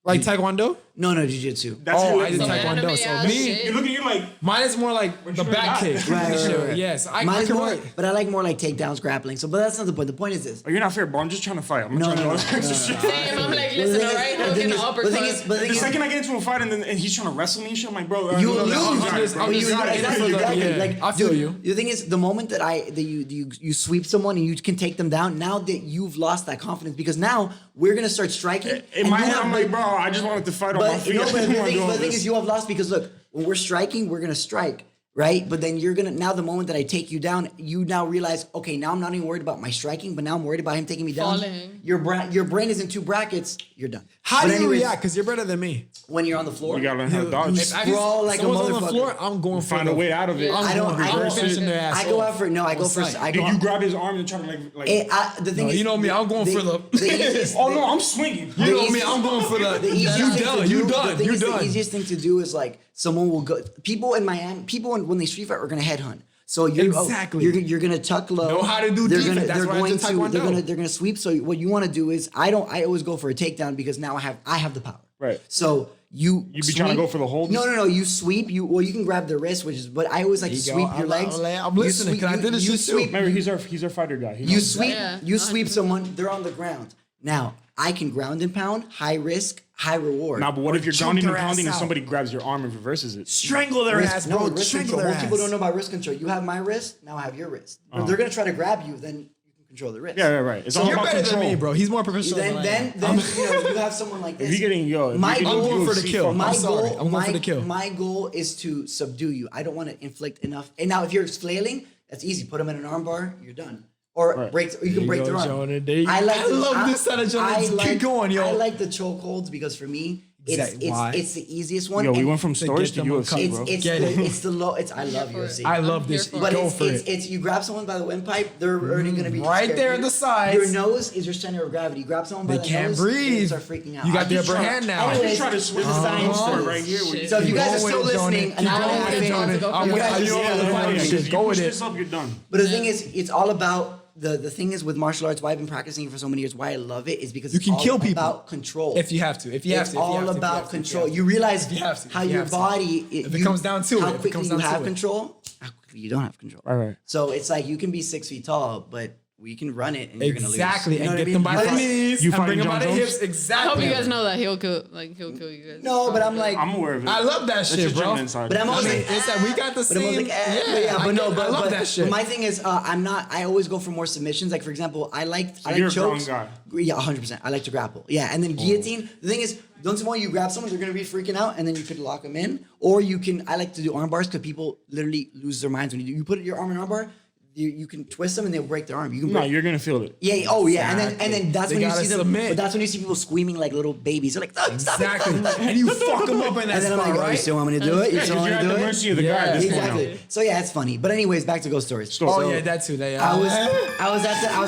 like taekwondo? No, jujitsu. that's Oh, it. I did Some taekwondo. anime So ass me, shit. You look at you like, mine is more like the you back die. kick. Right. Yes, I Mine's can more, relate. but I like more like takedowns, grappling. So, but that's not the point. The point is this. oh, you're not fair, bro. I'm just trying to fight. I'm No, not no, trying no, to no, no, Same. I'm like, The listen, thing all is- right, the hook thing and is- an the thing is- uppercut. the thing The is- second I get into a fight and he's trying to wrestle me and shit, I'm like, bro, You no, lose. I'm I'm just- bro. I'm You just- got it. exactly, Exactly. yeah. Like, I feel dude, you. The thing is, the moment that you sweep someone and you can take them down, now that you've lost that confidence, because now we're gonna start striking. In and my you head, have, I'm like, bro, I just wanted to fight on my But feet. no, I but didn't the wanna do all thing this. is, you have lost because look, when we're striking, we're gonna strike, right? But then you're gonna now the moment that I take you down, you now realize, okay, now I'm not even worried about my striking, but now I'm worried about him taking me down. Falling. Your brain is in two brackets. You're done. How But do you anyways, react? Because you're better than me. when you're on the floor? You gotta learn how to dodge. If I just- Sprawl like a someone's on the motherfucker. floor, I'm going for Find the a way out of it. Yeah. I'm I don't. going I to go reverse for. finishing their ass I go off. out for. No, I go On for. sight. I go. Did you grab his arm and try to like? The thing No, is, you know me, I'm going for the- easiest, oh no, I'm swinging. You know me, easiest- I'm going for the. the easiest You thing to done. do- You the done. thing You is, done. The easiest thing to do is like someone will go. People in Miami, when they street fight are gonna headhunt. So you're Exactly. you're gonna tuck low. Know how to do they're defense. Gonna, That's they're why I going did to. taekwondo. They're gonna sweep. So what you want to do is I always go for a takedown because now I have the power. Right. So you be trying to go for the holds? No. You sweep. You can grab the wrist, which is. But I always like to There you go. sweep your legs. I'm You listening, sweep- 'cause I you- did this you shit too. sweep- Remember, he's our fighter guy. He You knows. sweep, Yeah, you sweep 100%. someone, they're on the ground. Now, I can ground and pound, high risk, high reward. Nah, but what if you're choke grounding and their ass pounding and out. somebody grabs your arm and reverses it? Strangle their ass, bro. Wrist Strangle control. their Most people ass. don't know about wrist control. You have my wrist, now I have your wrist. If they're gonna try to grab you, then you can control the wrist. Yeah, right. It's all You're about better control. than me, bro. He's more professional Then, than I am. then you have someone like this. If you're getting if My you're goal- getting I'm going for the UFC, kill. my I'm sorry. goal, I'm going for the kill. My goal is to subdue you. I don't want to inflict enough. And now, if you're flailing, that's easy. Put them in an armbar, you're done. Or Right. you can break go, their arm. Jonah. There you go. I I love this side of Jonah. Keep going, yo. I like the chokeholds because for me, Exactly. Why? it's the easiest one. Yo, we and went from storage to get them UFC, uncut. bro. it's Get the, it. it's the low. I love for it. UFC. I love I'm this. here for But Go it's, for it's, it. it's you grab someone by the windpipe, they're already gonna be Right scared. there in the sides. Your nose is your center of gravity. You grab someone by They the can't nose, they're gonna breathe. start freaking out. You got I the just upper try- hand now. I Anyways, just try to switch the science science does. right here. Shit. So if you guys are Go still with it, listening, Jonah. and I Go don't with it, have Jonah. it, I'm with guys- you on the yeah, fighting yeah, shit. Go with it. This up, you're done. But the thing is, it's all about the thing is with martial arts. Why I've been practicing for so many years. Why I love it is because You it's can all kill people. about control. If you have to. If you have It's to. if you all have to, if you about have to, if you control. have to. You realize If you have to, how if you your have to. body. If it comes down to how it, if it quickly comes you down to have it. control, how quickly you don't have control. Right. So it's like you can be 6 feet tall, but we can run it and you're gonna lose. Exactly. You know And what I get mean? them by But the it's- knees. You and bring them fighting by the John hips. Jones? I Exactly. hope you guys know that he'll kill you guys. No, but I'm like, I'm aware of it. I love that That's shit, your bro. German inside. but I'm I always mean, like, it's that we got the but I'm always same. like, I love that shit. But my thing is, I always go for more submissions. Like for example, I like you're a chokes. ground Yeah, 100%. I like to grapple. Yeah, and then guillotine. The thing is, don't you want you grab someone, they're gonna be freaking out, and then you could lock them in, or you can. I like to do arm bars because people literally lose their minds when you do. You put your arm in arm bar. you can twist them and they'll break their arm. You can No, break. you're gonna feel it. Yeah. Oh, yeah. And then that's They when you gotta see them. submit. But that's when you see people screaming like little babies. They're like, oh, stop it. Exactly. And you fuck them up in that And then I'm spot, like, oh, you right? still want me to do it? You still Because want you're me at to the do it? mercy of the guy. Yeah, At this point now. Exactly. So yeah, it's funny. But anyways, back to ghost stories. Oh yeah, that too. That, I was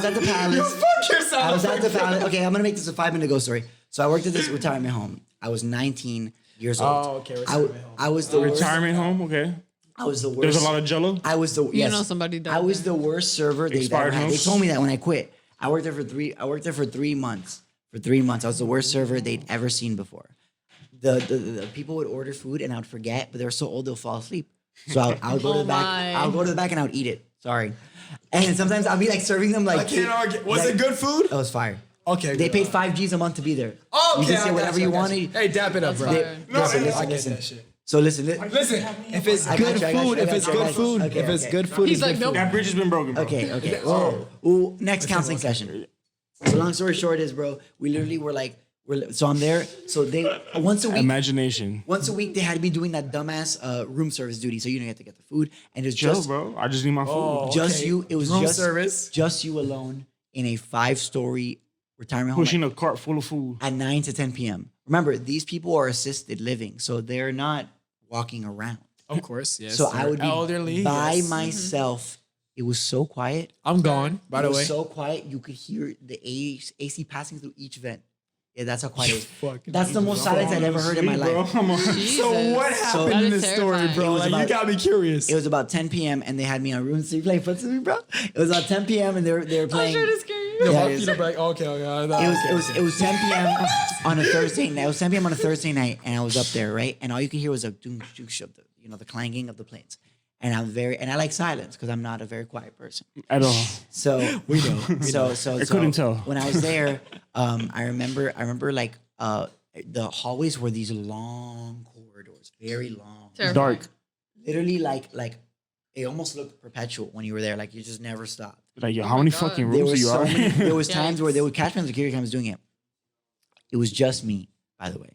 at the palace. fuck yourself. I was at the palace. Okay, I'm gonna make this a 5-minute ghost story. So I worked at this retirement home. I was 19 years old. Oh, okay, I, retirement home. I was the worst. Retirement home, okay. I was the worst. There's a lot of jello. I was the You know somebody died I was there. the worst server they've Expired ever had. They house? told me that when I quit. I worked there for 3 months. For 3 months, I was the worst server they'd ever seen before. The people would order food and I would forget, but they were so old they'll fall asleep. So I would go to Oh the back. my. I would go to the back and I would eat it. Sorry. And sometimes I'll be like serving them like. I can't argue. Was like- it good food? It was fire. Okay. They good. paid 5 G's a month to be there. Oh, okay. You can say I got whatever I you got want. Hey, dap it up, bro. That's fire. Listen, I listen, get listen. that shit. So listen. Listen, if it's I got good you, I got food, you, I if got it's you, I good got you. food, Okay, if it's okay. good food, He's it's like, good nope. food. That bridge has been broken, bro. Okay. Ooh, next counseling session. So long story short is, bro, we literally were like, so I'm there. So they once a week. Imagination. Once a week, they had me doing that dumbass room service duty. So you don't have to get the food, and it's Chill, just bro. I just need my food. Oh. just okay. you. It was Room just service. just you alone in a 5-story retirement home Pushing a cart full of food. at 9 to 10 p.m. Remember, these people are assisted living, so they're not walking around. Of course, yes. So I they're would be elderly by yes. myself. It was so quiet. I'm gone. By It the was way. so quiet you could hear the AC passing through each vent. Yeah, that's how quiet it was. Fucking That's the most silence I'd ever heard in my life. So what happened That in is this story, terrifying. bro? It was Like, about- you got me curious. It was about 10 p.m. and they had me on room. So you play footsie with me, bro. It was about 10 p.m. and they were I'm playing. sure to scare you. Yo, Yeah, my it is. feet are like, okay. It was 10 p.m. on a Thursday night. It was 10 p.m. on a Thursday night, and I was up there, right? And all you could hear was a doom doosh of the clanging of the planes. And I like silence because I'm not a very quiet person. At all. So we know. So I couldn't tell. When I was there, I remember like the hallways were these long corridors, very long. Terrifying. Dark. Literally like it almost looked perpetual when you were there. Like you just never stopped. Like, yo, Oh how my many God. fucking There rooms was do you so are? many. There was times where Yikes. they would catch me on security cameras doing it. It was just me, by the way.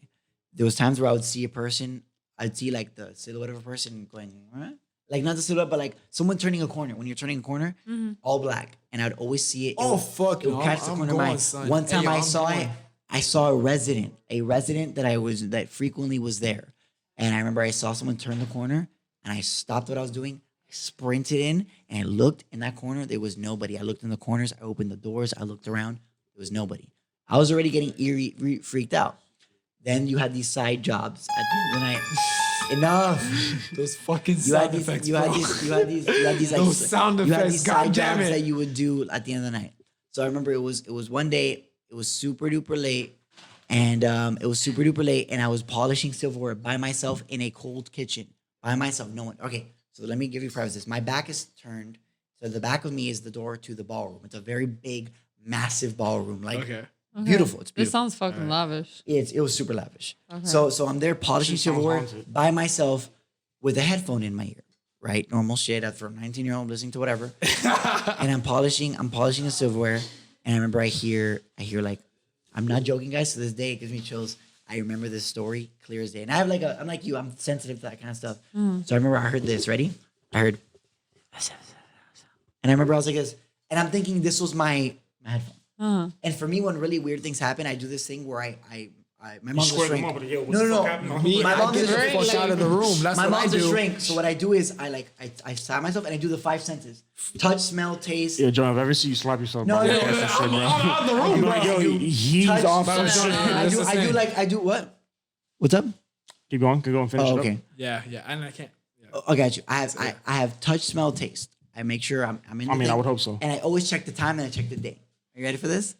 There was times where I would see a person. I'd see like the silhouette of a person going, what? Like not the silhouette, but like someone turning a corner. When you're turning a corner, all black, and I'd always see it. Oh, would- fuck It would no, catch the I'm corner of my going, eye. son. One time Hey, yo, I I'm saw it. going. I saw a resident that frequently was there, and I remember I saw someone turn the corner, and I stopped what I was doing. I sprinted in, and I looked in that corner. There was nobody. I looked in the corners. I opened the doors. I looked around. There was nobody. I was already getting freaked out. Then you had these side jobs at the end of the night. Enough. Those fucking You had sound these. effects, You had bro. these. You had these. Like, Those sound You had effects, these side goddamn jobs it. that you would do at the end of the night. So I remember it was one day. It was super duper late, and I was polishing silverware by myself in a cold kitchen by myself. No one. Okay, so let me give you preface. My back is turned. So the back of me is the door to the ballroom. It's a very big, massive ballroom. Like Okay. beautiful. It's This beautiful. sounds fucking lavish. It was super lavish. So I'm there polishing Shit sounds silverware haunted. by myself with a headphone in my ear. Right? Normal shit for a 19-year-old listening to whatever. And I'm polishing the silverware. And I remember I hear like, I'm not joking, guys, to this day, it gives me chills. I remember this story clear as day. And I have I'm like you, I'm sensitive to that kind of stuff. So I remember I heard this. Ready? I heard, and I remember I was like this, and I'm thinking this was my headphone. And for me, when really weird things happen, I do this thing where my mom's a square them shrink. up and, yo, what No, the no, fuck no. happened? Me, My I mom's get a the shrink. fuck out of the room. That's My what I mom's a do. shrink. So what I do is I stop myself and I do the 5 senses: touch, smell, taste. Yeah, John, if I ever see you slap yourself, No, bro, no, that's no, some shit, bro. I'm out the room, I'm bro. like, yo, he's Touch, off smell, some But I'm shit. trying to- I That's do. the I do same. like. I do what? What's up? Keep going, finish Oh, it okay. up. Yeah, and I can't. Yeah. I got you. I have touch, smell, taste. I make sure I'm in. I the mean, I thing. would hope so. And I always check the time and I check the day. Are you ready for this?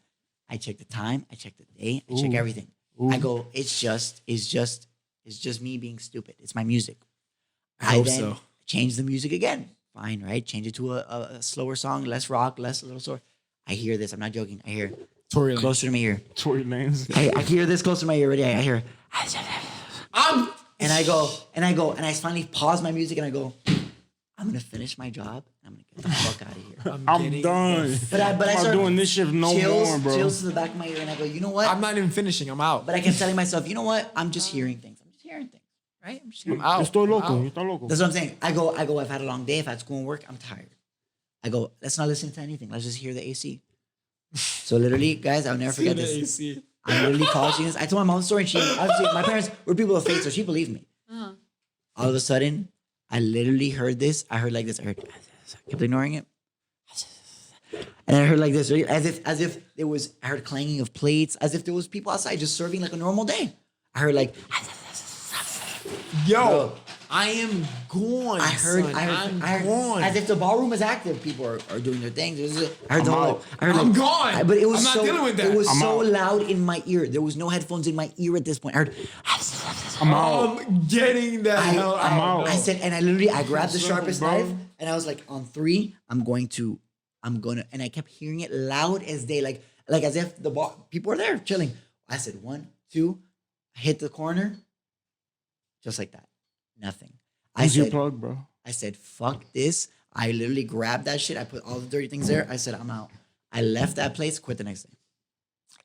I check the time. I check the day. I check everything. I go. It's just me being stupid. It's my music. I hope then so. change the music again. Fine, right? Change it to a slower song, less rock, less a little slower. I hear this. I'm not joking. I hear Tory Lanez. closer to my ear. Tory Lanez. I hear this close to my ear already. I hear. And I finally pause my music and I go, I'm gonna finish my job and I'm gonna get the fuck out of here. I'm getting- done. But I I'm start doing this shit no chills, more, bro. chills to the back of my ear and I go, you know what? I'm not even finishing. I'm out. But I kept telling myself, you know what? I'm just hearing things. I'm just hearing things, right? I'm just hearing. out. Estoy I'm loco. out. Estoy loco. That's what I'm saying. I go. I've had a long day. I've had school and work. I'm tired. I go, let's not listen to anything. Let's just hear the AC. So literally, guys, I'll never forget this. I'm literally calling this. I told my mom the story, and she obviously my parents were people of faith, so she believed me. All of a sudden, I literally heard this. I heard like this. I kept ignoring it. And I heard like this, as if there was, I heard clanging of plates, as if there was people outside just serving like a normal day. I heard like, Yo, Bro. I am gone. I heard, I'm gone. As if the ballroom is active. People are doing their things. I heard the whole, out. I heard I'm like, gone. but it was I'm not so, dealing with that. It was I'm so out. loud in my ear. There was no headphones in my ear at this point. I heard, I'm out. I'm getting the hell I'm out. out. I said, and I grabbed the Simple, sharpest bro. knife, and I was like, on 3, I'm gonna, and I kept hearing it loud as day, like as if people were there chilling. I said 1, 2, I hit the corner, just like that, nothing. Who's your plug, bro? I said, fuck this. I literally grabbed that shit. I put all the dirty things there. I said, I'm out. I left that place, quit the next day.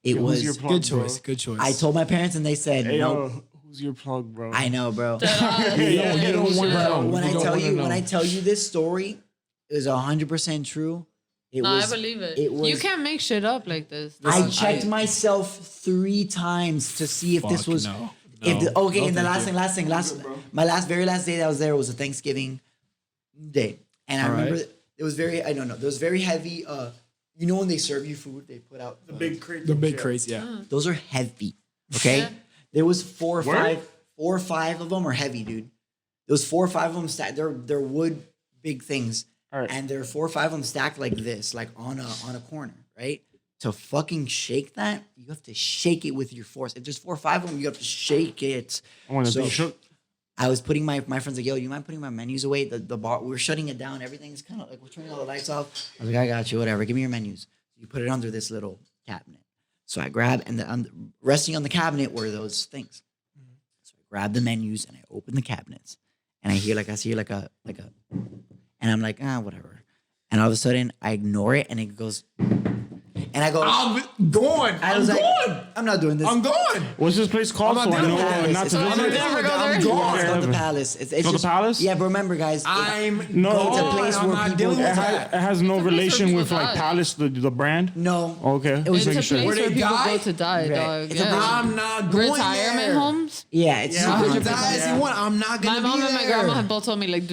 It Who's was your plug, Good bro? choice. Good choice. I told my parents, and they said, Hey, no. who's your plug, bro? I know, bro. you don't want to know. When You I don't tell wanna you, know. when I tell you this story, it was 100% true. It No, was, I believe it. It was, You can't make shit up like this. I Listen, checked I- myself 3 times to see if this Fuck was. no. If No. okay, No, and the thank last you. thing, my very last day that I was there was a Thanksgiving day, and I All right. remember it was very. I don't know. There was very heavy. You know when they serve you food, they put out the big crate. The big craze, yeah. Those are heavy. Okay, Yeah. there was 4 or Word? 5. 4 or 5 of them are heavy, dude. There was 4 or 5 of them stacked. They're wood big things, All right. and there are 4 or 5 of them stacked like this, like on a corner, right? To fucking shake that, you have to shake it with your force. If there's 4 or 5 of them, you have to shake it. I want to So- be shook. I was putting my friends like, yo, you mind putting my menus away? The bar, we were shutting it down. Everything's kind of like, we're turning all the lights off. I was like, I got you, whatever. Give me your menus. You put it under this little cabinet. So I grabbed, and resting on the cabinet were those things. So I grabbed the menus and I opened the cabinets, and I see like a, and I'm like, whatever. And all of a sudden I ignore it, and it goes, and I go, I'm gone. I I'm was like, gone. I'm not doing this. I'm gone. What's this place called? I'm So not I know doing that. not to I'm not visit. doing I'm there. gone. Yeah, it's called the Yeah. Palace. It's Called the just, Palace? Yeah, but remember, guys, I'm No, gone. it's a place I'm where not people- dealing It, with it that. has no It's a place relation where with people like die. Palace, the brand. no. Okay. It was It's a making place sure. where Where they people die? go to die, Right. dog. It's a Yeah. I'm not going Retirement there. homes. Yeah, it's Yeah. super You Yeah. can die as you want. I'm not My gonna mom be and my there. grandma had both told me like,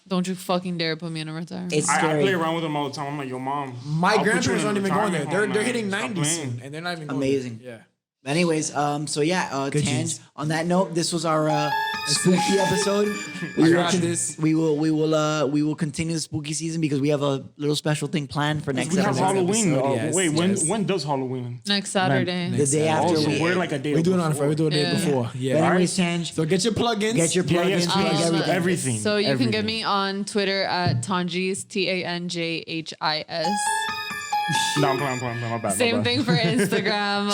don't you fucking dare put me in a retirement. It's I scary. play around with them all the time. I'm like, yo, mom. My I'll put you grandparents in a aren't even going there. retirement They're home, they're man. hitting Stop 90 playing. soon, and they're not even going Amazing. there. Yeah. Anyways, so yeah, Good Tanj. genes. On that note, this was our spooky episode. I got this. We will continue the spooky season because we have a little special thing planned for next We have episode. Halloween. episode, yes, Wait, yes. when does Halloween? Next Saturday. The day after Also, we. we're like a day. We do it on before. Friday. We do it the day Yeah. before. Yeah. But All anyways, right. Tanj, So get your plugins. get your Yeah, plugins, yes, plug please. everything. Everything. So you can get everything. me on Twitter at Tanjis, TANJHIS. No, I'm playing. My bad. Same my bad. thing for Instagram.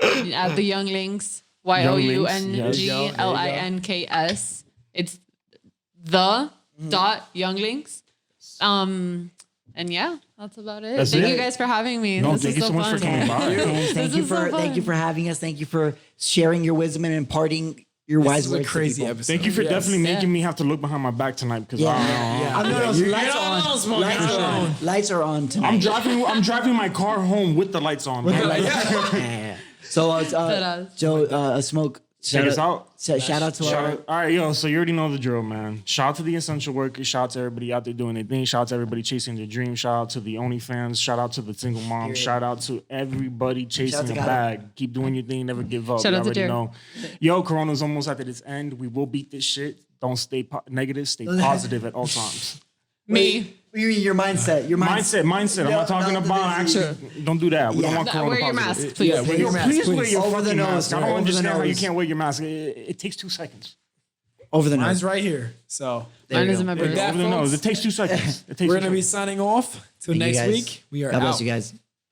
At the Younglinks, YOUNGLINKS. It's the dot Younglinks. And yeah, that's about it. That's Thank it. you guys for having me. No, This thank is you so much fun. for coming by. Tanj, This is so thank you fun. for having us. Thank you for sharing your wisdom and imparting your wise This is a words. to crazy people. episode. Thank you for Yes. definitely making Yeah. me have to look behind my back tonight because Yeah. Yeah. No, You're lights not on. alone, smoking. Lights You're are not on. alone. Lights are on tonight. I'm driving my car home with the lights on. man. Yeah. So, Deadass. Joe, Smoke. Check us out. Shout out to our. All right, yo. So you already know the drill, man. Shout out to the essential workers. Shout out to everybody out there doing their thing. Shout out to everybody chasing their dreams. Shout out to the OnlyFans. Shout out to the single moms. Period. Shout out to everybody chasing to a God. bag. Keep doing your thing. Never give up. Shout You out to already Jared. know. Yo, Corona's almost at its end. We will beat this shit. Don't stay negative. Stay positive at all times. Me. Your mindset. Your mindset. Mindset. I'm not talking No, about this is- actually. Don't do that. We don't Yeah. want Corona Wear your positive. mask, please. Yeah, wear Yo, your mask, please wear please. your Over the fucking nose, mask. I over don't the understand how you nose. can't wear your mask. It takes 2 seconds. Over the Mine's nose. right here. So Mine we is go. in my With purse. that, Over the nose. folks, It takes 2 seconds. It takes we're 2 gonna be seconds. signing off till Thank you next guys. week. We are God bless out. you guys.